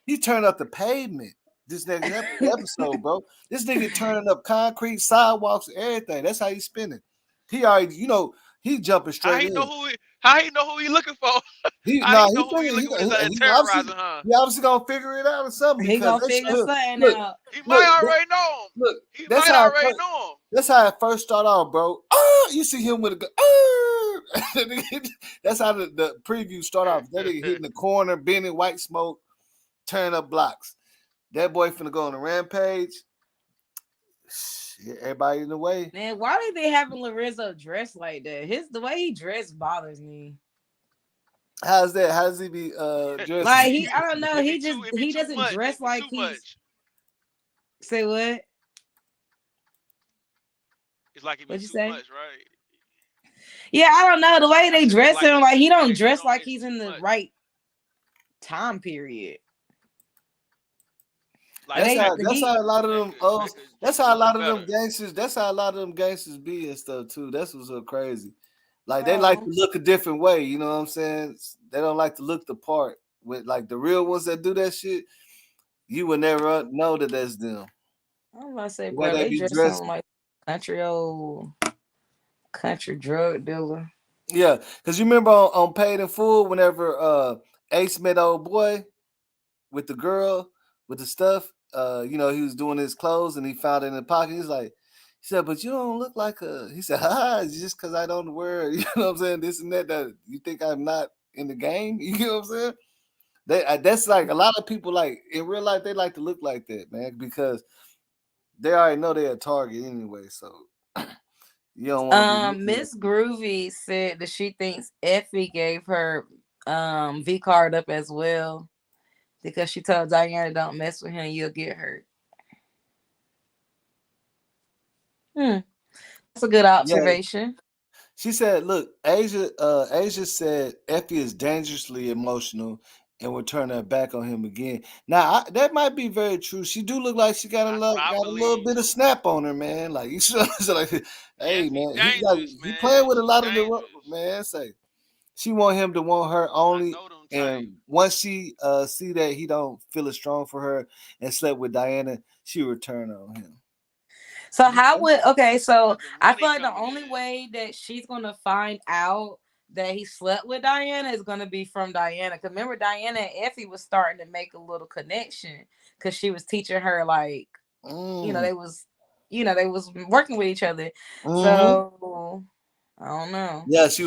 he turned up the pavement this next episode, bro. This nigga turning up concrete, sidewalks, everything. That's how he's spinning. He already, he jumping straight How he in. know who he looking for? He Know who he looking for? He's terrorizing, huh? He obviously gonna figure it out or something. He Because gonna figure something out. He might already know him. Look, He that's might how already know him. That's how it first start off, bro. You see him with a gun. That's how the preview start off. That nigga hitting the corner, bending white smoke, turning up blocks. That boy finna go on a rampage. Everybody in the way. Man, why did they having Lorenzo dressed like that? The way he dressed bothers me. How's that? How does he be dressed? Like I don't know. He doesn't dress like much. Say what? It's like it be too much, right? Yeah, I don't know. The way they dress him, like he don't dress like he's in the right time period. Like that's how a lot of them that's how a lot of them gangsters. That's how a lot of them gangsters be and stuff too. That's what's so crazy. Like they like to look a different way. You know what I'm saying? They don't like to look the part. With like the real ones that do that shit, you would never know that that's them. I'm gonna say, bro, they dress like country drug dealer. Yeah, because you remember on Paid in Full, whenever Ace met old boy with the girl with the stuff, he was doing his clothes and he found it in the pocket. He's like, he said, but you don't look like a. He said, it's just because I don't wear, you know what I'm saying, this and that you think I'm not in the game. You know what I'm saying? That's like a lot of people, like in real life, they like to look like that, man, because they already know they're a target anyway. So you don't want to be. Miss Groovy said that she thinks Effie gave her V card up as well because she told Diana, "Don't mess with him, you'll get hurt." That's a good observation. Yeah. She said, "Look, Asia said Effie is dangerously emotional, and will turn her back on him again. Now that might be very true. She do look like she got That's what I got a little believe bit of too. snap on her, man. Like you should like, hey Effie man, dangerous, he playing man. with a She lot of the dangerous. man. Say she want him to want her I only, know them type. and once she see that he don't feel as strong for her and slept with Diana, she will turn on him. So how Okay. would so Cause the I feel money like the coming only in. way that she's gonna find out that he slept with Diana is gonna be from Diana. Cause remember Diana and Effie was starting to make a little connection because she was teaching her like Mm. they was working with each other. Mm-hmm. So I don't know. Yeah, She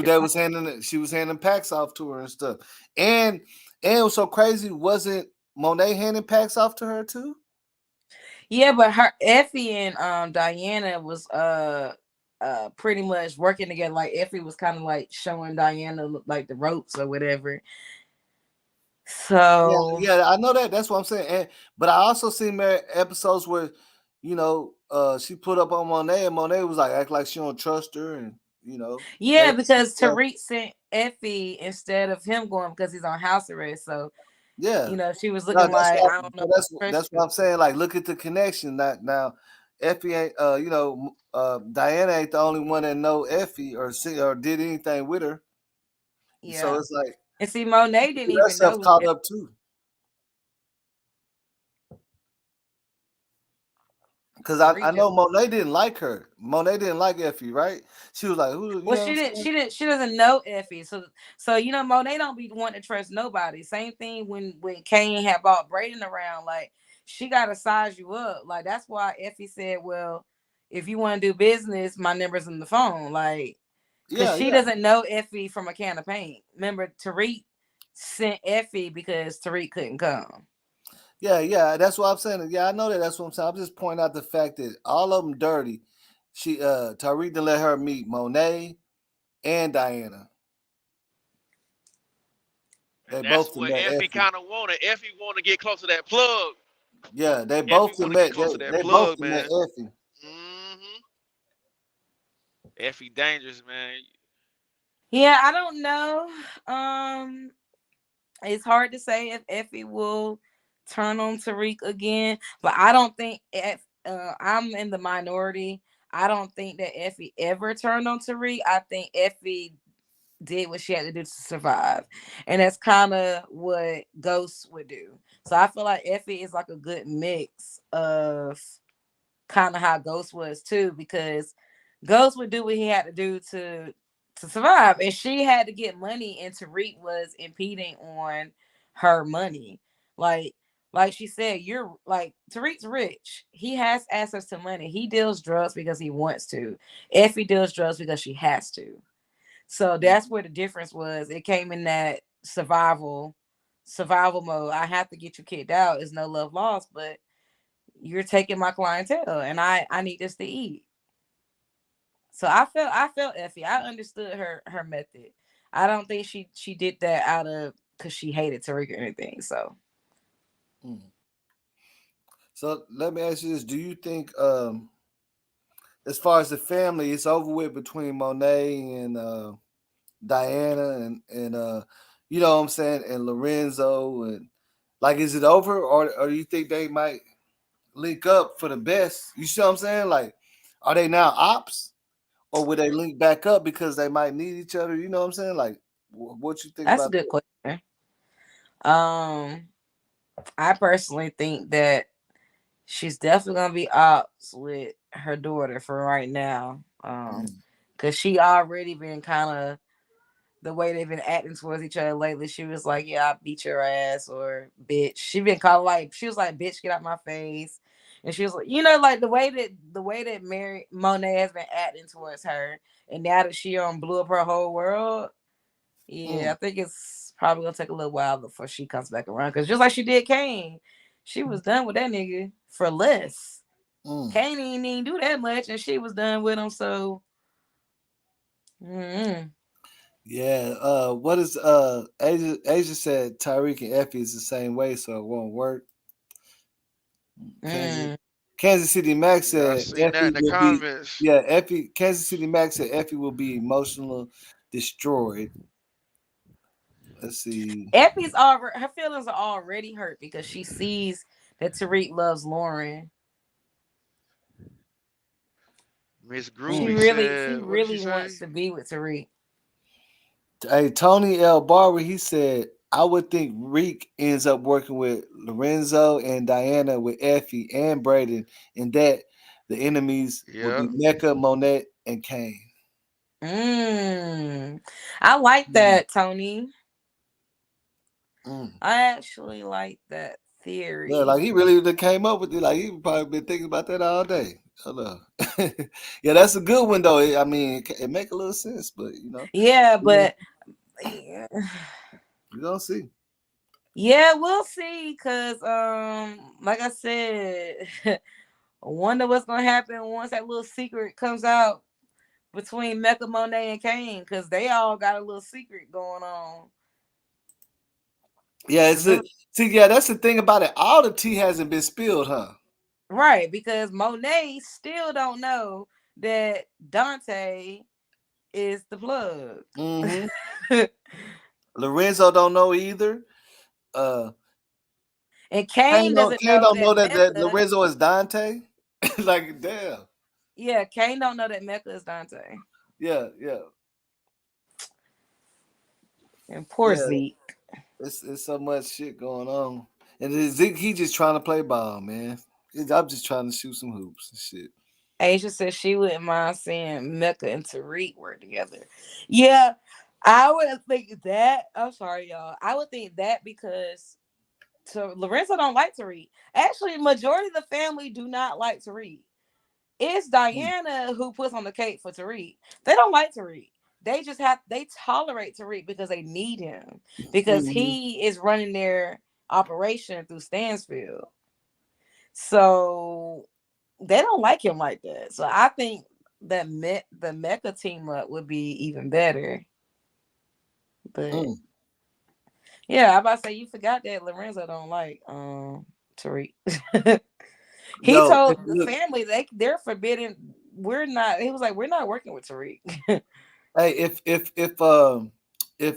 she was handing packs off to her and stuff. And it was so crazy, wasn't Monet handing packs off to her too? Yeah, but her Effie and Diana was pretty much working together. Like Effie was kind of like showing Diana like the ropes or whatever. Yeah, So yeah, I know that. That's what I'm saying. And but I also seen episodes where, she put up on Monet and Monet was like act like she don't trust her and yeah, that because stuff. Tariq sent Effie instead of him going because he's on house arrest. So Yeah. she was No, looking like I don't know, but trust that's what you. I'm saying. Like, look at the connection. That now, Effie ain't. Diana ain't the only one that know Effie or see or did anything with her. So Yeah, it's like and see, Monet didn't that even stuff know. caught up too. Because I Tariq just know Monet didn't like her. Monet didn't like Effie, right? She was like, "Who?" You well, know what I'm saying? she doesn't know Effie. So Monet don't be wanting to trust nobody. Same thing when Kane had bought Braden around. Like she gotta size you up. Like that's why Effie said, "Well, if you want to do business, my number's in the phone." Like because Yeah, she yeah, doesn't know Effie from a can of paint. Remember, Tariq sent Effie because Tariq couldn't come. yeah, yeah. That's what I'm saying. Yeah, I know that. That's what I'm saying. I'm just pointing out the fact that all of them dirty. Tariq didn't let her meet Monet and Diana. And They that's both what met Effie Effie. kind of wanted. Effie want to get close to that plug. Yeah, they Effie both want to get met. close to that They both plug, met man. Effie. hmm Effie dangerous, man. Yeah, I don't know. Um, it's hard to say if Effie will turn on Tariq again, but I don't think if I'm in the minority. I don't think that Effie ever turned on Tariq. I think Effie did what she had to do to survive, and that's kind of what Ghost would do. So I feel like Effie is like a good mix of kind of how Ghost was too, because Ghost would do what he had to do to survive, and she had to get money, and Tariq was impeding on her money. Like like she said, you're like Tariq's rich. He has access to money. He deals drugs because he wants to. Effie deals drugs because she has to. So that's where the difference was. It came in that survival mode. I have to get you kicked out. It's no love lost, but you're taking my clientele and I need this to eat. So I felt Effie. I understood her method. I don't think she did that out of because she hated Tariq or anything. So Mm. So let me ask you this: do you think, as far as the family, it's over with between Monet and Diana and you know what I'm saying, and Lorenzo, and like, is it over, or do you think they might link up for the best? You see what I'm saying? Like, are they now ops, or would they link back up because they might need each other? You know what I'm saying? Like, what you think that's a about good that? question. Um, I personally think that she's definitely gonna be ops with her daughter for right now. Mm, Cause she already been kind of the way they've been acting towards each other lately. She was like, "Yeah, I beat your ass," or "Bitch." She been called like she was like, "Bitch, get out my face," and she was like, like the way that Mary Monet has been acting towards her, and now that she blew up her whole world, yeah, mm, I think it's probably gonna take a little while before she comes back around. Cause just like she did Kane, she was done with that nigga for less. mm. Kane didn't even do that much, and she was done with him. So, Yeah. What is Asia said Tyreek and Effie is the same way, so it won't work. Okay. mm. Kansas City Max Yeah, I said seen that Effie in the will be, comments. yeah, Effie. Kansas City Max said Effie will be emotional destroyed. Let's see. Effie's already, her feelings are already hurt because she sees that Tariq loves Lauren. Miss She Groovy really said, what did she say? wants to be with Tariq. Hey, Tony L. Barber, he said, I would think Reek ends up working with Lorenzo and Diana with Effie and Braden, and that the enemies would Yeah. be Mecca, Monet, and Kane. I like that, Tony. Mm. I actually like that theory. Yeah, like he really came up with it. Like he probably been thinking about that all day. Hold on. Yeah, that's a good one though. I mean, it make a little sense, but Yeah, but we gonna see. yeah, we'll see. Cause like I said, I wonder what's gonna happen once that little secret comes out between Mecca, Monet, and Kane, because they all got a little secret going on. Yeah, yeah, that's the thing about it. All the tea hasn't been spilled, huh? Right, because Monet still don't know that Dante is the plug. Mm-hmm. Lorenzo don't know either. And Kane doesn't know Don't know that that Mecca. Lorenzo is Dante. Like, damn. Yeah, Kane don't know that Mecca is Dante. Yeah. And poor Zeke. It's so much shit going on. And Zeke, he just trying to play ball, man. I'm just trying to shoot some hoops and shit. Asia says she wouldn't mind seeing Mecca and Tariq work together. Yeah, I would think that. I'm sorry, y'all. I would think that because Lorenzo don't like Tariq. Actually, majority of the family do not like Tariq. It's Diana who puts on the cake for Tariq. They don't like Tariq. They tolerate Tariq because they need him. Because he is running their operation through Stansfield. So they don't like him like that. So I think that the Mecca team up would be even better. But yeah, I'm about to say you forgot that Lorenzo don't like Tariq. He told the family they're forbidden. We're not. He was like, we're not working with Tariq. Hey, if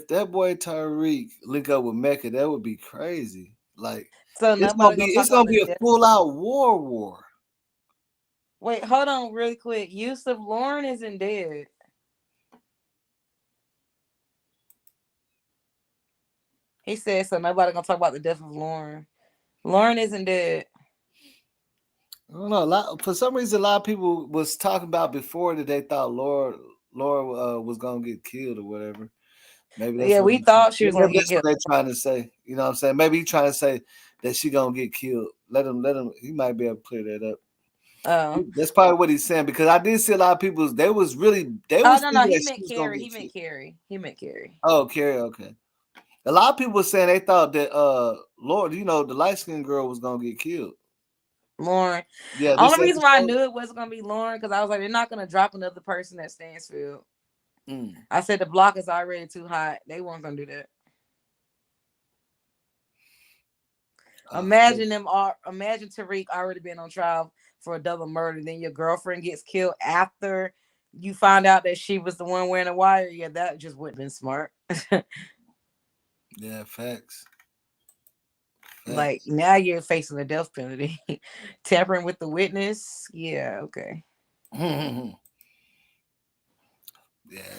that boy Tariq link up with Mecca, that would be crazy. Like, so it's gonna be a full out war. Wait, hold on, really quick. Yusuf, Lauren isn't dead. He said so. Nobody gonna talk about the death of Lauren. Lauren isn't dead. I don't know. For some reason, a lot of people was talking about before that they thought Laura was gonna get killed or whatever. Maybe that's we thought she was gonna get killed. What they're trying to say. You know what I'm saying? Maybe he's trying to say that she gonna get killed. Let him. He might be able to clear that up. That's probably what he's saying, because I did see a lot of people. They was no. He meant Carrie. He meant Carrie. Oh, Carrie. Okay. A lot of people were saying they thought that Lord, the light skinned girl was gonna get killed. Lauren. Yeah. Only reason why I knew it wasn't gonna be Lauren because I was like, they're not gonna drop another person at Stansfield. I said the block is already too hot. They weren't gonna do that. Imagine Tariq already been on trial for a double murder, then your girlfriend gets killed after you find out that she was the one wearing a wire. Yeah, that just wouldn't have been smart. Yeah, facts. Like, now you're facing the death penalty. Tampering with the witness. Yeah, okay. Yeah,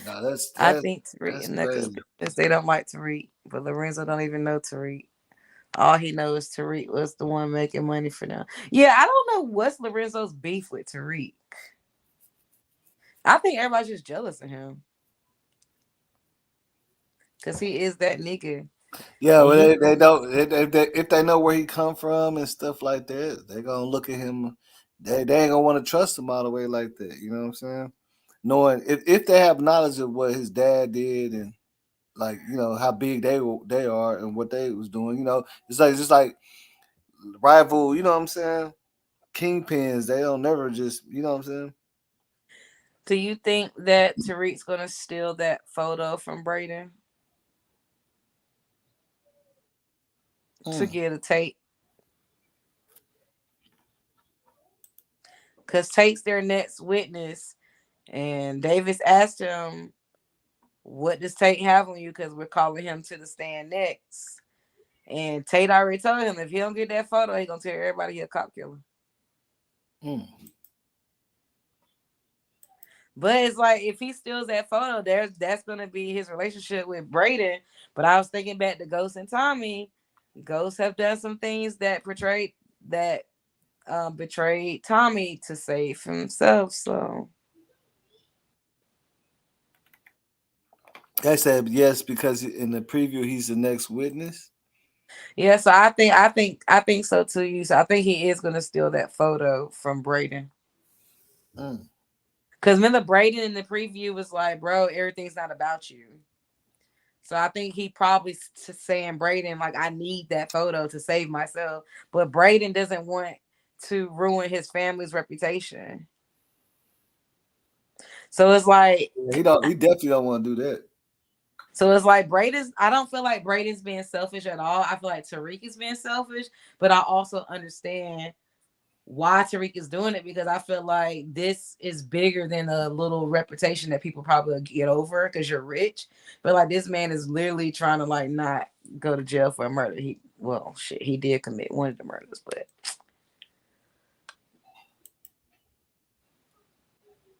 no, that's I think Tariq and Mecca, because they don't like Tariq, but Lorenzo don't even know Tariq. All he knows Tariq was the one making money for them. Yeah, I don't know what's Lorenzo's beef with Tariq. I think everybody's just jealous of him. Because he is that nigga. Yeah, well, they don't. If they know where he come from and stuff like that, they gonna look at him. They ain't gonna want to trust him all the way like that. You know what I'm saying? Knowing if they have knowledge of what his dad did and like how big they are and what they was doing. It's just like rival. You know what I'm saying? Kingpins. They don't never just. You know what I'm saying? Do you think that Tariq's gonna steal that photo from Braden to get a tape? Because Tate's their next witness, and Davis asked him what does Tate have on you? Because we're calling him to the stand next. And Tate already told him if he don't get that photo, he gonna tell everybody he a cop killer. But it's like if he steals that photo, that's gonna be his relationship with Braden. But I was thinking back to Ghost and Tommy. Ghosts have done some things that betrayed Tommy to save himself. So I said yes because in the preview he's the next witness. yeah, so I think so too. You so I think he is gonna steal that photo from Braden. Because remember Braden in the preview was like, bro, everything's not about you. So I think he probably saying Braden, like, I need that photo to save myself. But Braden doesn't want to ruin his family's reputation. So it's like he definitely don't want to do that. So it's like I don't feel like Braden's being selfish at all. I feel like Tariq is being selfish, but I also understand why Tariq is doing it because I feel like this is bigger than a little reputation that people probably get over because you're rich. But like this man is literally trying to like not go to jail for a murder. He did commit one of the murders, but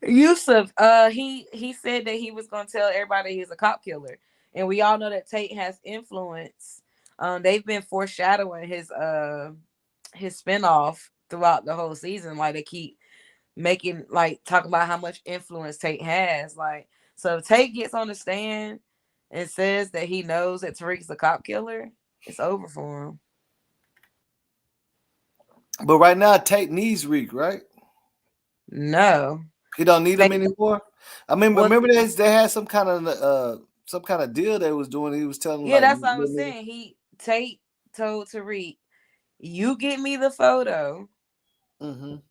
Yusuf, he said that he was gonna tell everybody he's a cop killer, and we all know that Tate has influence. They've been foreshadowing his spinoff throughout the whole season. Like they keep talking about how much influence Tate has. Like, so if Tate gets on the stand and says that he knows that Tariq's a cop killer, it's over for him. But right now, Tate needs Reek, right? No, he don't need him anymore. I mean, remember they had some kind of deal they was doing. He was telling, yeah, that's what I was saying. Tate told Tariq, "You get me the photo, so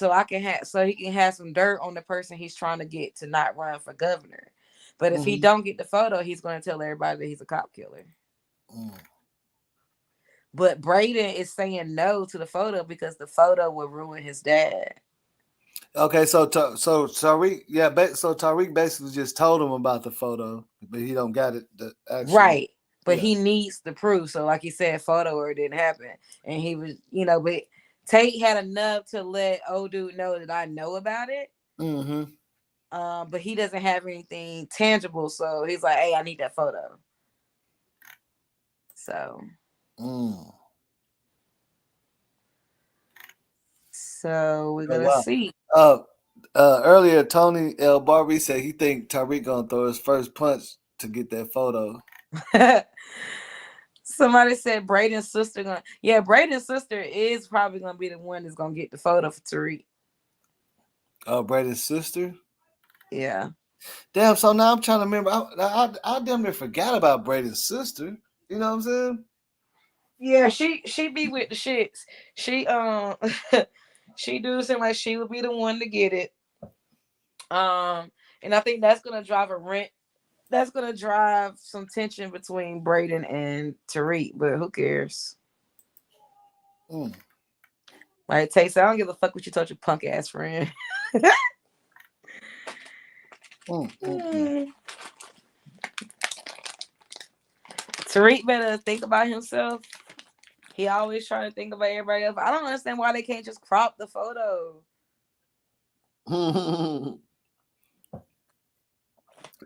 he can have some dirt on the person he's trying to get to not run for governor. But if he don't get the photo, he's going to tell everybody that he's a cop killer." But Braden is saying no to the photo because the photo will ruin his dad. Okay, so Tariq, so Tariq basically just told him about the photo, but he don't got it. Right, but he needs the proof. So, like he said, photo or it didn't happen, and he was, but Tate had enough to let old dude know that I know about it. But he doesn't have anything tangible, so he's like, "Hey, I need that photo." So. So we're gonna see. Earlier, Tony L. Barbie said he think Tariq gonna throw his first punch to get that photo. Somebody said Braden's sister gonna. Yeah, Braden's sister is probably gonna be the one that's gonna get the photo for Tariq. Oh, Braden's sister. Yeah. Damn. So now I'm trying to remember. I damn near forgot about Braden's sister. You know what I'm saying? Yeah, she be with the shits. She she do seem like she would be the one to get it. And I think that's gonna drive that's gonna drive some tension between Braden and Tariq, but who cares? Like Tay said, I don't give a fuck what you told your punk ass friend. Tariq better think about himself. He always trying to think about everybody else. I don't understand why they can't just crop the photo.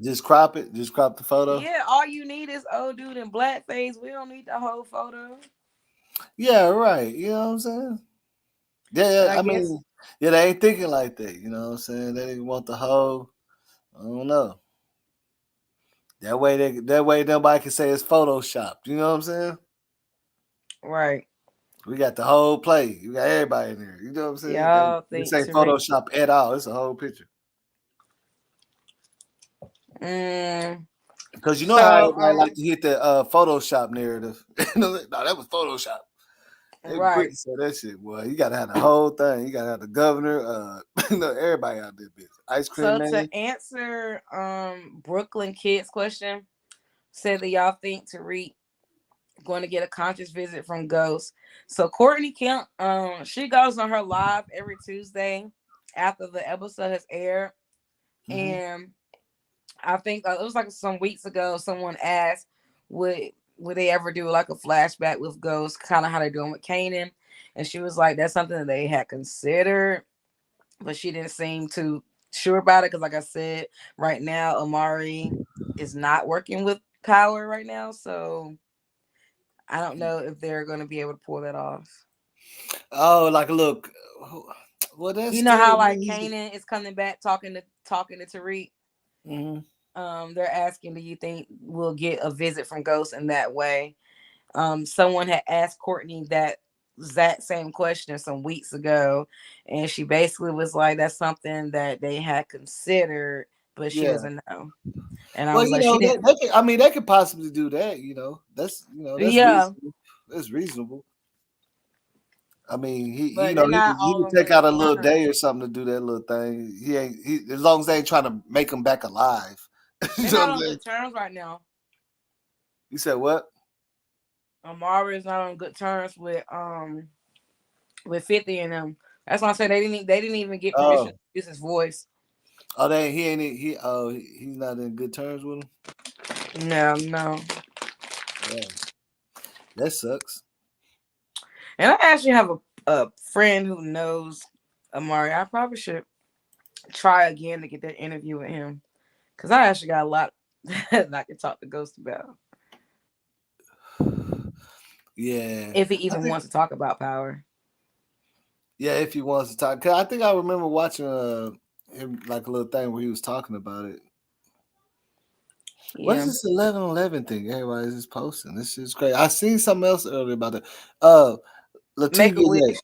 Just crop it. Just crop the photo. Yeah, all you need is old dude in blackface. We don't need the whole photo. Yeah, right. You know what I'm saying? Yeah, I mean, they ain't thinking like that. You know what I'm saying? They didn't want the whole. I don't know. That way nobody can say it's photoshopped. You know what I'm saying? Right. We got the whole play. You got everybody in there. You know what I'm saying? Y'all this ain't Photoshop at all. It's a whole picture. Because you know how everybody like to hit the Photoshop narrative. No, that was Photoshop. They quick to say that shit, boy. You gotta have the whole thing. You gotta have the governor. Everybody out there, bitch. Ice cream man. So to answer Brooklyn Kids question, said that y'all think Tariq going to get a conscious visit from Ghost. So Courtney Kemp, she goes on her live every Tuesday after the episode has aired, and I think it was like some weeks ago. Someone asked, "Would they ever do like a flashback with Ghost, kind of how they're doing with Kanan?" And she was like, "That's something that they had considered, but she didn't seem too sure about it because, like I said, right now Amari is not working with Power right now, so I don't know if they're going to be able to pull that off." Oh, like look, well that's You know still how like easy. Kanan is coming back talking to Tariq. Mhm. They're asking, do you think we'll get a visit from Ghost in that way? Someone had asked Courtney that same question some weeks ago, and she basically was like, "That's something that they had considered, but she Yeah. doesn't know." And I Well, was like, "She didn't." I mean, they could possibly do that. That's Yeah, reasonable. That's reasonable. I mean, but they're not he all could on take good out a little terms. day or something to do that little thing. He as long as they ain't trying to make him back alive. You They're know what not I'm on saying? good terms right now. You said what? Amara is not on good terms with 50 and them. That's why I said they didn't even get permission to Oh, use his voice. oh, they he ain't he oh he's not in good terms with him. No, no. Yeah, that sucks. And I actually have a friend who knows Amari. I probably should try again to get that interview with him because I actually got a lot that I can talk to Ghost about Yeah, if he I even think wants to talk about Power. yeah if he wants to talk, 'cause I think I remember watching him like a little thing where he was talking about it. What is Yeah, this 11/11 thing? Everybody's just posting. This is crazy. I seen something else earlier about that. Uh, Make a Latifa Day. wish.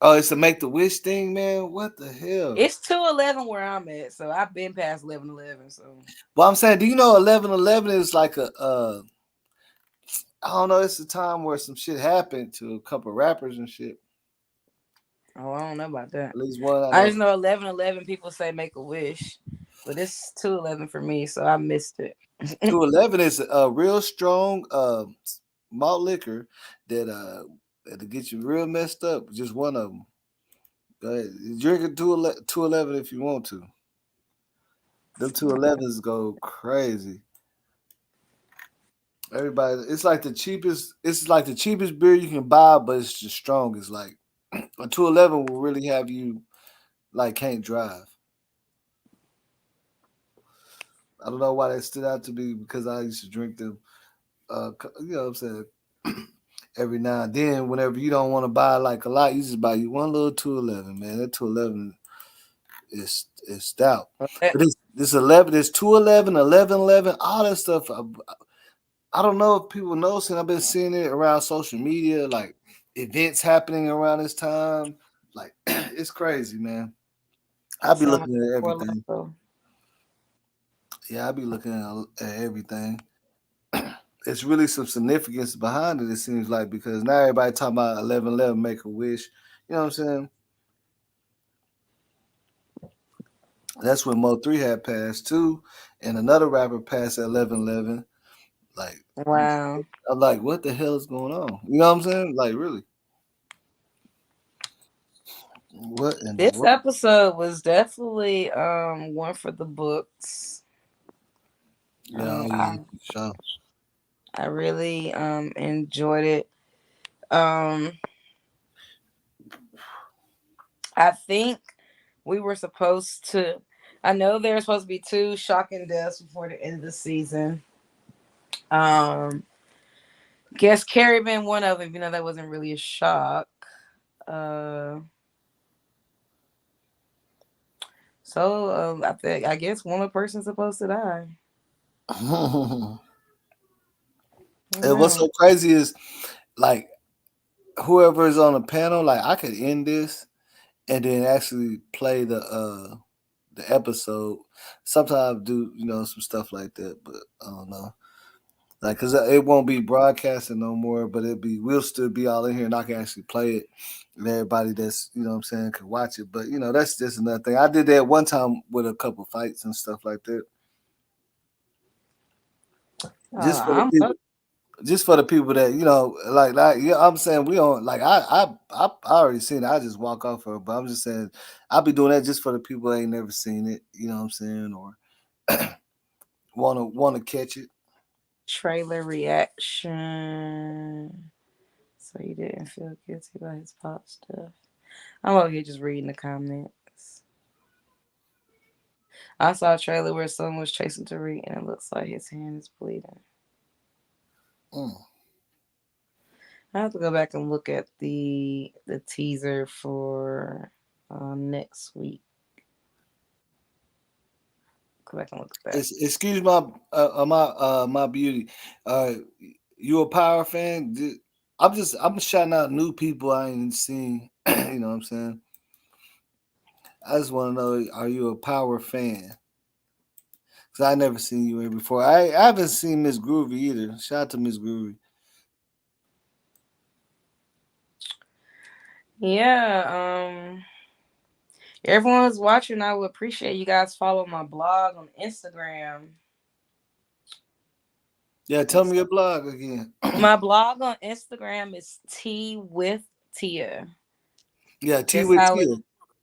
Oh, it's a make the wish thing, man. What the hell? It's 211 where I'm at, so I've been past 1111. So Well, I'm saying, do you know 11/11 is like a I don't know. It's a time where some shit happened to a couple rappers and shit. oh, I don't know about that. At least one I I know. just know 1111 people say make a wish, but it's 211 for me, so I missed it. 211 is a real strong malt liquor that that'll get you real messed up. Just one of them. Go ahead. Drink a 211 if you want to. Them 211s go crazy. Everybody, it's like the cheapest. It's like the cheapest beer you can buy, but it's the strongest. Like a 211 will really have you like can't drive. I don't know why that stood out to me because I used to drink them. You know what I'm saying? Every now and then, whenever you don't want to buy like a lot, you just buy you one little 211. Man, that 211 is stout. That But this 11, this 211, 1111, all that stuff. I don't know if people noticing. I've been seeing it around social media, like events happening around this time. Like it's crazy, man. I'll be sound like looking at Fort everything. Lauderdale. Yeah, I'll be looking at everything. It's really some significance behind it. It seems like because now everybody talking about 11/11, make a wish. You know what I'm saying? That's when Mo 3 had passed too, and another rapper passed at 11/11. Like Wow. I'm like, what the hell is going on? You know what I'm saying? Like really, what in the This world? episode was definitely one for the books. Yeah, oh, yeah, I sure. I really enjoyed it. Um I think we were supposed to I know there were supposed to be two shocking deaths before the end of the season. Um guess Carrie been one of them, even though that wasn't really a shock. Uh I guess one person's supposed to die. I And what's know. so crazy is like whoever is on the panel, like I could end this and then actually play the episode. Sometimes do some stuff like that, but I don't know. Like, cause it won't be broadcasting no more, but we'll still be all in here, and I can actually play it, and everybody that's what I'm saying can watch it. But that's just another thing. I did that one time with a couple fights and stuff like that, just for the I'm people, just for the people that yeah. I'm saying we don't like. I already seen it. I just walk off of it, but I'm just saying I'll be doing that just for the people that ain't never seen it. You know what I'm saying, or wanna catch it. Trailer reaction. So he didn't feel guilty about his pop stuff. I'm over here just reading the comments. I saw a trailer where someone was chasing Tariq and it looks like his hand is bleeding. I have to go back and look at the teaser for next week. Go back and look at that. Excuse my beauty. You a Power fan? I'm shouting out new people I ain't seen. You know what I'm saying? I just want to know, are you a Power fan? Because I never seen you here before. I haven't seen Miss Groovy either. Shout out to Miss Groovy. Yeah, everyone who's watching, I would appreciate you guys follow my blog on Instagram. Yeah, tell me your blog again. My blog on Instagram is Tea with Tia. Yeah, Tea with Tia.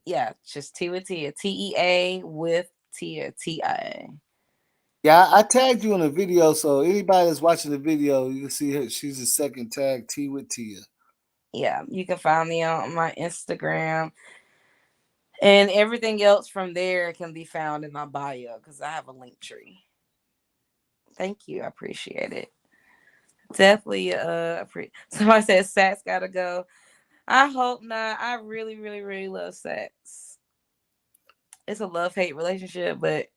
Yeah, just Tea with Tia. TEA with Tia. TIA. Yeah, I tagged you in a video, so anybody that's watching the video, you can see her. She's the second tag, Tea with Tia. Yeah, you can find me on my Instagram. And everything else from there can be found in my bio because I have a link tree. Thank you. I appreciate it. Definitely somebody said Saxe gotta go. I hope not. I really, really, really love Saxe. It's a love-hate relationship, but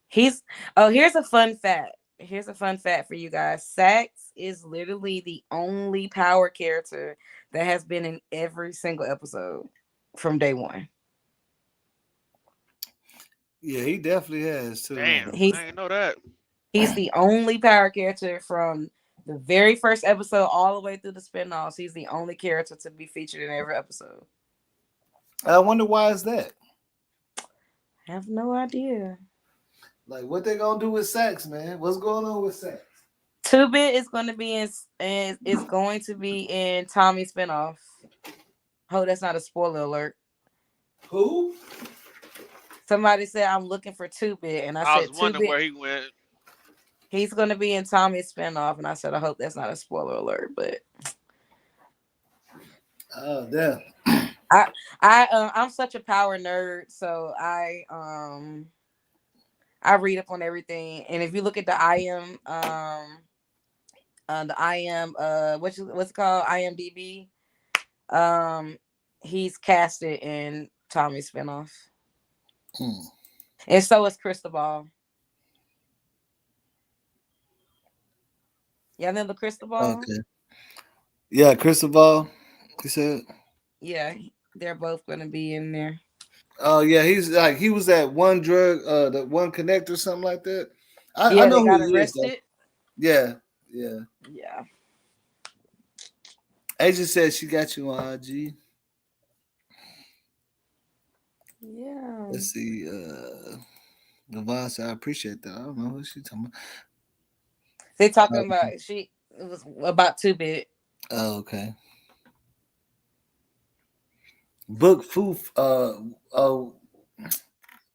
here's a fun fact. Here's a fun fact for you guys. Saxe is literally the only power character that has been in every single episode from day one. Yeah, he definitely has too. Damn, I didn't know that. He's the only power character from the very first episode all the way through the spinoffs. He's the only character to be featured in every episode. I wonder why is that? I have no idea. Like, what they gonna do with Saxe, man? What's going on with Saxe? 2-Bit is going to be in Tommy's spinoff. Hope that's not a spoiler alert. Who? Somebody said I'm looking for 2-Bit, and I said was wondering 2-Bit. where he went. He's going to be in Tommy's spinoff, and I said I hope that's not a spoiler alert, but oh damn. I'm such a power nerd, so I read up on everything, and if you look at the what's it called, IMDb, he's casted in Tommy's spinoff, and so is Cristobal. Y'all know the Cristobal? Okay. Yeah, Cristobal. You said. Yeah, they're both going to be in there. Oh yeah, he was that one drug, the one connector, something like that. I know they got who he arrested. is, yeah. Agent said she got you on IG. Yeah. Let's see. Devon said, I appreciate that. I don't know what she's talking about. They talking about it was about 2-Bit. Oh, okay. Book Foof.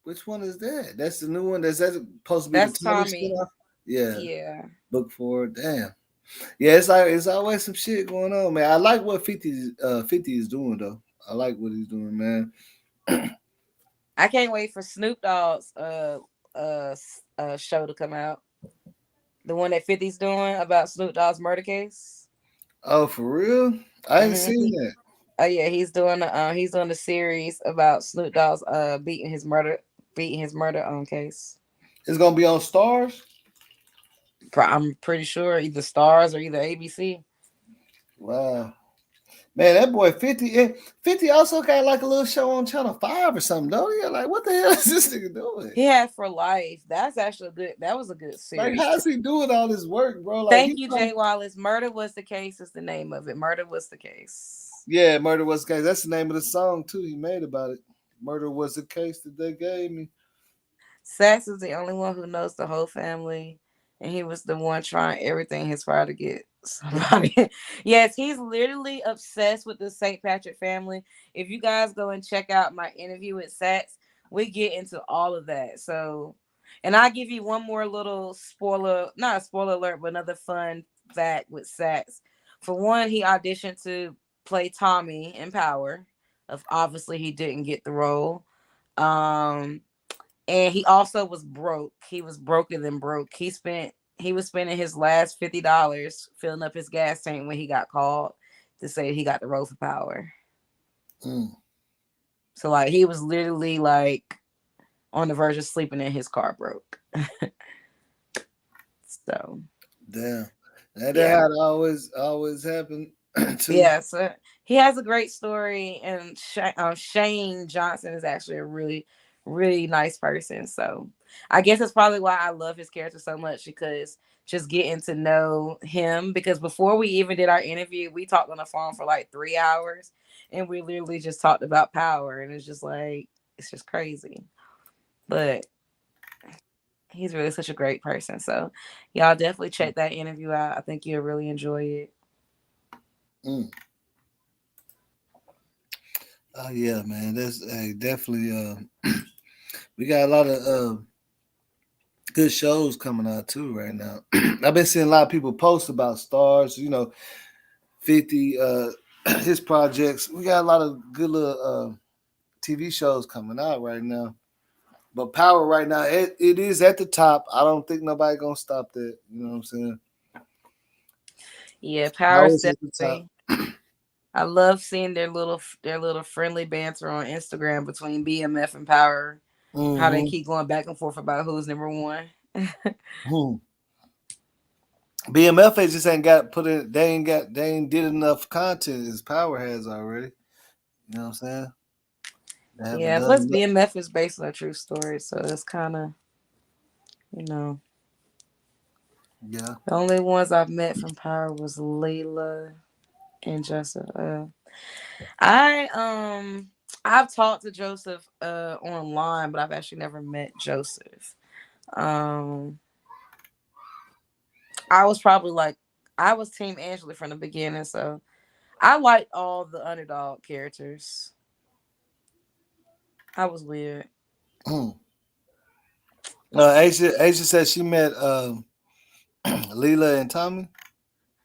Which one is that? That's the new one. That's supposed to be that's the Tommy. Yeah. Book 4. Damn. Yeah, it's always some shit going on, man. I like what 50 is doing though. I like what he's doing, man. I can't wait for Snoop Dogg's show to come out. The one that 50's doing about Snoop Dogg's murder case. Oh, for real? I ain't seen that. Oh yeah, he's doing a series about Snoop Dogg's beating his murder case. It's gonna be on Stars? I'm pretty sure either Stars or either ABC. Wow. Man, that boy 50 also got like a little show on Channel 5 or something, don't he? Like, what the hell is this nigga doing? He had For Life. That's actually good. That was a good series. Like, how's he doing all this work, bro? Like, thank you, Jay Wallace. Murder Was the Case is the name of it. Murder Was the Case. Yeah, Murder Was the Case. That's the name of the song, too, he made about it. Murder Was the Case that they gave me. Saxe is the only one who knows the whole family, and he was the one trying everything his father to get somebody. Yes, he's literally obsessed with the St. Patrick family. If you guys go and check out my interview with Saxe, we get into all of that. So, and I'll give you one more little spoiler, not a spoiler alert, but another fun fact with Saxe. For one, he auditioned to play Tommy in Power. Obviously, he didn't get the role. And he also was broke. He was broker than broke. He was spending his last $50 filling up his gas tank when he got called to say he got the role for Power. So like he was literally like on the verge of sleeping in his car broke. So damn, that had always happened too. Yeah, so he has a great story, and Shane Johnson is actually a really, really nice person. So I guess that's probably why I love his character so much, because just getting to know him. Because before we even did our interview, we talked on the phone for like 3 hours, and we literally just talked about Power, and it's just like it's just crazy. But he's really such a great person. So y'all definitely check that interview out. I think you'll really enjoy it. Oh yeah, man. That's definitely. We got a lot of good shows coming out too right now. I've been seeing a lot of people post about Stars. 50 his projects. We got a lot of good little TV shows coming out right now. But Power right now, it is at the top. I don't think nobody gonna stop that. You know what I'm saying? Yeah, Power's Power's at the top. definitely. I love seeing their little friendly banter on Instagram between BMF and Power. How they keep going back and forth about who's number one. BMF just ain't got put in. They ain't did enough content as Power has already. You know what I'm saying? They haven't Yeah, plus done enough. BMF is based on a true story, so it's kind of, Yeah. The only ones I've met from Power was Layla and Joseph. I've talked to Joseph online, but I've actually never met Joseph. I was Team Angela from the beginning, so I liked all the underdog characters. I was weird. Asia said she met Leela and Tommy.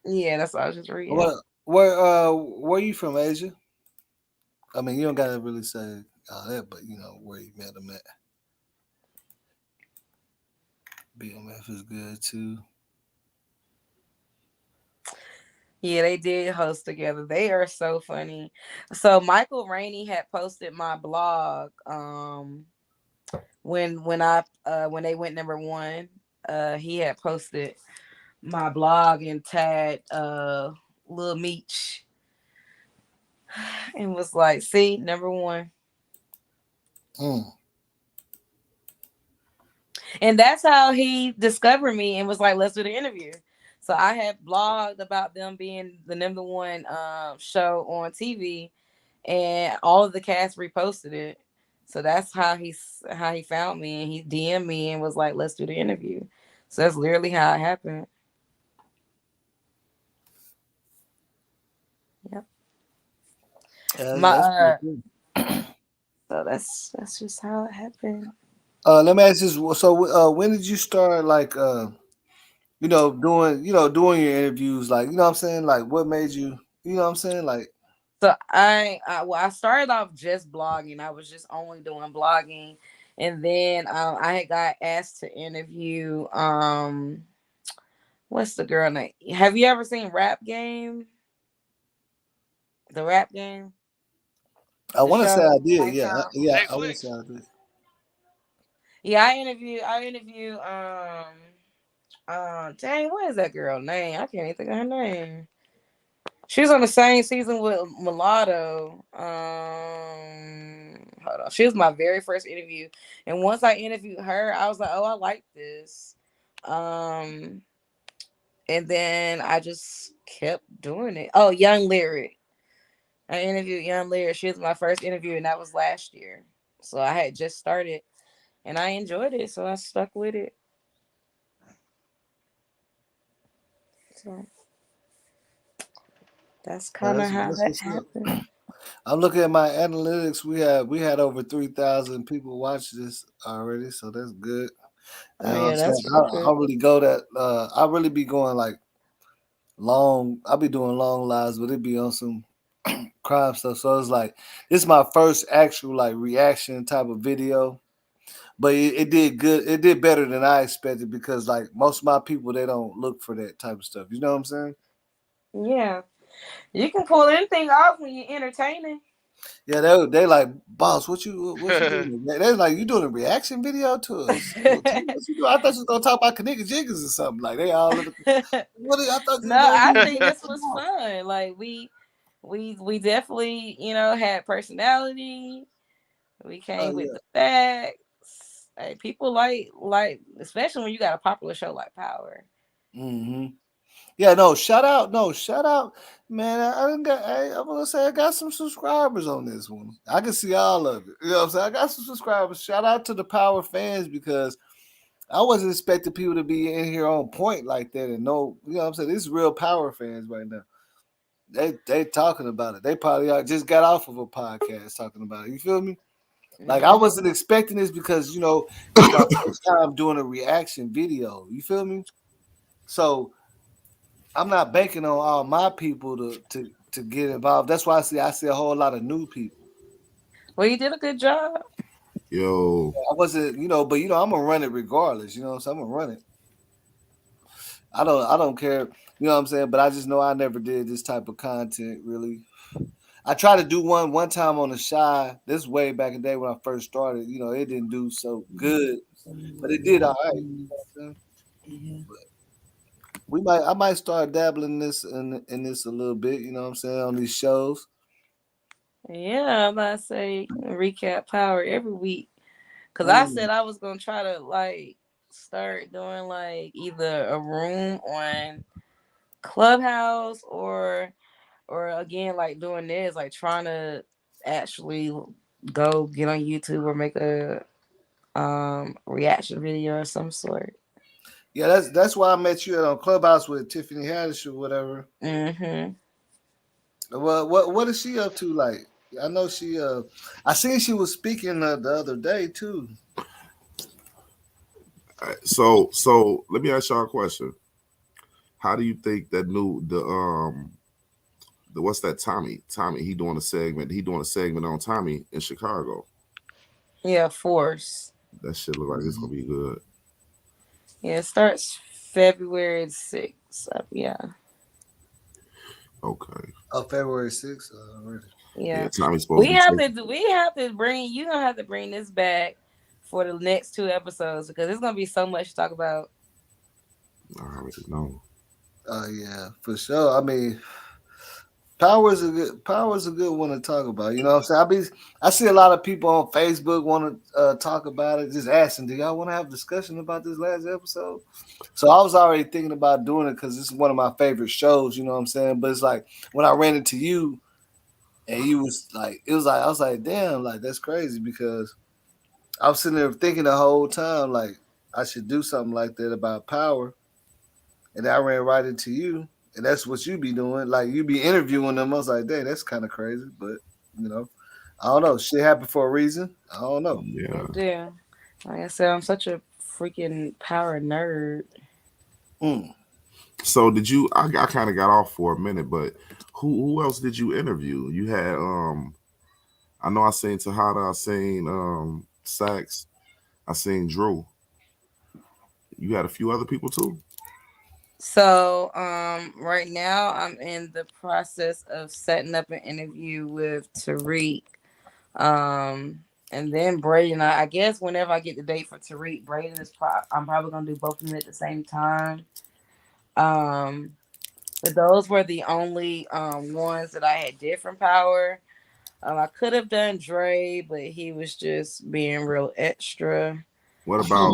Yeah, that's what I was just reading. Where you from, Asia? I mean, you don't gotta really say all that, but where you met them at. BMF is good too. Yeah, they did host together. They are so funny. So Michael Rainey had posted my blog when they went number one. He had posted my blog and tagged Lil Meech and was like, see, number one. And that's how he discovered me and was like, let's do the interview. So I had blogged about them being the number one show on TV, and all of the cast reposted it. So that's how he found me, and he DM'd me and was like, let's do the interview. So that's literally how it happened. Yep. So that's just how it happened. Let me ask this. So when did you start doing your interviews? Like, you know what I'm saying? Like, what made you, you know what I'm saying? Like, so I started off just blogging. I was just only doing blogging, and then I had got asked to interview what's the girl name? Have you ever seen Rap Game? The Rap Game? I want to say I did. Yeah, I want to Netflix. say I did. Yeah, I interview dang, what is that girl name? I can't even think of her name. She was on the same season with Mulatto. Hold on. She was my very first interview. And once I interviewed her, I was like, oh, I like this. And then I just kept doing it. Oh, Young Lyric. I interviewed Young Lyric. She was my first interview, and that was last year. So I had just started, and I enjoyed it, so I stuck with it. So that's kind of how that happened. I'm looking at my analytics. We had over 3,000 people watch this already, so that's good. You Oh know what I'm yeah, saying? that's real I good. really go that. I really be going like long. I'll be doing long lives, but it be on some crime stuff. So it's like this is my first actual like reaction type of video. But it did good. It did better than I expected because like most of my people they don't look for that type of stuff. You know what I'm saying? Yeah, you can pull anything off when you're entertaining. Yeah, they like boss. What you doing? They like you doing a reaction video to us. What you doing? I thought you was gonna talk about Kanika Jiggers or something. Like they all look. What I thought you No, was gonna I think do? this was fun. Like we definitely, had personality. We Oh came with yeah. the facts. Hey, people like especially when you got a popular show like Power. Hmm. Yeah, no, shout out, no, shout out, man. I didn't got. I'm gonna say I got some subscribers on this one. I can see all of it. You know what I'm saying? I got some subscribers. Shout out to the Power fans because I wasn't expecting people to be in here on point like that and know. You know what I'm saying? This is real Power fans right now. They talking about it. They probably just got off of a podcast talking about it. You feel me? Like I Mhm. wasn't expecting this because it's my first time doing a reaction video. You feel me? So I'm not banking on all my people to get involved. That's why I see a whole lot of new people. Well, you did a good job. Yo, I wasn't, but I'm gonna run it regardless. You know what I'm saying? I'm gonna run it. I don't care. You know what I'm saying? But I just know I never did this type of content really. I tried to do one time on the shy. This way back in the day when I first started. It didn't do so good, but it did all right. You know what I'm saying? I might start dabbling in this a little bit. You know what I'm saying on these shows. Yeah, I'm about to say recap Power every week. Cause I Mm. said I was gonna try to like start doing like either a room on Clubhouse or again like doing this, like trying to actually go get on YouTube or make a reaction video of some sort. Yeah, that's why I met you on Clubhouse with Tiffany Haddish or whatever. Mm-hmm. Well, what is she up to? Like, I know I seen she was speaking the other day too. so let me ask y'all a question. How do you think that new the what's that Tommy he doing a segment on Tommy in Chicago. Yeah, Force. That shit look like it's gonna be good. Yeah, it starts February 6th. Yeah. Okay. Oh, February 6th already. Yeah, Yeah. Tommy's supposed We to be have taking. to we have to bring you gonna have to bring this back for the next two episodes because there's gonna be so much to talk about. I already know. Yeah, for sure. I mean, Power's a good one to talk about. You know what I'm saying? I see a lot of people on Facebook want to talk about it, just asking, do y'all want to have a discussion about this last episode? So I was already thinking about doing it because this is one of my favorite shows. You know what I'm saying? But it's like when I ran into you and you was like, it was like I was like, damn, like that's crazy because I was sitting there thinking the whole time like I should do something like that about Power, and I ran right into you, and that's what you be doing. Like you be interviewing them. I was like, dang, that's kind of crazy, but you know, I don't know. Shit happened for a reason. I don't know. Yeah. Yeah. Like I said, I'm such a freaking Power nerd. Mm. So did you? I kind of got off for a minute, but who else did you interview? You had I know I seen Tahada, I seen Saxe, I seen Drew. You had a few other people too. So, right now I'm in the process of setting up an interview with Tariq. And then Braden. I guess whenever I get the date for Tariq, Braden I'm probably gonna do both of them at the same time. Um, but those were the only ones that I had different Power. I could have done Dre, but he was just being real extra. What about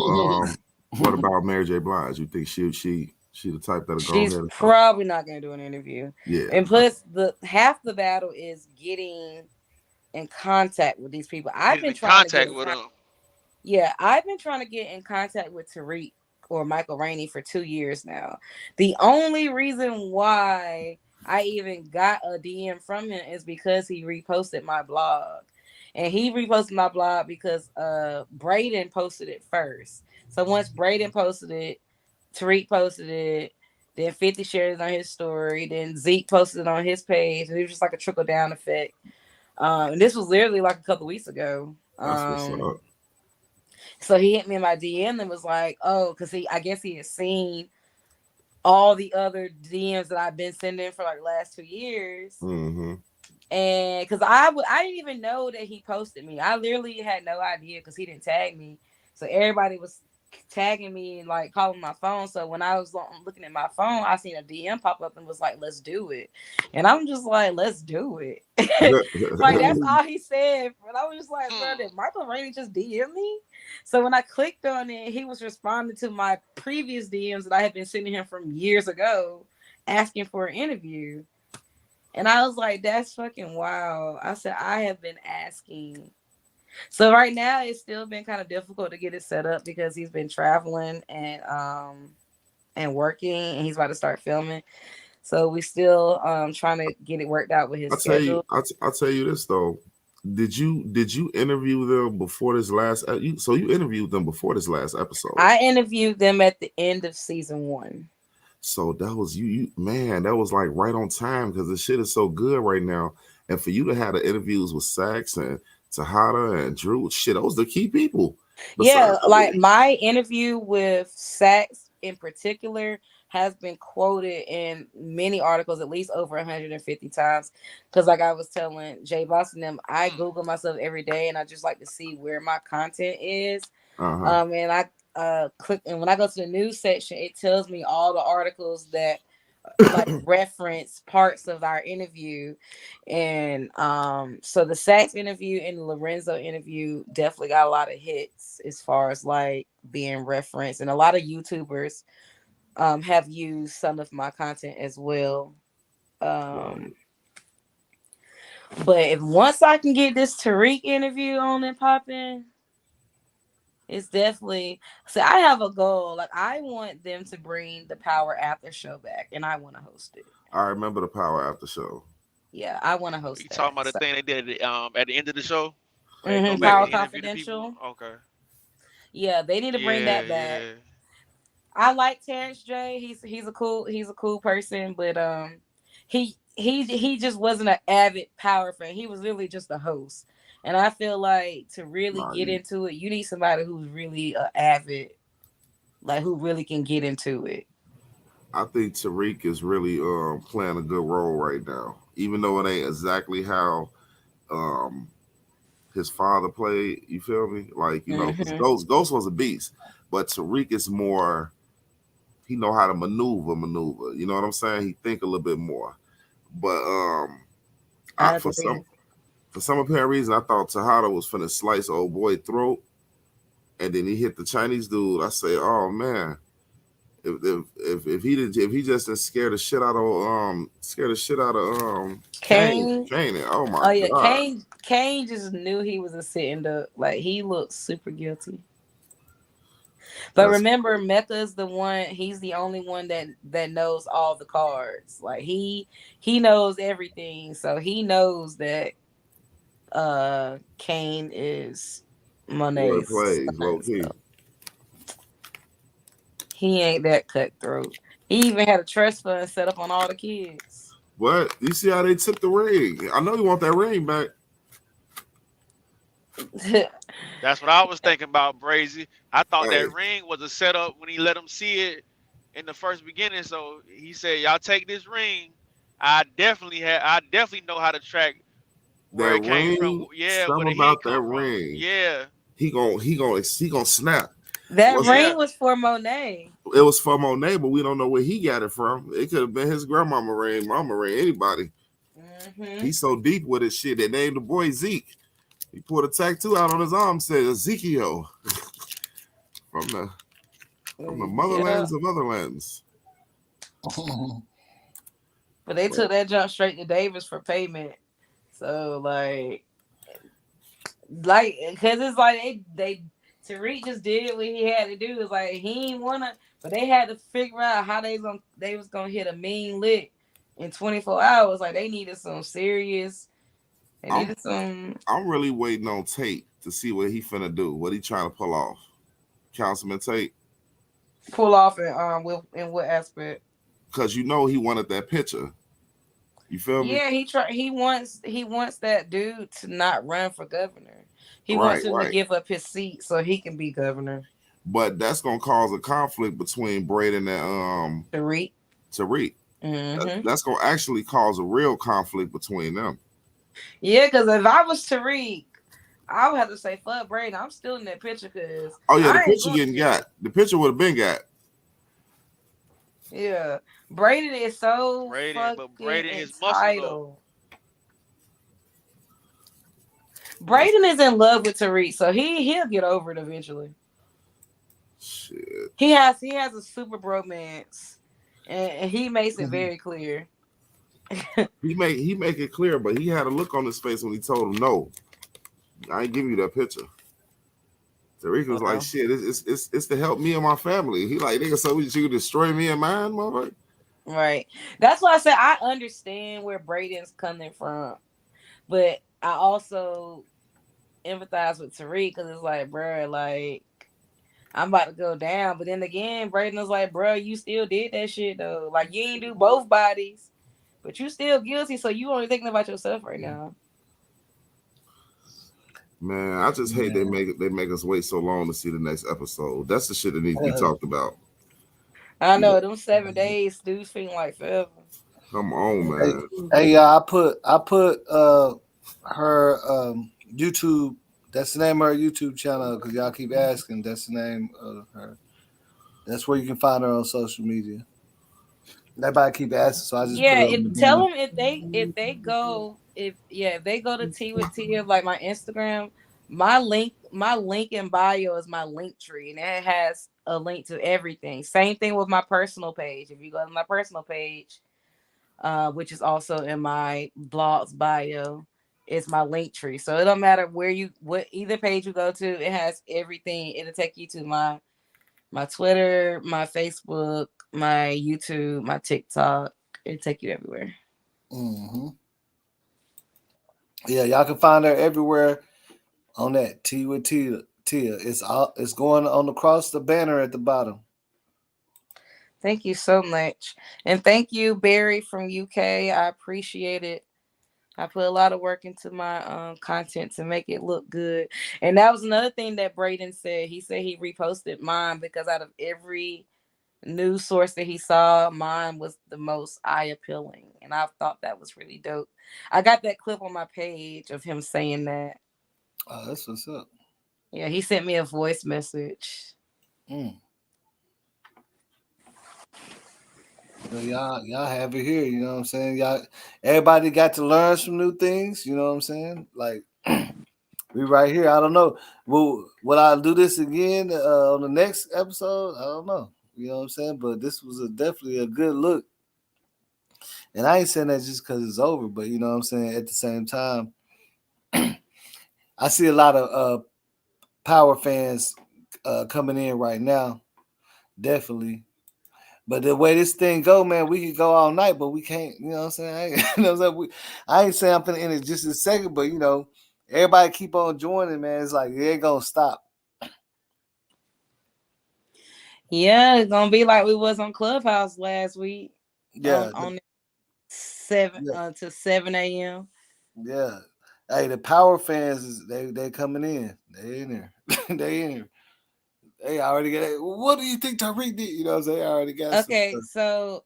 what about Mary J. Blige? You think she the type that'll go She's ahead and talk? probably not gonna do an interview. Yeah. And plus the half the battle is getting in contact with these people. I've Getting been in trying to get contact in with contact. them. Yeah, I've been trying to get in contact with Tariq or Michael Rainey for 2 years now. The only reason why I even got a DM from him is because he reposted my blog. And he reposted my blog because Braden posted it first. So once Braden posted it, Tariq posted it, then 50 shared it on his story, then Zeke posted it on his page, and it was just like a trickle down effect. And this was literally like a couple weeks ago. That's what's up. So he hit me in my DM and was like, "Oh, because I guess he had seen all the other DMs that I've been sending for like the last 2 years." Mm-hmm. And because I didn't even know that he posted me. I literally had no idea because he didn't tag me. So everybody was tagging me and like calling my phone. So when I was looking at my phone, I seen a DM pop up and was like, "Let's do it." And I'm just like, "Let's do it." Like that's all he said. But I was just like, "Bro, did Michael Rainey just DM me?" So when I clicked on it, he was responding to my previous DMs that I had been sending him from years ago, asking for an interview. And I was like, that's fucking wild. I said, I have been asking. So right now it's still been kind of difficult to get it set up because he's been traveling and working, and he's about to start filming. So we still trying to get it worked out with his schedule. I'll tell you this though. Did you interview them before this last? So you interviewed them before this last episode. I interviewed them at the end of season 1. So that was you man, that was like right on time because the shit is so good right now. And for you to have the interviews with Saxe and Tahada and Drew, shit, those the key people. Yeah, like my interview with Saxe in particular has been quoted in many articles at least over 150 times. Because like I was telling Jay Boss and them, I Google myself every day and I just like to see where my content is. And I click, and when I go to the news section, it tells me all the articles that like reference parts of our interview. And so the Saxe interview and the Lorenzo interview definitely got a lot of hits as far as like being referenced, and a lot of YouTubers have used some of my content as well. But if once I can get this Tariq interview on and popping, it's definitely, so I have a goal. Like I want them to bring the Power After Show back, and I want to host it. I remember the Power After Show. Yeah, I want to host. You talking about the thing they did at the end of the show? Mm-hmm. Power Confidential. Okay. Yeah, they need to bring that back. Yeah. I like Terrence J. He's a cool person, but he just wasn't an avid Power fan. He was really just a host. And I feel like to really get into it, you need somebody who's really avid, like who really can get into it. I think Tariq is really playing a good role right now, even though it ain't exactly how his father played. You feel me? Like, you know, because Ghost was a beast, but Tariq is more. He know how to maneuver. You know what I'm saying? He think a little bit more. But for some apparent reason, I thought Tahada was finna slice old boy throat, and then he hit the Chinese dude. I say, oh man, if he just didn't scare the shit out of Kane. Oh my god. Kane just knew he was a sitting duck. Like he looked super guilty. But remember, Mecca is the one. He's the only one that knows all the cards. Like he knows everything. So he knows that Kane is Monet's plays low key. So he ain't that cutthroat. He even had a trust fund set up on all the kids. What? You see how they took the ring? I know you want that ring back. That's what I was thinking about, Brazy. I thought that ring was a setup when he let him see it in the first beginning. So he said, "Y'all take this ring. I definitely know how to track where that it came ring, from. Yeah, something about that ring. Yeah, he gonna snap. That ring was for Monet. It was for Monet, but we don't know where he got it from. It could have been his grandmama ring, mama ring, anybody. He's so deep with his shit. They named the boy Zeke. He pulled a tattoo out on his arm, said Ezekiel from the motherlands of otherlands. But they took that jump straight to Davis for payment. So because it's like they Tariq just did what he had to do. It's like he ain't wanna, but they had to figure out how they was gonna hit a mean lick in 24 hours. Like they needed some serious. They I'm, needed some. I'm really waiting on Tate to see what he finna do. What he trying to pull off. Councilman Tate. Pull off in what aspect? Because you know he wanted that picture. You feel me? Yeah, he wants that dude to not run for governor. He Right, wants him to give up his seat so he can be governor. But that's gonna cause a conflict between Braden and Tariq. Mm-hmm. That's gonna actually cause a real conflict between them. Yeah, because if I was Tariq, I would have to say fuck Braden. I'm still in that picture because the picture getting got. The picture would have been got. Yeah, Braden is so Braden is entitled. Braden is in love with Tariq, so he'll get over it eventually. Shit. He has a super bromance, and he makes it very clear. he make it clear, but he had a look on his face when he told him no. I ain't giving you that picture. Tariq was like, shit, it's to help me and my family. He like, nigga, so you destroy me and mine, motherfucker? Right. That's why I said I understand where Braden's coming from, but I also empathize with Tariq because it's like, bro, like I'm about to go down. But then again, Braden was like, bro, you still did that shit though. Like you ain't do both bodies, but you still guilty. So you only thinking about yourself right now. Man, I just hate they make us wait so long to see the next episode. That's the shit that needs to be talked about. I know them 7 days, dudes feeling like forever. Come on, man. Hey, I put her YouTube. That's the name of her YouTube channel because y'all keep asking. That's the name of her. That's where you can find her on social media. Everybody keep asking, so I just tell them if they go to T with T of like my Instagram, my link in bio is my link tree, and it has a link to everything. Same thing with my personal page. If you go to my personal page, which is also in my blog's bio, it's my link tree. So it don't matter what either page you go to, it has everything. It'll take you to my Twitter, my Facebook, my YouTube, my TikTok. It'll take you everywhere. Mm-hmm. Yeah, y'all can find her everywhere on that T with Tia. It's going on across the banner at the bottom. Thank you so much. And thank you, Barry from UK. I appreciate it. I put a lot of work into my content to make it look good. And that was another thing that Braden said. He said he reposted mine because out of every news source that he saw, mine was the most eye appealing. And I thought that was really dope. I got that clip on my page of him saying that. Oh, that's what's up. Yeah, he sent me a voice message. So y'all have it here, you know what I'm saying? Everybody got to learn some new things, you know what I'm saying? Like we right here. I don't know. Will I do this again on the next episode? I don't know. You know what I'm saying? But this was definitely a good look. And I ain't saying that just because it's over, but you know what I'm saying? At the same time, I see a lot of Power fans coming in right now. Definitely. But the way this thing go, man, we could go all night, but we can't. You know what I'm saying? I ain't saying I'm gonna end it just a second, but you know, everybody keep on joining, man. It's like it ain't gonna stop. Yeah, it's gonna be like we was on Clubhouse last week. Yeah, on 7 to 7 a.m. Yeah. Hey, the Power fans they coming in. They in there. They in here. They already got it. What do you think Tariq did? You know what I'm saying? I already got Okay, so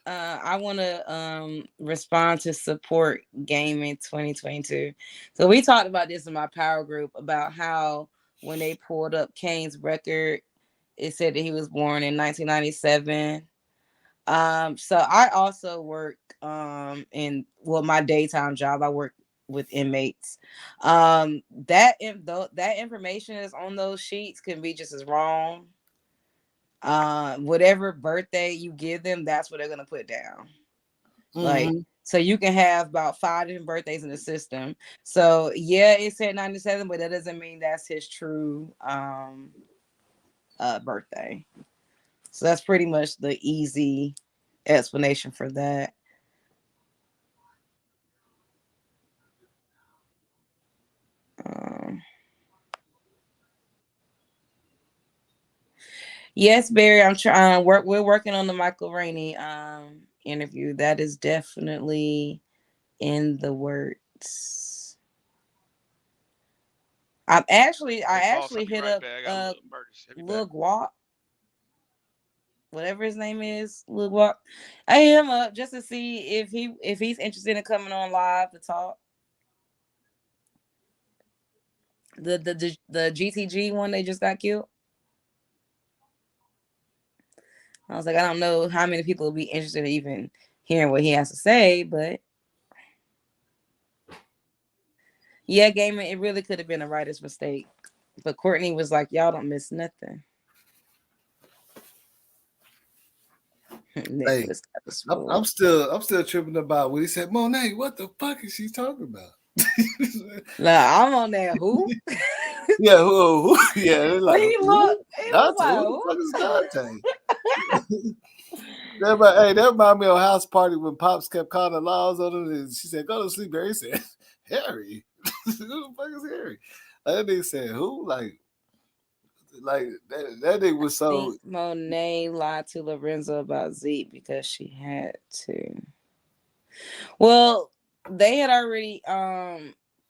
I want to respond to support gaming 2022. So we talked about this in my power group about how when they pulled up Kane's record, it said that he was born in 1997. So I also work in my daytime job. I work with inmates. That information is on those sheets can be just as wrong. Whatever birthday you give them, that's what they're gonna put down. Mm-hmm. Like, so you can have about 5 different birthdays in the system. So yeah, it said 97, but that doesn't mean that's his true birthday. So that's pretty much the easy explanation for that. Yes, Barry. I'm trying. We're working on the Michael Rainey interview. That is definitely in the works. I Hey, boss, I'll actually be hit right up back. I got a little emergency. I'll be back. Lil Guap, whatever his name is, Lil Guap. I hit him up just to see if he's interested in coming on live to talk. The GTG one they just got killed. I was like, I don't know how many people will be interested in even hearing what he has to say, but yeah, Gaming, it really could have been a writer's mistake. But Courtney was like, y'all don't miss nothing. Hey, Netflix got the I'm spoil. still tripping about when he said, Monet, what the fuck is she talking about? Nah, I'm on that. Who? Yeah, who? Yeah, they're like, He who? looked. He was Dante? like, Who who? the fuck is Dante? That remind me of a house party when Pops kept calling the laws on him. And she said, go to sleep, Harry. He said, Harry? Who the fuck is Harry? That nigga said, who? Like that nigga was I so. think Monet lied to Lorenzo about Zeke because she had to. Well, they had already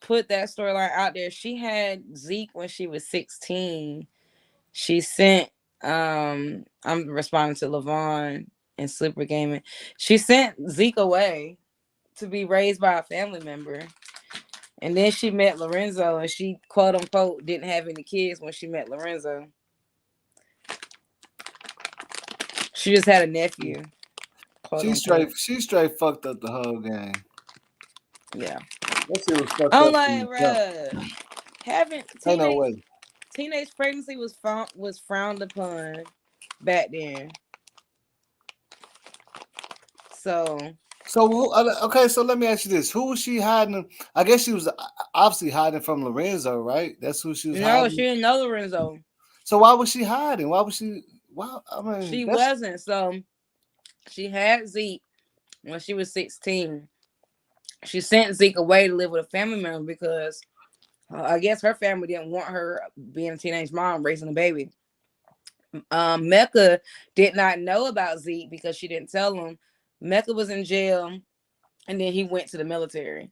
put that storyline out there. She had Zeke when she was 16. She sent I'm responding to Levon and Slipper Gaming. She sent Zeke away to be raised by a family member. And then she met Lorenzo and she quote unquote didn't have any kids when she met Lorenzo. She just had a nephew. Quote unquote. She straight fucked up the whole game. Yeah. That shit was fucked I'm up from like, the jump. bruh, having Ain't no way. teenage pregnancy was frowned upon back then. So Okay, so let me ask you this: who was she hiding? I guess she was obviously hiding from Lorenzo, right? That's who she was no, she hiding. didn't know Lorenzo. So why was she hiding? Why was she? Why? I mean, She that's wasn't. So she had Zeke when she was 16. She sent Zeke away to live with a family member because I guess her family didn't want her being a teenage mom raising a baby. Mecca did not know about Zeke because she didn't tell him. Mecca was in jail and then he went to the military.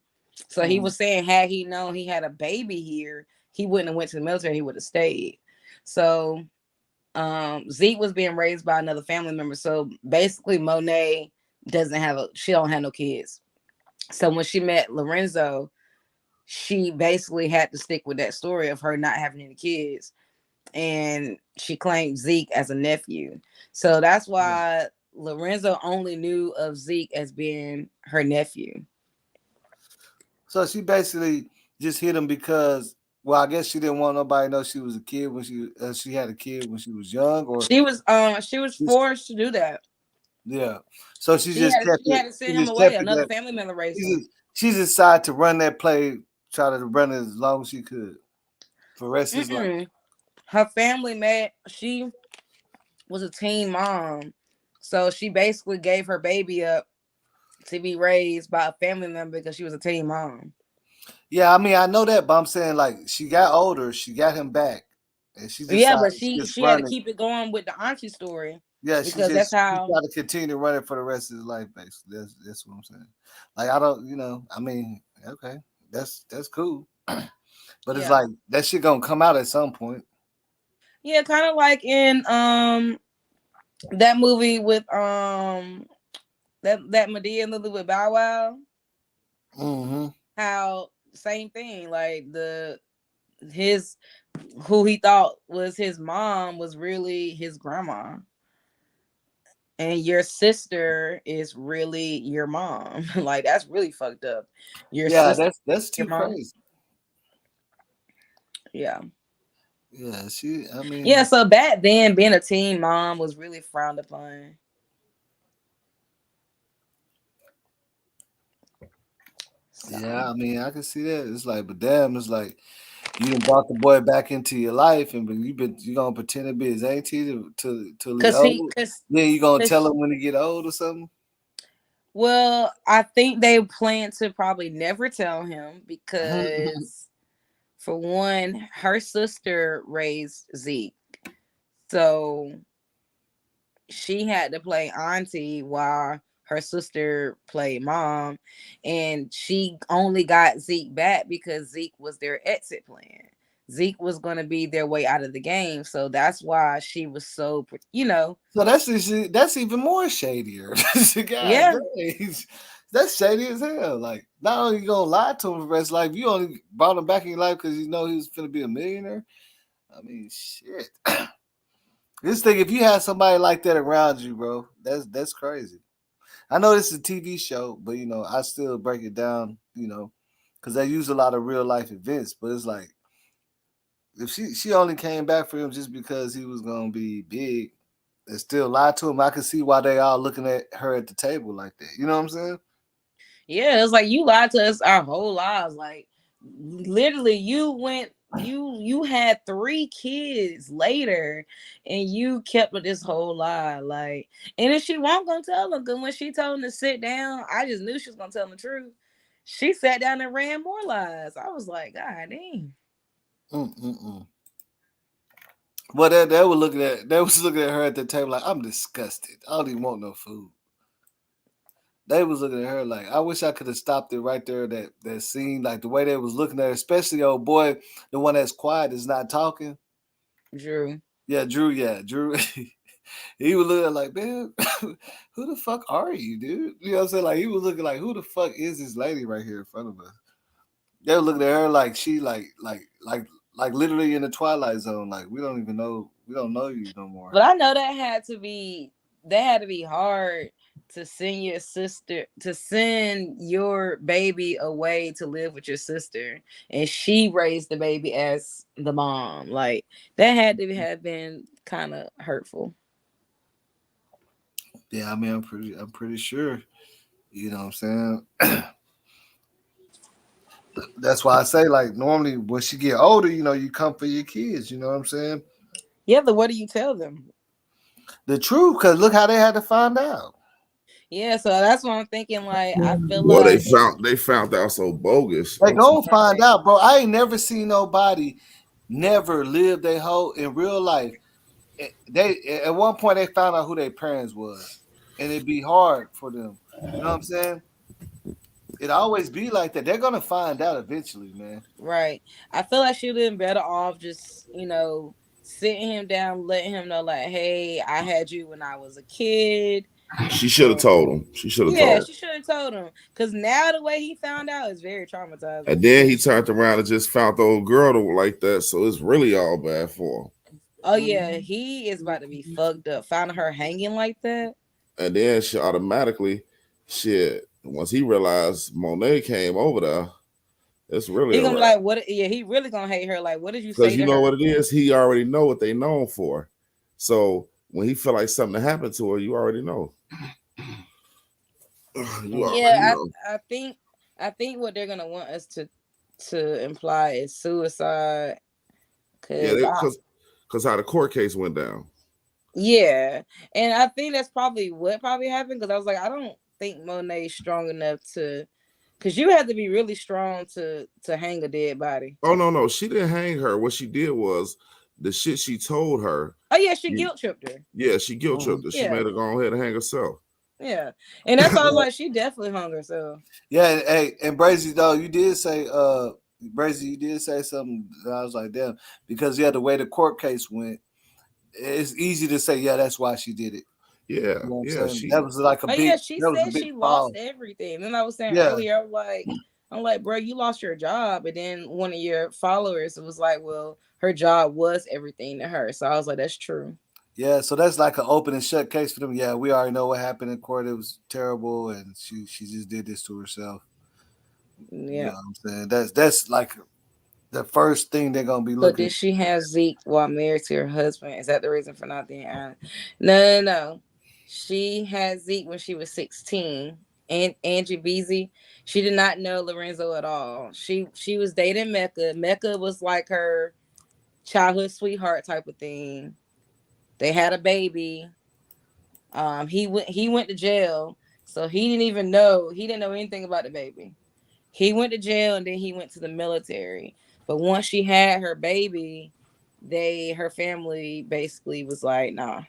So he was saying had he known he had a baby here, he wouldn't have went to the military, he would have stayed. So Zeke was being raised by another family member. So basically Monet she don't have no kids. So when she met Lorenzo, she basically had to stick with that story of her not having any kids. And she claimed Zeke as a nephew. So that's why Lorenzo only knew of Zeke as being her nephew. so she basically just hit him because. Well, I guess she didn't want nobody to know she was a kid when she had a kid when she was young, or She was forced to do that. yeah. So she She just had kept she it. had to She send him just away. kept it Another that family member raised she him. she decided to run that play, try to run it as long as she could for the rest of his life. Her family met. She was a teen mom, so she basically gave her baby up to be raised by a family member because she was a teen mom. Yeah, I mean I know that, but I'm saying like she got older, she got him back, and she Yeah, decided but to she just she had run to it. keep it going with the auntie story Yeah, because that's she how. tried to continue to run it for the rest of his life, basically. That's what I'm saying. Like I don't, I mean, okay, that's cool, but it's Yeah, like that shit gonna come out at some point. yeah, kind of like in that movie with that Medea and Lily with Bow Wow. Mm-hmm. How same thing, like his who he thought was his mom was really his grandma, and your sister is really your mom. Like that's really fucked up. Your Yeah, sister, that's your too mom. crazy. Yeah, Yeah, I yeah. mean, So back then, being a teen mom was really frowned upon. So. yeah, I mean, I can see that. It's like, but damn, it's like you done brought the boy back into your life, and you gonna pretend to be his auntie till he Cause he, old. cause, Then you gonna tell cause, him when he get old or something. well, I think they plan to probably never tell him because, for one, her sister raised Zeke, so she had to play auntie while her sister played mom, and she only got Zeke back because Zeke was their exit plan. Zeke was going to be their way out of the game, so that's why she was so, So that's even more shadier. God, yeah, that's shady as hell. Like, not only you gonna lie to him for the rest of life, you only brought him back in your life because you know he was gonna be a millionaire. I mean, shit. This thing, if you had somebody like that around you, bro, that's crazy. I know this is a TV show, but I still break it down, because they use a lot of real life events. But it's like if she only came back for him just because he was gonna be big and still lied to him, I can see why they all looking at her at the table like that. You know what I'm saying? yeah. It's like you lied to us our whole lives. Like literally, you had 3 kids later, and you kept with this whole lie. Like, and if she won't gonna tell him, because when she told him to sit down, I just knew she was gonna tell him the truth. She sat down and ran more lies. I was like, God dang. Mm-mm-mm. Well, they was looking at her at the table like, I'm disgusted. I don't even want no food. They was looking at her like, I wish I could have stopped it right there. That scene, like the way they was looking at her, especially old boy, the one that's quiet, is not talking. Drew. Yeah, Drew. Yeah, Drew. He was looking like, man, who the fuck are you, dude? You know what I'm saying? Like he was looking like, who the fuck is this lady right here in front of us? They were looking at her like she like literally in the twilight zone. Like we don't even know, we don't know you no more. But I know that had to be hard to send your baby away to live with your sister, and she raised the baby as the mom. Like that had to have been kind of hurtful. Yeah, I mean, I'm pretty sure. You know what I'm saying? That's why I say like normally when she get older, you come for your kids. You know what I'm saying? Yeah, but what do you tell them? The truth, because look how they had to find out. Yeah, so that's what I'm thinking. Like, I feel Well, they like found out so bogus. They I'm sorry. gonna find out, bro. I ain't never seen nobody never live their whole in real life. They at one point they found out who their parents was, and it'd be hard for them. You know what I'm saying? It always be like that. They're gonna find out eventually, man. right. I feel like she would have been better off just, sitting him down, letting him know, like, hey, I had you when I was a kid. She should have told him. She should have Yeah, told him. she should have told him. Because now the way he found out is very And traumatizing. then he turned around and just found the old girl like that. So it's really all bad for him. Oh, yeah, he is about to be fucked up. Finding her hanging like that. And then she automatically, shit, once he realized Monet came over there, it's really He a gonna be wrap. like, what? Yeah, he really gonna hate her. Like, what did you Because say you to know her? what it is? He already know what they known for. So when he feel like something happened to her, you already know. You already Yeah, know. I think what they're gonna want us to imply is suicide. Yeah, Cause because how the court case went down. yeah, and I think that's probably what probably happened. Because I was like, I don't think Monet's strong enough to. Because you have to be really strong to hang a dead body. Oh no, she didn't hang her. What she did was the shit she told her. Oh yeah, she guilt tripped her. Yeah, she guilt tripped her. She Yeah, made her go ahead and hang herself. yeah, and that's why I was like, she definitely hung herself. Yeah, hey, and Brazy though, you did say something that I was like, damn, because the way the court case went, it's easy to say, yeah, that's why she did it. Yeah, You know what I'm yeah, saying? That was like a Oh yeah, big she that was a said big she lost fall. everything. And I was saying Yeah. earlier, I'm like, bro, you lost your job. And then one of your followers was like, well, her job was everything to her. So I was like, that's true. Yeah, so that's like an open and shut case for them. Yeah, we already know what happened in court. It was terrible, and she just did this to herself. You know Yeah. what I'm saying? That's like the first thing they're gonna be So looking. did she have Zeke while married to her husband? Is that the reason for not being honest? No, no, no. She had Zeke when she was 16. And Angie Beasy, she did not know Lorenzo at all. She was dating Mecca. Mecca was like her childhood sweetheart type of thing. They had a baby. He went to jail, so he didn't know anything about the baby. He went to jail and then he went to the military. But once she had her baby, her family basically was like, nah.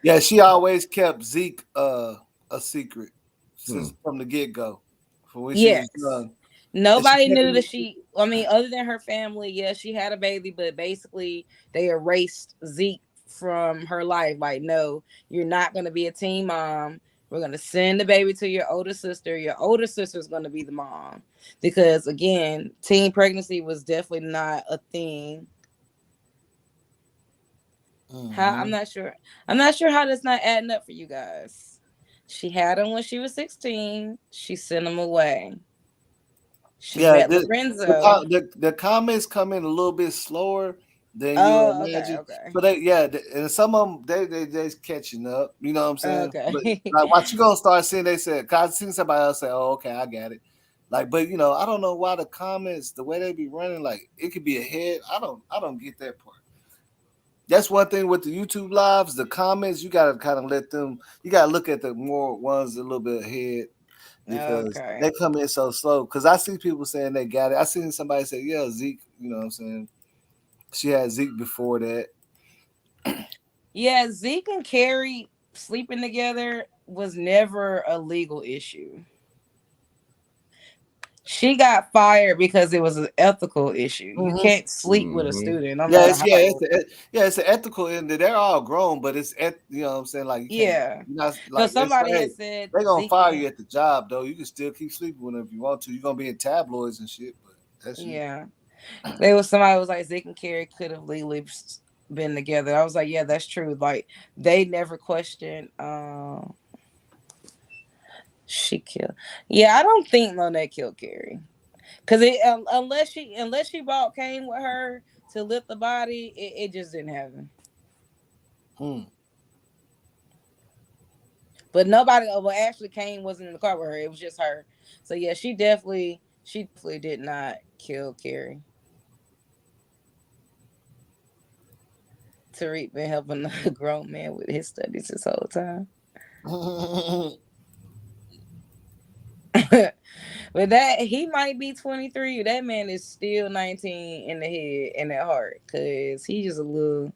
Yeah, she always kept Zeke a secret since from the get go, from when she was Yes. young. Nobody knew that I mean, other than her family, yeah, she had a baby, but basically they erased Zeke from her life. Like, no, you're not going to be a teen mom. We're going to send the baby to your older sister. Your older sister is going to be the mom. Because, again, teen pregnancy was definitely not a thing. How I'm not sure how that's not adding up for you guys. She had him when she was 16. She sent him away. She met Lorenzo. The comments come in a little bit slower than you imagine. Okay. But and some of them they just catching up. You know what I'm saying? Okay. But, like, what you gonna start seeing? They said, cause I seen somebody else say, "Oh, okay, I got it." Like, but I don't know why the comments, the way they be running, like it could be ahead. I don't get that part. That's one thing with the YouTube lives. The comments, you gotta kind of let them. You gotta look at the more ones a little bit ahead because they come in so slow. Because I see people saying they got it. I seen somebody say, "Yeah, Zeke." You know what I'm saying? She had Zeke before that. Yeah, Zeke and Carrie sleeping together was never a legal issue. She got fired because it was an ethical issue. You can't sleep with a student. No matter how old. It's an ethical end. They're all grown, but it's you know what I'm saying? Like you can't. Yeah. Not, like somebody had said they're gonna fire you at the job though. You can still keep sleeping with them if you want to. You're gonna be in tabloids and shit. But that's There was somebody who was like Zeke and Carrie could have legally been together. I was like, yeah, that's true. Like they never questioned. She killed. Yeah, I don't think Monet killed Carrie. Cause unless she brought Kane with her to lift the body, it just didn't happen. But nobody. Well, actually, Kane wasn't in the car with her. It was just her. So yeah, she definitely did not kill Carrie. Tariq been helping a grown man with his studies this whole time. But that he might be 23. That man is still 19 in the head and at heart, cause he's slow.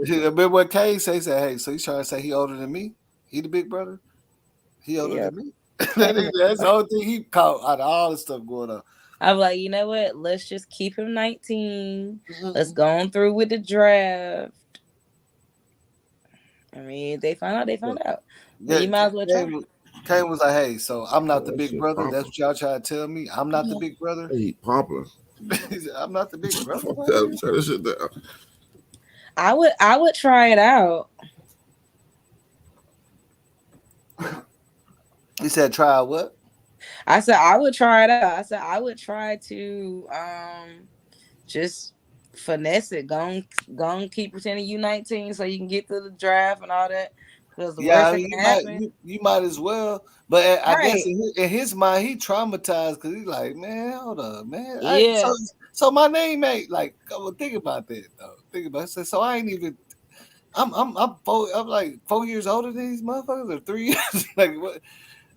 Remember what Kay said, hey, so he's trying to say he older than me? He the big brother? He older than me? That's the whole thing he caught out of all the stuff going on. I'm like, you know what? Let's just keep him 19. Let's go on through with the draft. I mean, if they find out, they find out. But you might as well try. Kane was like, hey, so I'm not the big brother. That's what y'all trying to tell me. I'm not the big brother. Hey, Papa. I'm not the big brother. Shut this shit down. I would try it out. He said, try what? I said I would try it out. I said I would try to just finesse it. Go on, keep pretending you 19 so you can get to the draft and all that. Because the worst thing can happen. You might as well. But I guess in his mind, he traumatized because he's like, man, hold up, man. Yeah. So my name ain't like. Think about that though. Think about it. So I ain't even. I'm like 4 years older than these motherfuckers, or 3 years. Like what?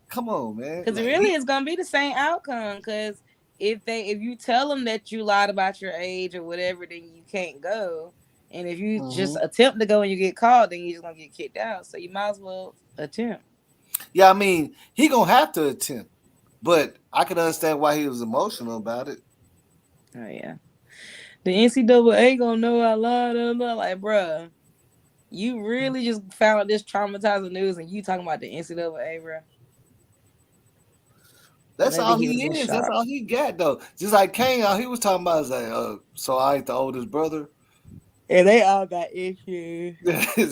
Come on, man. Because really, it's gonna be the same outcome. Because if you tell them that you lied about your age or whatever, then you can't go. And if you just attempt to go and you get caught, then you're just gonna get kicked out. So you might as well attempt. Yeah, I mean, he gonna have to attempt, but I can understand why he was emotional about it. Oh yeah, the NCAA gonna know I lied. I'm like, bruh, you really just found out this traumatizing news, and you talking about the NCAA, bruh. That's all he is. That's all he got, though. Just like Kane, all he was talking about is like, so I ain't the oldest brother. And they all got issues.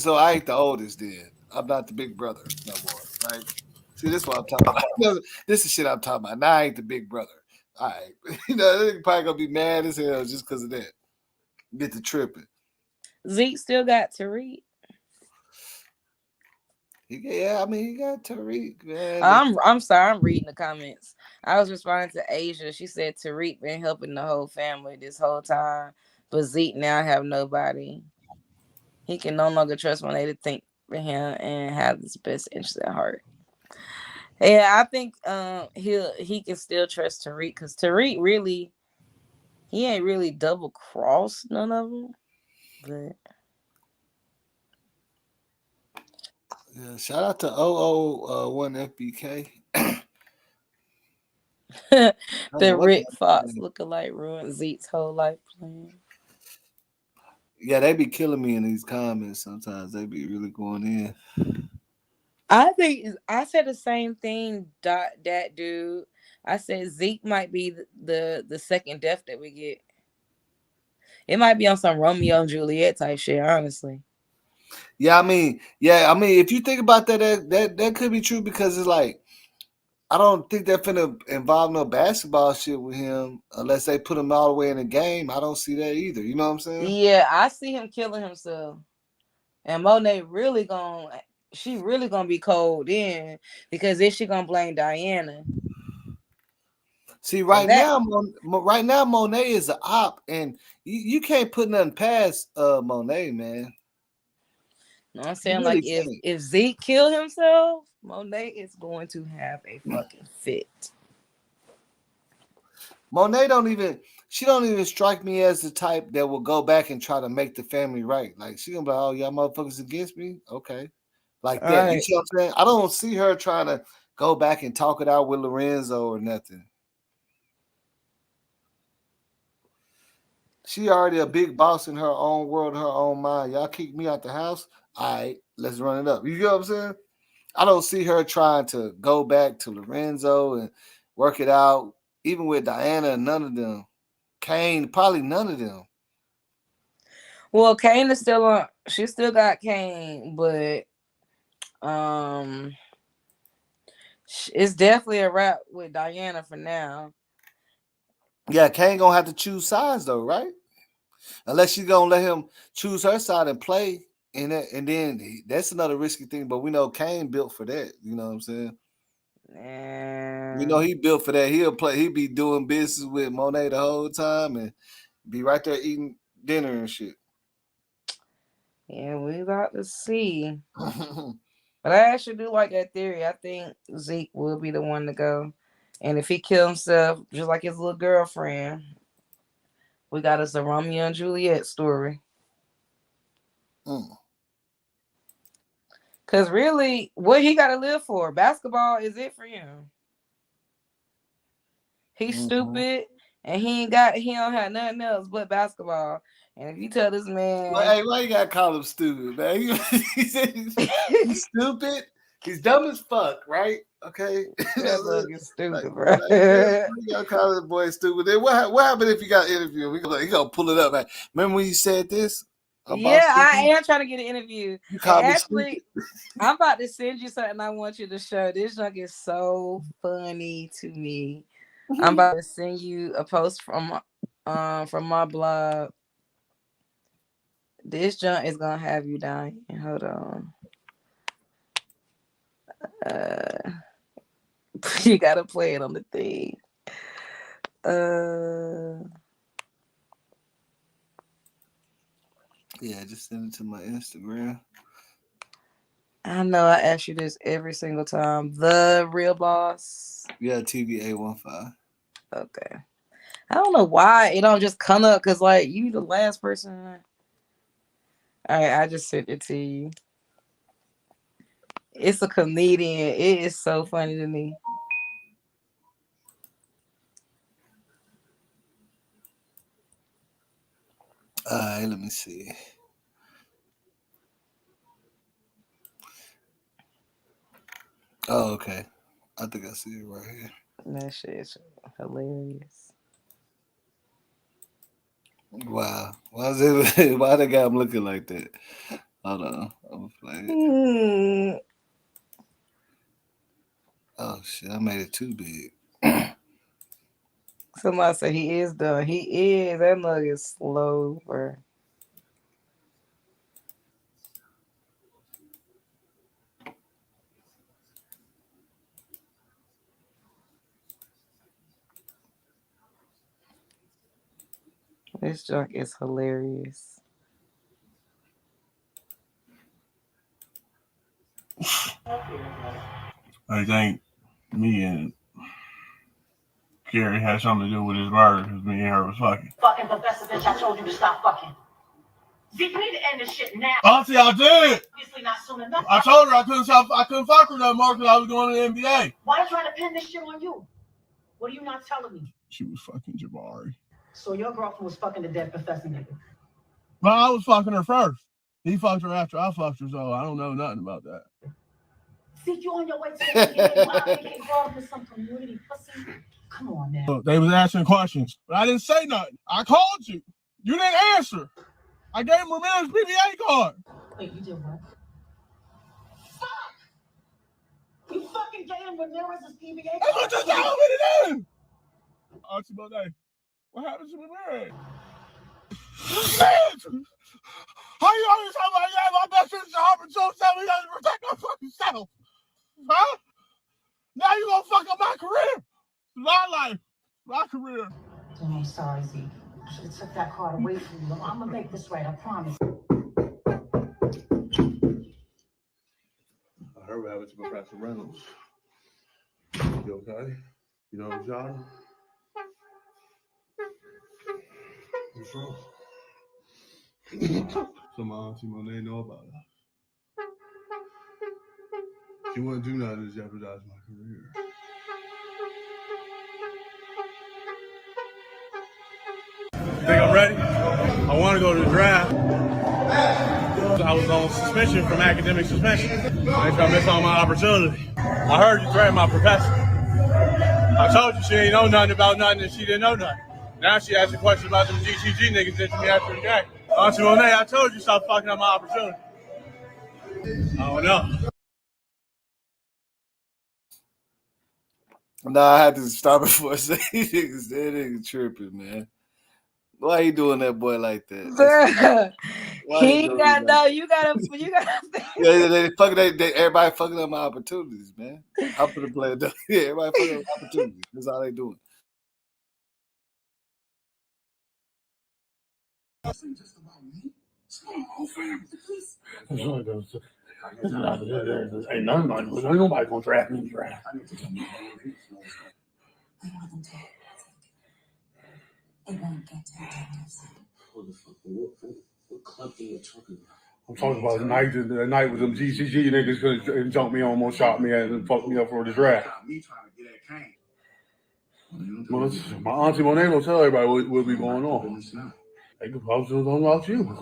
So I ain't the oldest then. I'm not the big brother no more, right? See, this is what I'm talking about. This is shit I'm talking about. Now I ain't the big brother. All right. They're probably going to be mad as hell just because of that. Get to tripping. Zeke still got Tariq. He got Tariq, man. I'm sorry, I'm reading the comments. I was responding to Asia. She said Tariq been helping the whole family this whole time, but Zeke now have nobody. He can no longer trust Monet to think for him and have his best interest at heart. Yeah, I think he can still trust Tariq because Tariq really he ain't really double crossed none of them, but Yeah, shout out to 001 FBK. The Rick Fox lookalike ruined Zeke's whole life plan. Yeah, they be killing me in these comments sometimes. They be really going in. I think I said the same thing, that dude. I said Zeke might be the second death that we get. It might be on some Romeo and Juliet type shit, honestly. Yeah, I mean, if you think about that could be true because it's like I don't think they're finna involve no basketball shit with him unless they put him all the way in the game. I don't see that either. You know what I'm saying? Yeah, I see him killing himself, and Monet she really gonna be cold in because then she gonna blame Diana. See, right now Monet is an op, and you can't put nothing past Monet, man. You know what I'm saying? Like if Zeke kill himself, Monet is going to have a fucking fit. Monet don't even strike me as the type that will go back and try to make the family right. Like she gonna be like, oh, y'all motherfuckers against me? Okay. Like that. Right. You see what I'm saying? I don't see her trying to go back and talk it out with Lorenzo or nothing. She already a big boss in her own world, her own mind. Y'all kick me out the house. All right, let's run it up. You get what I'm saying? I don't see her trying to go back to Lorenzo and work it out, even with Diana, none of them. Kane, probably none of them. Well, Kane is still on. She still got Kane, but it's definitely a wrap with Diana for now. Yeah, Kane gonna have to choose sides though, right? Unless she's gonna let him choose her side and play, and then that's another risky thing. But we know Kane built for that. You know what I'm saying? We know he built for that. He'll play. He'll be doing business with Monet the whole time and be right there eating dinner and shit. Yeah, we about to see. But I actually do like that theory. I think Zeke will be the one to go. And if he kills himself, just like his little girlfriend, we got us a Romeo and Juliet story. Because really, what he got to live for? Basketball is it for him. He's stupid, and he don't have nothing else but basketball. And if you tell this man, well, hey, why you gotta call him stupid, man? He's stupid. He's dumb as fuck, right? Okay, that look is stupid, bro. You gotta call this boy stupid. Then what happened if you got an interview? He gonna pull it up, man. Remember when you said this? Yeah, I am trying to get an interview. You called me actually, I'm about to send you something I want you to show. This junk is so funny to me. I'm about to send you a post from my blog. This junk is gonna have you dying. Hold on. You gotta play it on the thing. Yeah, just send it to my Instagram. I know I ask you this every single time. The real boss. Yeah, TVA15. Okay. I don't know why it don't just come up because like you the last person. All right, I just sent it to you. It's a comedian. It is so funny to me. All right, let me see. Oh, okay. I think I see it right here. That shit is hilarious. Wow. Why they got him looking like that? Hold on. I'm gonna play it. Oh shit, I made it too big. Somebody said he is done. He is. That mug is slow, bro. This junk is hilarious. I think me and Carrie had something to do with his murder because me and her was fucking. Fucking, but that's the bitch I told you to stop fucking. Zeke, we need to end this shit now. Auntie, I did. Obviously not soon enough. I told her I couldn't fuck her no more because I was going to the NBA. Why are you trying to pin this shit on you? What are you not telling me? She was fucking Jabari. So your girlfriend was fucking the dead professor nigga. But I was fucking her first. He fucked her after I fucked her, so I don't know nothing about that. Zeke, you on your way to the NBA. Why are you getting caught up in some community pussy? Come on, man. So they was asking questions, but I didn't say nothing. I called you. You didn't answer. I gave him Ramirez's PBA card. Wait, you did what? Fuck! You fucking gave him Ramirez's PBA card? That's what you told me to do! Auntie Monet, what happened to Ramirez? How you always talk about, yeah, my best friend's a Harvard so we gotta protect my fucking self? Huh? Now you gonna fuck up my career. My life. My career. I'm sorry, Zeke. I should have took that card away from you. I'm gonna make this right, I promise. I heard what happened to Professor Reynolds. You okay? You know what John? What's wrong? So my auntie Monet know about us. She wouldn't do nothing to jeopardize my career. You think I'm ready? I want to go to the draft. I was on suspension from academic suspension. I think I missed all my opportunity. I heard you threaten my professor. I told you she ain't know nothing about nothing and she didn't know nothing. Now she asking questions about them GCG niggas into me after the game. Auntie Monet, I told you stop fucking up my opportunity. I don't know. Nah, I had to stop it for a second. That nigga tripping, man. Why you doing that boy like that? Bruh, Why he you doing got that? no. You gotta. Yeah, everybody fucking up my opportunities, man. I'm gonna play it. Yeah, everybody fucking up opportunities. That's all they doing. Just about me. It's my whole family. Ain't nobody gonna draft me in the draft. It won't get to what club are you talking about? I'm talking about the night with them GCG niggas and jumped me, almost shot me and fucked me up for the draft. Well, my auntie Monet will tell everybody what be going on. They can post it on about you.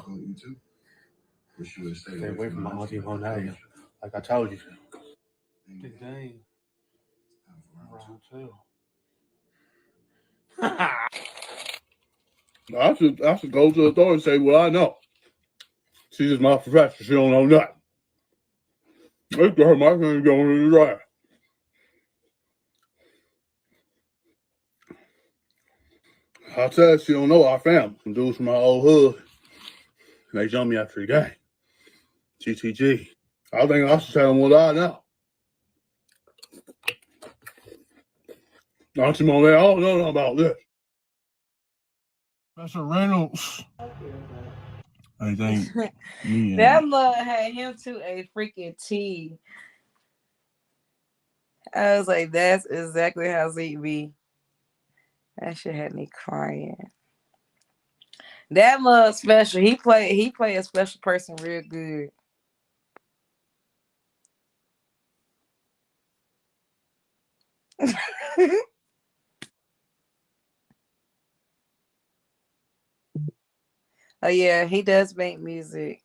Stay away from my auntie Monet, like I told you to. Big game. Round two. I should go to the authority and say, well, I know. She's just my professor. She don't know nothing. It's her, my friend going to the draft. I said she don't know our family. Some dudes from my old hood. They jumped me after the game. GTG. I think I should tell them what I know. Auntie Monet, I don't know nothing about this. Professor Reynolds. I think me That mug had him to a freaking T. I was like, that's exactly how Zeke be. That shit had me crying. That mug special. He play a special person real good. Oh yeah, he does make music.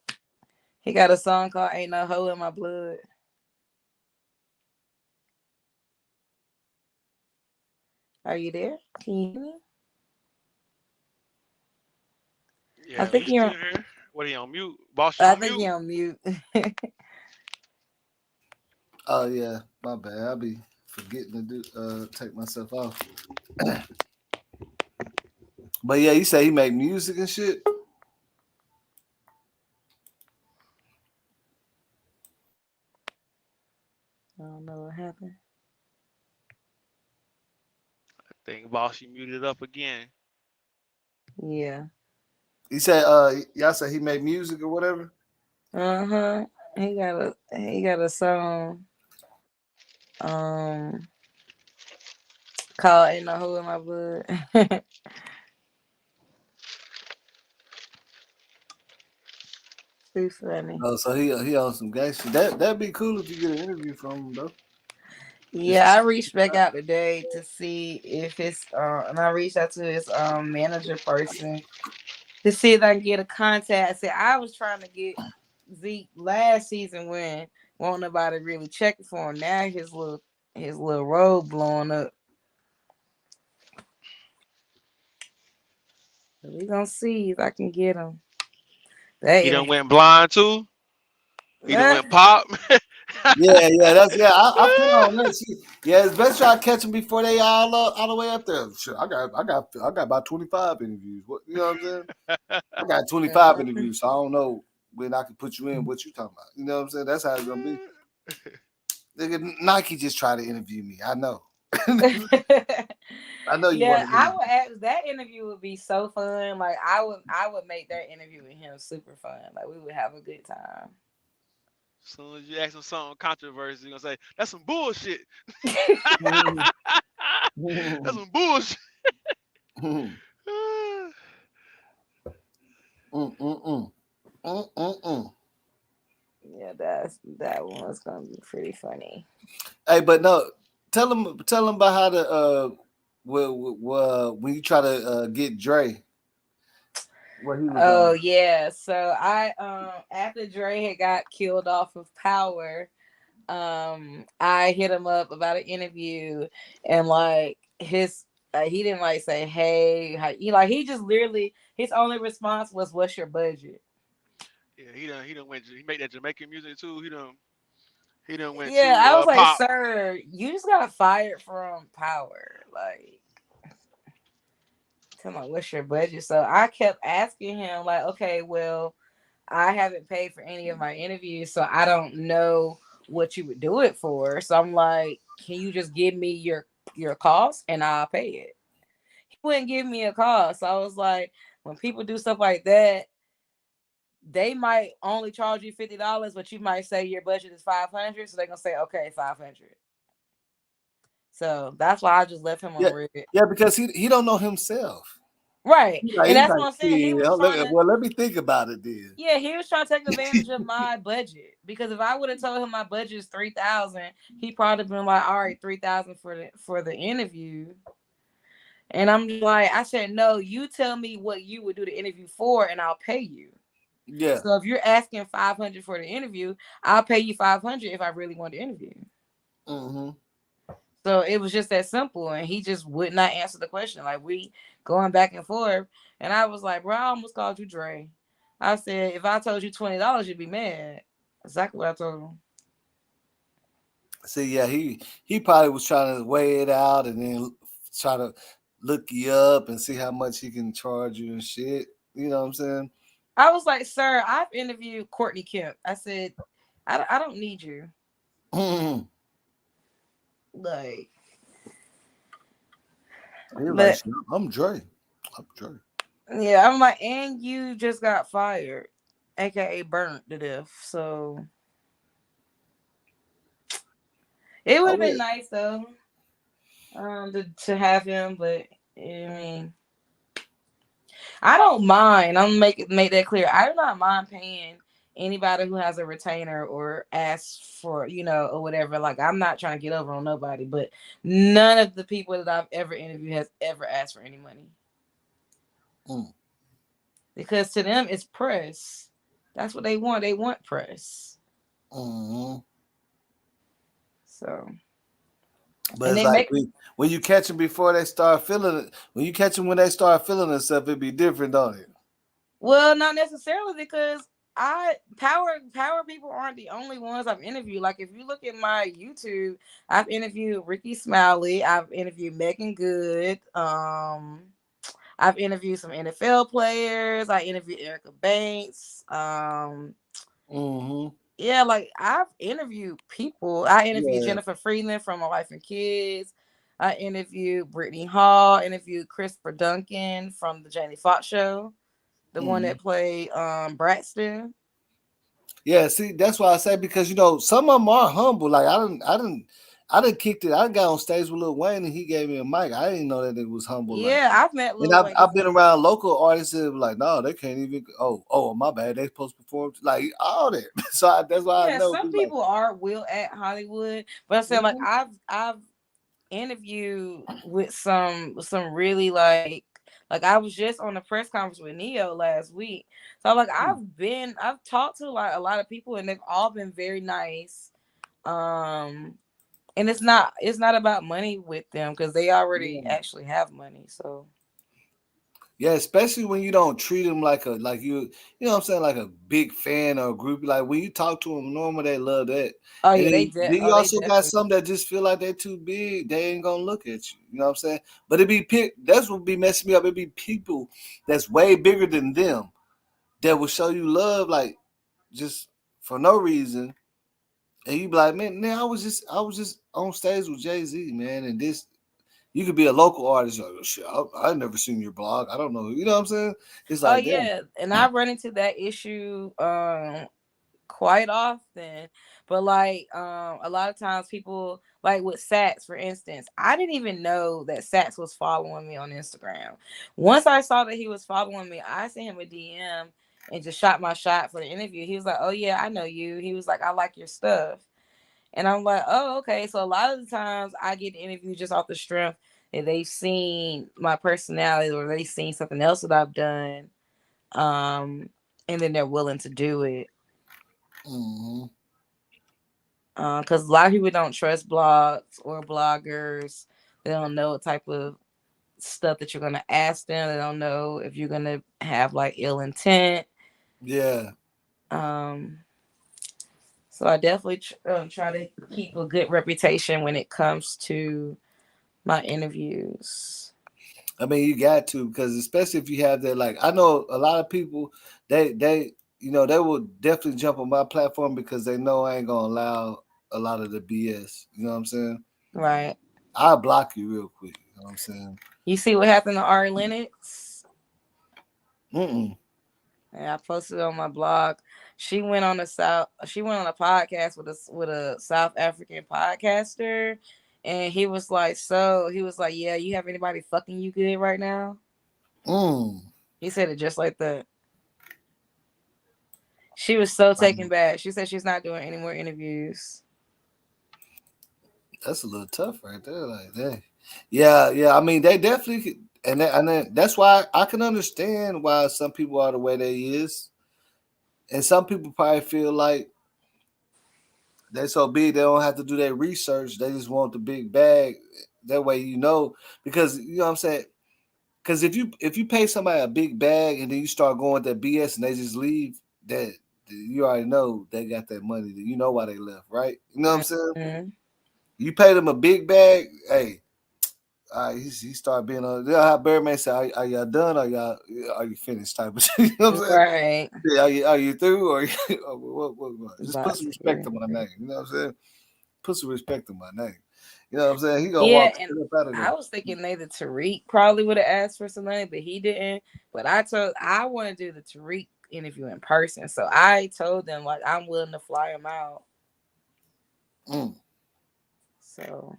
He got a song called Ain't No Hole in My Blood. Are you there? Can you hear me? Yeah, I think he's you're still here. What are you on mute? Boss, I on think mute? you're on mute. Oh yeah, my bad. I'll be forgetting to take myself off. But yeah, you say he make music and shit. I don't know what happened. I think Boss, you muted up again. Yeah. He said y'all say he made music or whatever. Uh-huh. He got a song called Ain't No Hole in My Blood. Too funny. Oh, so he on some gangster. That'd be cool if you get an interview from him though. Yeah, I reached back out today to see if his and I reached out to his manager person to see if I can get a contact. I said I was trying to get Zeke last season when won't nobody really checking for him. Now his little road blowing up. So we gonna see if I can get him. He done went blind too. He done went pop. Yeah, I feel on that shit. Yeah, it's best try to catch them before they all the way up there. Shit, I got about 25 interviews. What you know what I'm saying? I got 25 interviews, so I don't know when I can put you in. What you talking about? You know what I'm saying? That's how it's gonna be. Nigga, Nike just tried to interview me. I know. I know you. Yeah, I would ask, that interview would be so fun. Like I would make that interview with him super fun. Like we would have a good time. As soon as you ask him something controversial, you're gonna say, that's some bullshit. That's some bullshit. Yeah, that one's gonna be pretty funny. Hey, but no, tell them about how to when you try to get Dre. Oh yeah, so I after Dre had got killed off of Power, I hit him up about an interview, and like his he didn't like say hey, he just literally his only response was what's your budget? Yeah, he done went. He made that Jamaican music too. He done went Yeah, to I was like, pop. sir, you just got fired from Power, like. Tell me what's your budget? So I kept asking him, like, okay, well, I haven't paid for any of my interviews, so I don't know what you would do it for. So I'm like, can you just give me your cost and I'll pay it? He wouldn't give me a cost. So I was like, when people do stuff like that, they might only charge you $50, but you might say your budget is $500, so they're gonna say, okay, $500. So that's why I just left him on red. Yeah, because he don't know himself. Right. And that's what I'm saying. He was let me think about it then. Yeah, he was trying to take advantage of my budget. Because if I would have told him my budget is $3,000, he probably been like, all right, $3,000 for the interview. And I'm just like, I said, no, you tell me what you would do the interview for and I'll pay you. Yeah. So if you're asking $500 for the interview, I'll pay you $500 if I really want to interview. Mm-hmm. So it was just that simple, and he just would not answer the question. Like we going back and forth, and I was like, bro, I almost called you Dre. I said, if I told you $20, you'd be mad. Exactly what I told him. See, yeah, he probably was trying to weigh it out and then try to look you up and see how much he can charge you and shit. You know what I'm saying? I was like, sir, I've interviewed Courtney Kemp. I said, I don't need you. Like, but, I'm Dre. Yeah, I'm like, and you just got fired, aka burnt to death. So it would have been nice though, to have him. But I mean, I don't mind. I'm make that clear. I do not mind paying anybody who has a retainer or asks for, or whatever. Like, I'm not trying to get over on nobody, but none of the people that I've ever interviewed has ever asked for any money. Because to them, it's press. That's what they want. They want press. Mm-hmm. So. But it's like when you catch them before they start feeling it, when you catch them when they start feeling themselves, it'd be different, don't it? Well, not necessarily, because power people aren't the only ones I've interviewed. Like, if you look at my YouTube, I've interviewed Ricky Smiley, I've interviewed Megan Good, I've interviewed some NFL players, I interviewed Erica Banks, yeah, like I've interviewed people. I interviewed Jennifer Freeland from My Wife and Kids. I interviewed Brittany Hall, interviewed Christopher Duncan from the Jamie Foxx show. The one that played Braxton. Yeah, see, that's why I say, because some of them are humble. Like I didn't I done kicked it. I got on stage with Lil Wayne and he gave me a mic. I didn't know that it was humble like Yeah, that. I've met And Lil Wayne. I've been around local artists that were like, no, they can't even. Oh, my bad. They supposed to perform like all that. So that's why I Yeah, know. some people are will at Hollywood, but I said like I've interviewed with some really like I was just on a press conference with Neo last week. So like I've talked to like a lot of people and they've all been very nice. And it's not about money with them because they already actually have money. So yeah, especially when you don't treat them like you know what I'm saying, like a big fan or a groupie. Like when you talk to them normal, they love that. Oh And yeah, then you also got some that just feel like they're too big. They ain't gonna look at you. You know what I'm saying? But that's what be messing me up. It be people that's way bigger than them that will show you love, like just for no reason. And you be like, man, I was just on stage with Jay-Z, man, and this. You could be a local artist. Like, oh, shit, I've never seen your blog. I don't know. You know what I'm saying? It's oh like, yeah, and I run into that issue quite often. But like a lot of times people like with Saxe, for instance, I didn't even know that Saxe was following me on Instagram. Once I saw that he was following me, I sent him a DM and just shot my shot for the interview. He was like, oh yeah, I know you. He was like, I like your stuff. And I'm like, oh, okay. So a lot of the times I get interviewed just off the strength that they've seen my personality or they've seen something else that I've done. And then they're willing to do it. mm-hmm. Because a lot of people don't trust blogs or bloggers. They don't know what type of stuff that you're going to ask them. They don't know if you're going to have like ill intent. Yeah. So I definitely try to keep a good reputation when it comes to my interviews. I mean, you got to, because especially if you have that, like, I know a lot of people, they they will definitely jump on my platform because they know I ain't gonna allow a lot of the BS. You know what I'm saying? Right. I'll block you real quick. You know what I'm saying? You see what happened to Ari Lennox? Mm-mm. And I posted on my blog. She went on a podcast with a South African podcaster, and he was like, yeah, you have anybody fucking you good right now? He said it just like that. She was so taken back. She said she's not doing any more interviews. That's a little tough right there. Like that. Yeah. I mean, they definitely, and that's why I can understand why some people are the way they is, and some people probably feel like they're so big they don't have to do their research. They just want the big bag. That way, because you know what I'm saying. Because if you pay somebody a big bag and then you start going with that BS and they just leave, that you already know they got that money. You know why they left, right? You know what I'm saying? Mm-hmm. You pay them a big bag, hey. He started being on. You know how Birdman said, "Are y'all done? Are you finished?" Type of shit. You know what I'm saying? Right. Yeah, are you through? Or what? Just put some respect on my name. You know what I'm saying? Put some respect on my name. You know what I'm saying? He gonna walk and up out of there. I was thinking maybe Tariq probably would have asked for some money, but he didn't. But I want to do the Tariq interview in person, so I told them like I'm willing to fly him out. So.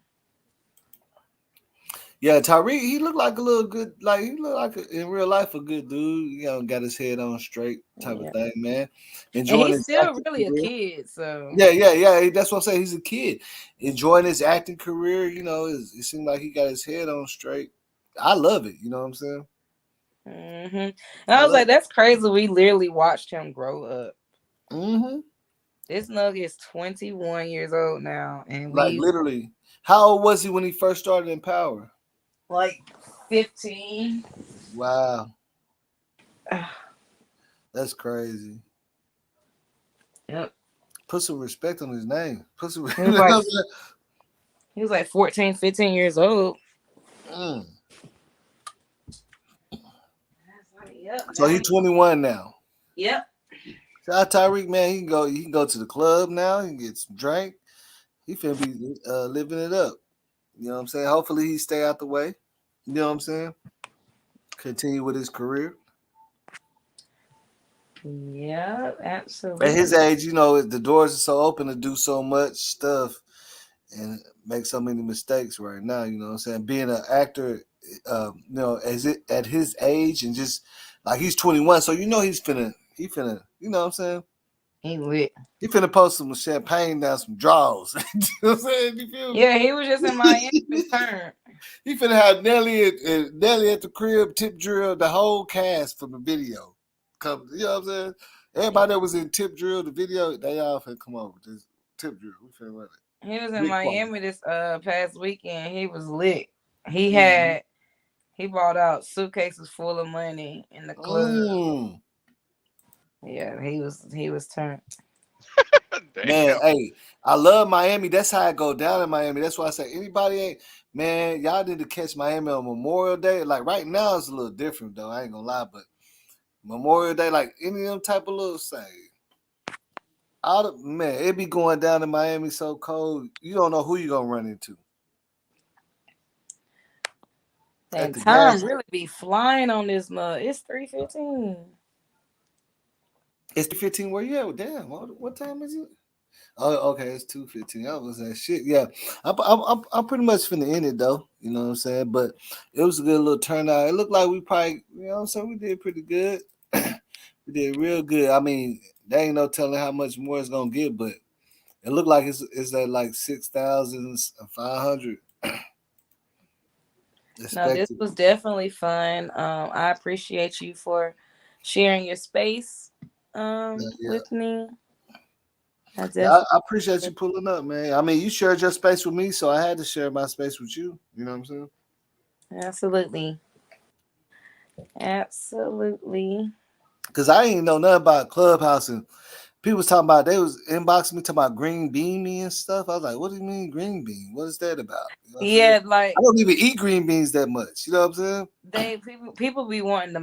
Yeah, Tariq, he looked like a little good, like he looked like in real life a good dude. You know, got his head on straight type of thing, man. Enjoying and he's his still really career. a kid, so yeah. That's what I'm saying. He's a kid enjoying his acting career. You know, it seemed like he got his head on straight. I love it. You know what I'm saying? Mm-hmm. And I was like, that's crazy. We literally watched him grow up. Mm-hmm. This nugget is 21 years old now, and like literally. How old was he when he first started in Power? Like 15. Wow. That's crazy. Yep. Put some respect on his name. Put some. He was like 14, 15 years old. So he's 21 now. Yep. Shout out Tariq, man. He can go to the club now. He can get some drink. He finna be living it up. You know what I'm saying? Hopefully he stay out the way. You know what I'm saying? Continue with his career. Yeah, absolutely. At his age, you know, the doors are so open to do so much stuff. and make so many mistakes right now. You know what I'm saying? Being an actor, at his age and just like he's 21, so he's finna, you know what I'm saying? He lit. He finna post some champagne down some draws. You know what I'm saying? You feel me? Yeah, he was just in Miami his turn. He finna have Nelly at the crib, Tip Drill, the whole cast from the video. Come, you know what I'm saying? Everybody that was in Tip Drill, the video, they all finna come over. This Tip Drill, we finna run it. He was in Big Miami this past weekend. He was lit. He Mhm. brought out suitcases full of money in the club. Mm. Yeah, he was turned. Damn. Man, hey, I love Miami. That's how I go down in Miami. That's why I say anybody ain't, man, y'all need to catch Miami on Memorial Day. Like right now it's a little different though. I ain't gonna lie, but Memorial Day, like any of them type of little say. Man, it be going down in Miami so cold. You don't know who you gonna run into. At And the time gas. really be flying on this mug. It's 3:15. It's 3:15. Where you at? Damn, what time is it? Oh, okay, it's 2:15. I was that shit. Yeah, I'm pretty much finna end it though. You know what I'm saying? But it was a good little turnout. It looked like we probably, you know what I'm saying, we did pretty good. We did real good. I mean, there ain't no telling how much more it's gonna get, but it looked like it's at like 6,500 No, this expected. was definitely fun. I appreciate you for sharing your space Yeah. with me. I Yeah, definitely I appreciate you pulling up, man. I mean, you shared your space with me, so I had to share my space with you. You know what I'm saying? absolutely. Absolutely. Because I ain't know nothing about Clubhouse, and people was talking about, they was inboxing me talking about green bean me and stuff. I was like, what do you mean green bean? What is that about? You know what I'm saying? Yeah, like I don't even eat green beans that much. You know what I'm saying? people be wanting the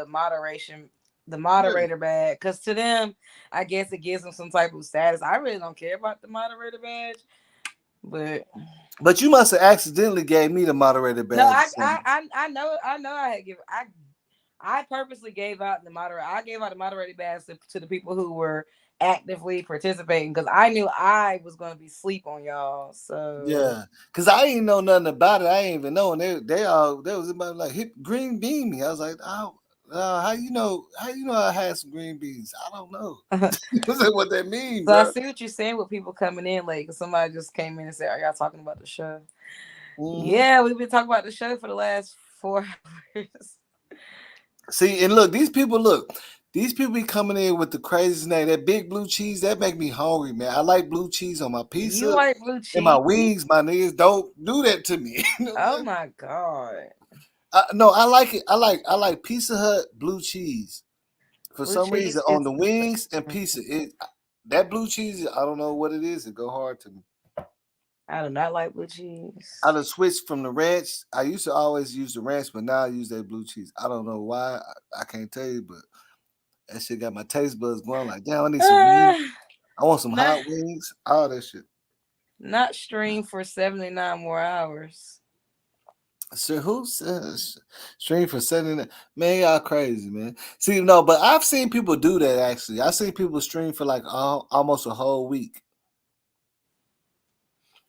moderation, the Yeah. moderator badge, because to them, I guess it gives them some type of status. I really don't care about the moderator badge, But you must have accidentally gave me the moderator no, badge. I know I had given I purposely gave out the moderator. I gave out the moderator badge to the people who were actively participating because I knew I was going to be sleep on y'all. So Yeah, because I ain't know nothing about it. I ain't even know, and they was about like hit green bean me. I was like, oh, how you know? How you know I had some green beans? I don't know. What that mean, I bro? see what you're saying with people coming in late because somebody just came in and said, "Are y'all talking about the show?" Mm-hmm. Yeah, we've been talking about the show for the last 4 hours. See, and look, these people be coming in with the craziest name. That big blue cheese, that make me hungry, man. I like blue cheese on my You pizza like blue and my cheese? wings. My niggas, don't do that to me. You know what I'm Oh saying? my god, No, I like it. I like Pizza Hut blue cheese for blue some cheese reason on is. the wings and pizza. That blue cheese, I don't know what it is. It go hard to me. I do not like blue cheese. I done switched from the ranch. I used to always use the ranch, but now I use that blue cheese. I don't know why. I can't tell you, but that shit got my taste buds going. Like, damn, I need some wings. I want some Not hot wings. All that shit. not stream for 79 more hours. So who says stream for 79? Man, y'all crazy, man. See, no, but I've seen people do that actually. I've seen people stream for like almost a whole week,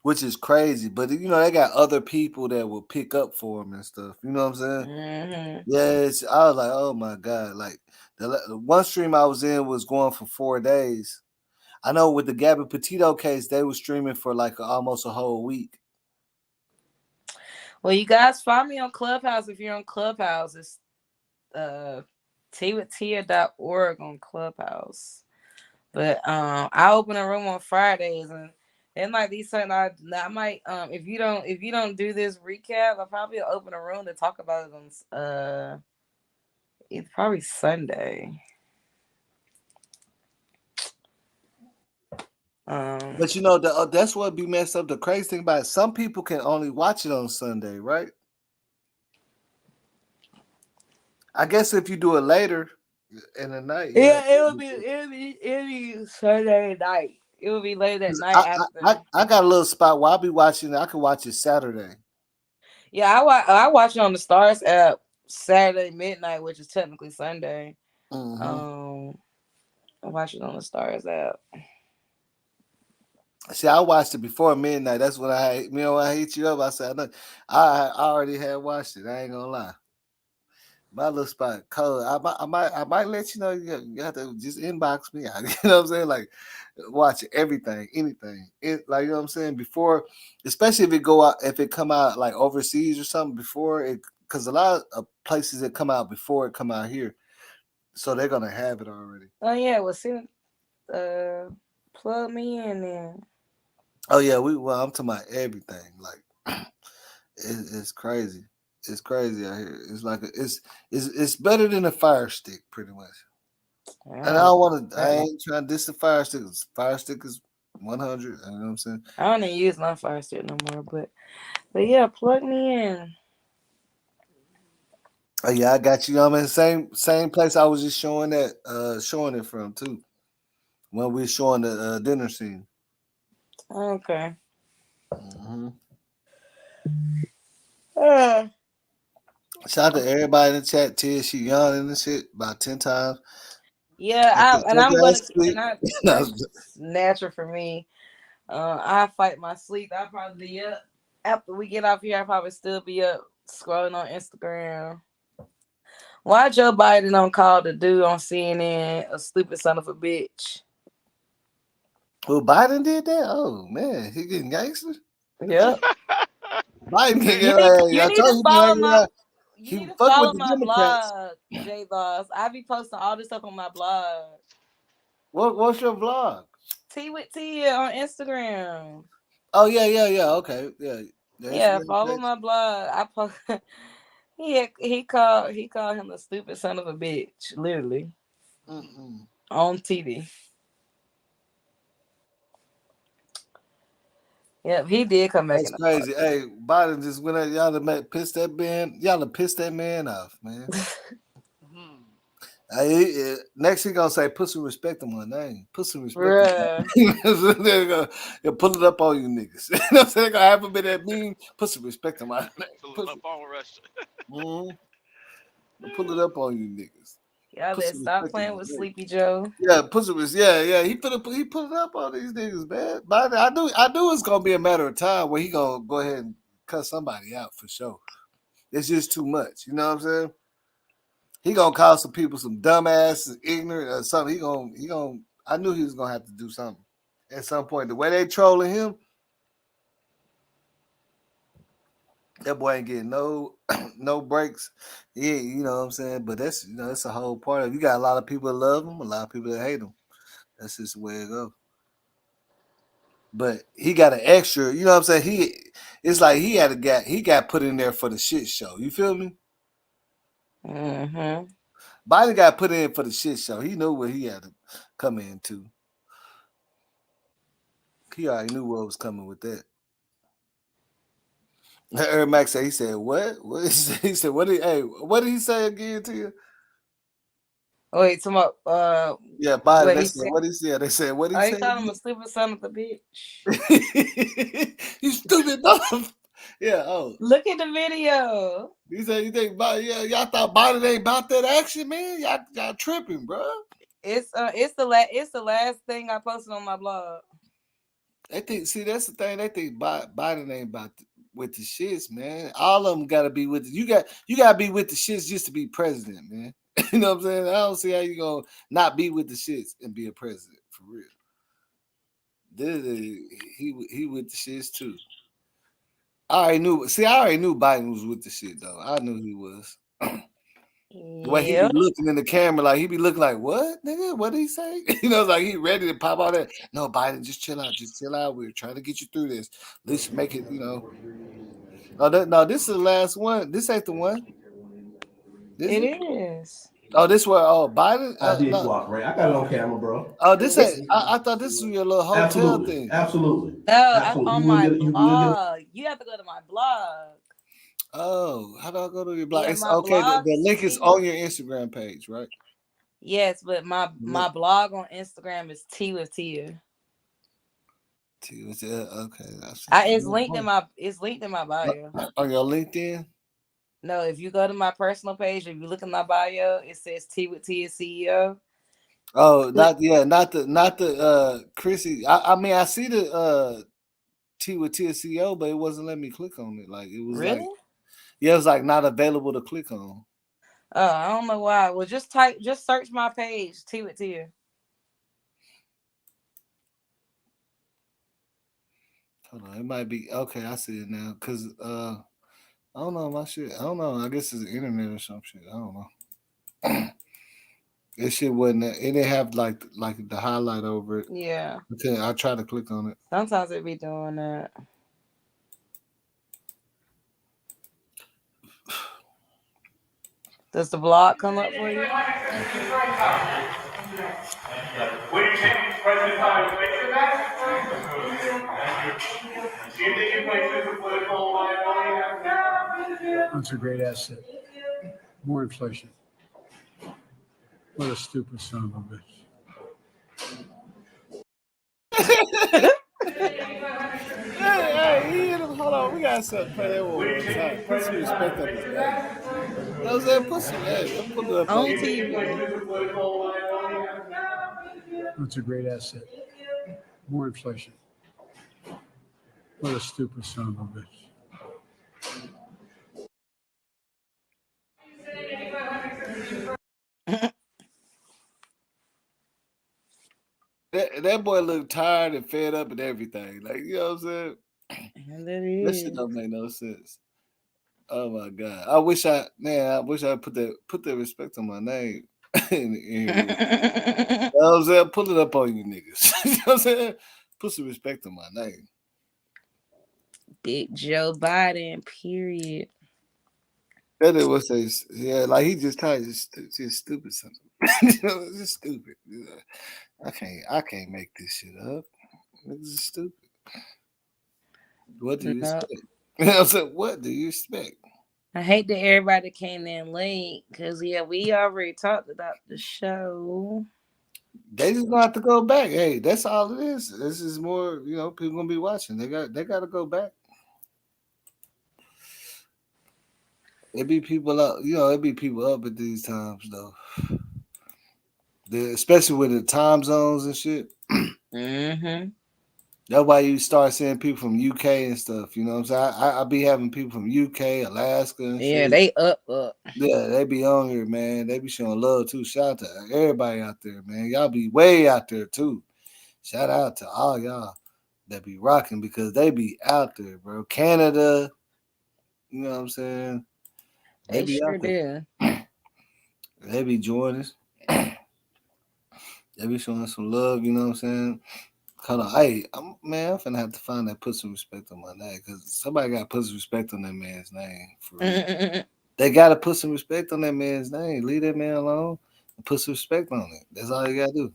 which is crazy. But they got other people that will pick up for them and stuff. You know what I'm saying? Mm-hmm. Yes, I was like, oh my god! Like the one stream I was in was going for 4 days. I know with the Gabby Petito case, they were streaming for like almost a whole week. Well, you guys find me on Clubhouse if you're on Clubhouse. It's teawithtia.org on Clubhouse. But I open a room on Fridays and then like these certain I might if you don't do this recap, I'll probably open a room to talk about it on it's probably Sunday. But that's what be messed up. The crazy thing about it, some people can only watch it on Sunday, right? I guess if you do it later in the night, yeah. Yeah, it'll be Sunday night. It will be late at 'Cause night after. I got a little spot where I'll be watching it. I can watch it Saturday. Yeah, I watch it on the Stars app Saturday midnight, which is technically Sunday. Mm-hmm. I watch it on the Stars app. See, I watched it before midnight. That's when I hit you up. I said, I already had watched it. I ain't gonna lie. My little spot color. I might let you know. You have to just inbox me. You know what I'm saying? Like, watch everything, anything. Like, you know what I'm saying. Before, especially if it go out, if it come out like overseas or something before it, because a lot of places that come out before it come out here, so they're gonna have it already. Oh yeah, well, plug me in then. Oh yeah, I'm talking about everything. Like, it's crazy. It's crazy out here. It's like it's better than a fire stick, pretty much. And I don't want to. I ain't trying to diss the fire stick. Fire stick is 100. You know what I'm saying? I don't even use my fire stick no more, but yeah, plug me in. Oh yeah, I got you. I'm in the same place I was just showing it from too. When we were showing the dinner scene. Okay. Mm-hmm. Uh, Shout out to everybody in the chat. Tia, she yawning and shit about 10 times. yeah, No, that's natural for me. I fight my sleep. I'll probably be up after we get off here. I'll probably still be up scrolling on Instagram. Why Joe Biden on call the dude on CNN a stupid son of a bitch? well, Biden did that. Oh man, he getting gangster. Yep. Biden can You get. need I to told you, follow hanging my out. you He need to fuck with follow the my Democrats. blog, J Laws. I be posting all this stuff on my blog. What's your vlog? T with T on Instagram. Oh yeah. Okay, yeah. The Yeah, Instagram follow page. my blog. I post. he called him a stupid son of a bitch, literally Mm-mm. on TV. Yep, he did come back in That's the crazy. Hey, Biden just went at y'all to piss that man. Y'all to piss that man off, man. Hmm. Next he gonna say, "Put some respect on my name. Put some respect on my Bruh. name." They're gonna pull it up on you niggas. You know what I'm saying? They're gonna have a bit of that meme. Put some respect on my name. Pulling up on Russia. Pull it up on you niggas. Y'all Put better some stop respect on playing my with name. Sleepy Joe. Yeah, yeah. He put it up on these niggas, man. But I knew it's gonna be a matter of time where he gonna go ahead and cut somebody out for sure. It's just too much. You know what I'm saying? He gonna call some people some dumbass, ignorant, or something. He gonna. I knew he was gonna have to do something at some point. The way they trolling him, that boy ain't getting no no breaks. Yeah, you know what I'm saying. But that's a whole part of. You got a lot of people that love him, a lot of people that hate him. That's just the way it goes. But he got an extra. You know what I'm saying? It's like he got put in there for the shit show. You feel me? Mm-hmm. Biden got put in for the shit show. He knew what he had to come into. He already knew what was coming with that. Eric Max said, he said, what? What he said, what did he say again to you? Wait, Yeah, Biden, what they he said, said? what he said? They said, what he Oh, he said called him a again? stupid son of a bitch. You stupid dumb. Yeah, oh. Look at the video. He said, you think Biden, yeah, y'all thought Biden ain't about that action, man? Y'all tripping, bro. It's the last thing I posted on my blog. They think, see, that's the thing. They think Biden ain't about with the shits, man. All of them got to be with you got to be with the shits just to be president, man. You know what I'm saying? I don't see how you gonna not be with the shits and be a president for real. He with the shits too. I already knew. See, I already knew Biden was with the shit though. I knew he was. The way he be Yeah. looking in the camera, like he be looking like, what, nigga? What did he say? You know, like he ready to pop out that. No, Biden, just chill out. Just chill out. We're trying to get you through this. Let's make it, you know. No, this is the last one. This ain't the one. Is It it? is. Oh, this one. Oh, Biden. I did No. cooperate. I got it on camera, bro. Oh, this ain't. It's I thought this was your little hotel Absolutely, thing. absolutely, no, I'm absolutely. on You will my get. You will get. blog. You have to go to my blog. Oh, how do I go to your blog? Yeah, It's my okay. blog The link is T. on your Instagram page, right? Yes, but my blog on Instagram is T with Tia. Okay. It's linked in my bio. On your LinkedIn. No, if you go to my personal page, if you look at my bio, it says T with Tia CEO. Oh, not the Chrissy. I mean, I see the T with TCO, but it wasn't letting me click on it. Like it was Really? like, yeah, it was like not available to click on. I don't know why. Well, just search my page, T with Tia. Hold on, it might be okay. I see it now. Cause I don't know my shit. I don't know. I guess it's the internet or some shit. I don't know. This shit wasn't. It didn't have like the highlight over it. Yeah. Okay, I tried to click on it. Sometimes it be doing that. Does the vlog come up for you? Will you take President Biden's picture back? Do you think he plays this political liability? That's a great asset. More inflation. What a stupid son of a bitch. Hey, hold on. We gotta play that one more time. Put some respect on his name. You know what I'm saying? Put some. Hey, let's put it up On TV. That's a great asset. More inflation. What a stupid son of a bitch. That boy looked tired and fed up and everything. Like, you know what I'm saying? And That shit don't make no sense. Oh my god! I wish I put that respect on my name. You know what I'm saying? Pull it up on you niggas. You know what I'm saying? Put some respect on my name. Big Joe Biden, period. That is what they, yeah, like he just kind of just stupid something. You know, it's just stupid. You know, I can't make this shit up. This is stupid. What do you expect? You know what I'm saying? What do you expect? I hate that everybody came in late because we already talked about the show. They just gonna have to go back. Hey, that's all it is. This is more, people gonna be watching. They got to go back. It be people up, it be people up at these times though. Especially with the time zones and shit. Mm-hmm. That's why you start seeing people from UK and stuff. You know what I'm saying? I be having people from UK, Alaska, and yeah, shit. they up. Yeah, they be on here, man. They be showing love too. Shout out to everybody out there, man. Y'all be way out there too. Shout out to all y'all that be rocking because they be out there, bro. Canada, you know what I'm saying? They be sure out there. do. They be joining us. They be showing some love, you know what I'm saying? Hold on, hey, I'm finna have to find that. Put some respect on my name because somebody got to put some respect on that man's name. For real. They got to put some respect on that man's name. Leave that man alone and put some respect on it. That's all you got to do.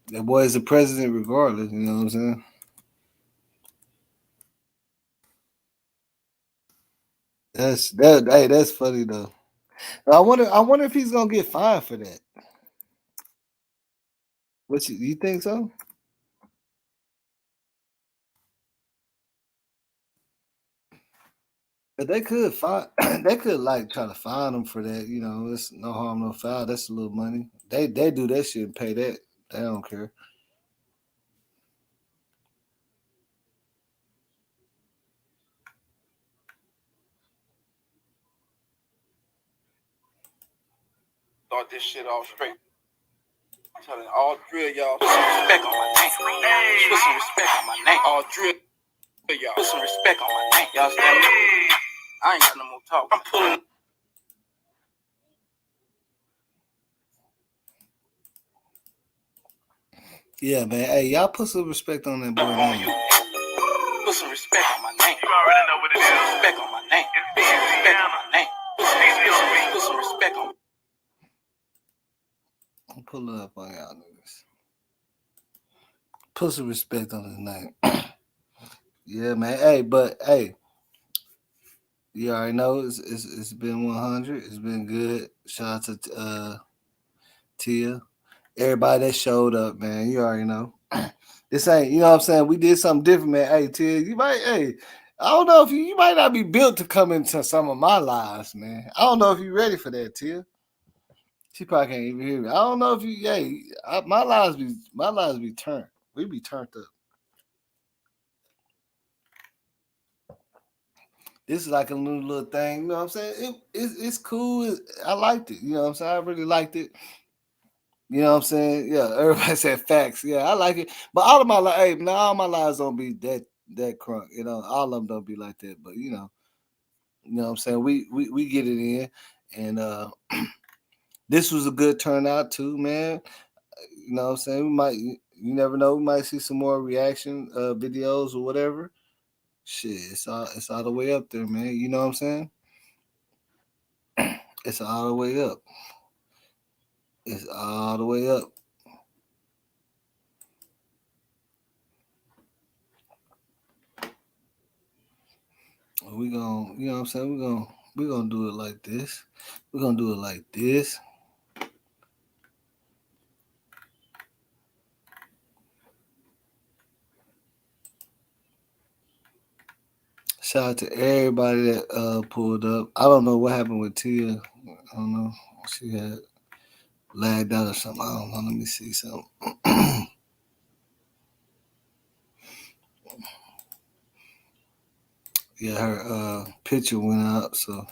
That boy is the president regardless, you know what I'm saying? That's funny though. I wonder if he's gonna get fined for that. What you think so? But they could they could like try to fine him for that. It's no harm, no foul. That's a little money. They do that shit and pay that. They don't care. Start this shit off straight. I'm telling all three of y'all, put some respect on my name. Put some respect on my name. All three of y'all, put some respect on my name. Y'all stand me? I ain't got no more talk. I'm pulling. Yeah, man. Hey, y'all put some respect on that boy name. Put some respect on my name. You already know what it is. Put some respect on my name. Put some respect on my name. Put some respect on. I'm pulling up on y'all niggas. Put some respect on his name. Yeah, man. Hey, you already know it's been 100. It's been good. Shout out to Tia. Everybody that showed up, man. You already know. This ain't, you know what I'm saying? We did something different, man. Hey, Tia, I don't know if you might not be built to come into some of my lives, man. I don't know if you're ready for that, Tia. She probably can't even hear me. I don't know if you. Yeah, my lives be turned. We be turned up. This is like a little thing. You know what I'm saying? It's cool. I liked it. You know what I'm saying? I really liked it. You know what I'm saying? Yeah, everybody said facts. Yeah, I like it. But all of my lives, hey, all my lives don't be that crunk. You know, all of them don't be like that. But you know what I'm saying? We get it in. And this was a good turnout too, man. You know what I'm saying? We might, you never know, we might see some more reaction videos or whatever. Shit, it's all the way up there, man. You know what I'm saying? It's all the way up. It's all the way up. We gonna, you know what I'm saying? We gonna do it like this. We're gonna do it like this. Shout out to everybody that pulled up. I don't know what happened with Tia. I don't know. She had lagged out or something. I don't know. Let me see something. Yeah, her picture went out, so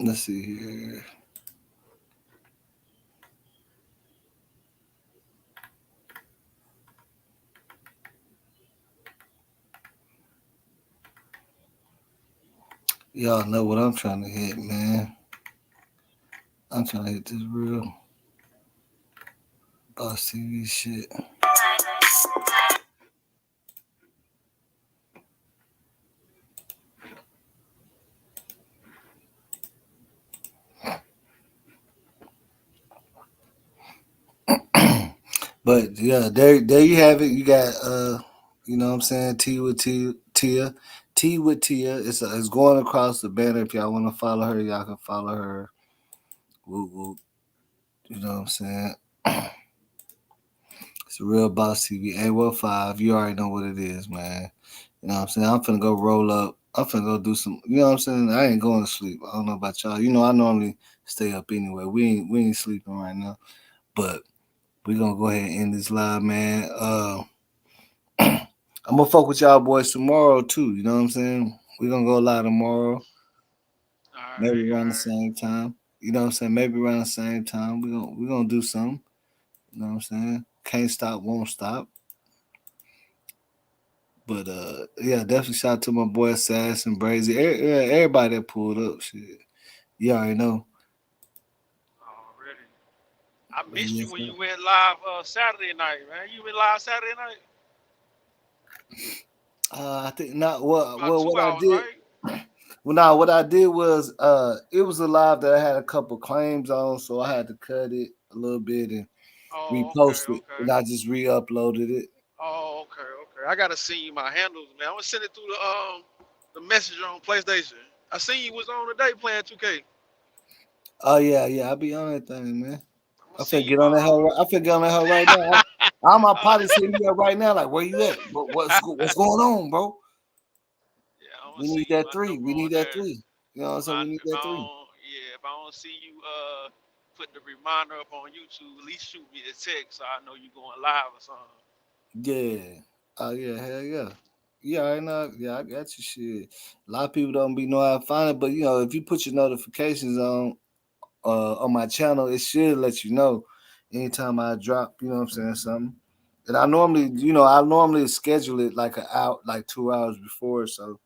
let's see here. Y'all know what I'm trying to hit, man. I'm trying to hit this real Boss TV shit. But yeah, there you have it. You got you know what I'm saying, Tia. T with Tia. It's going across the banner. If y'all want to follow her, y'all can follow her. Whoop, whoop. You know what I'm saying? It's a real Boss TV. 815. You already know what it is, man. You know what I'm saying? I'm finna go roll up. I'm finna go do some. You know what I'm saying? I ain't going to sleep. I don't know about y'all. You know, I normally stay up anyway. We ain't sleeping right now, but we gonna go ahead and end this live, man. I'm gonna fuck with y'all boys tomorrow too. You know what I'm saying? We gonna go live tomorrow, maybe around the same time. You know what I'm saying? Maybe around the same time. We gonna do something. You know what I'm saying? Can't stop, won't stop. But yeah, definitely shout out to my boy Saxe and Brazy. Everybody that pulled up, shit. You already know. Already. I But missed you yes, when sir. you went live Saturday night, man. You went live Saturday night? I think not what About what 2 what I hours, did. right? Well, now what I did was it was a live that I had a couple claims on, so I had to cut it a little bit and Oh, okay, repost it, okay. and I just re-uploaded it. Oh, okay, okay. I gotta send you my handles, man. I'm gonna send it through the messenger on PlayStation. I seen you was on today playing 2K. Oh yeah, I'll be on that thing, man. I'm gonna I send finna you get on that my hell. I finna get on that hell right now. All my uh, partners hitting me up right now, like, where you at? What's going on, bro? yeah, I'm gonna We send need you that my three. number We on need that there. three. You know what I'm saying? We need If I that three. don't, yeah, if I don't see you put the reminder up on YouTube, at least shoot me a text so I know you going live or something. Yeah. Oh yeah, hell yeah. Yeah, I know. Yeah, I got you. Shit. A lot of people don't be know how to find it, but you know, if you put your notifications on my channel, it should let you know anytime I drop. You know what I'm saying? Something. And I normally schedule it like like 2 hours before. So,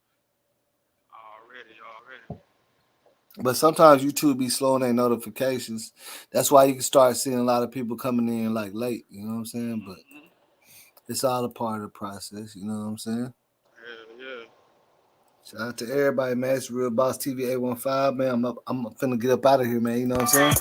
Already. but sometimes YouTube be slowing their notifications. That's why you can start seeing a lot of people coming in like late. You know what I'm saying? But it's all a part of the process. You know what I'm saying? Yeah. Shout out to everybody, man. It's Real Boss TV 815, man. I'm finna get up out of here, man. You know what I'm saying?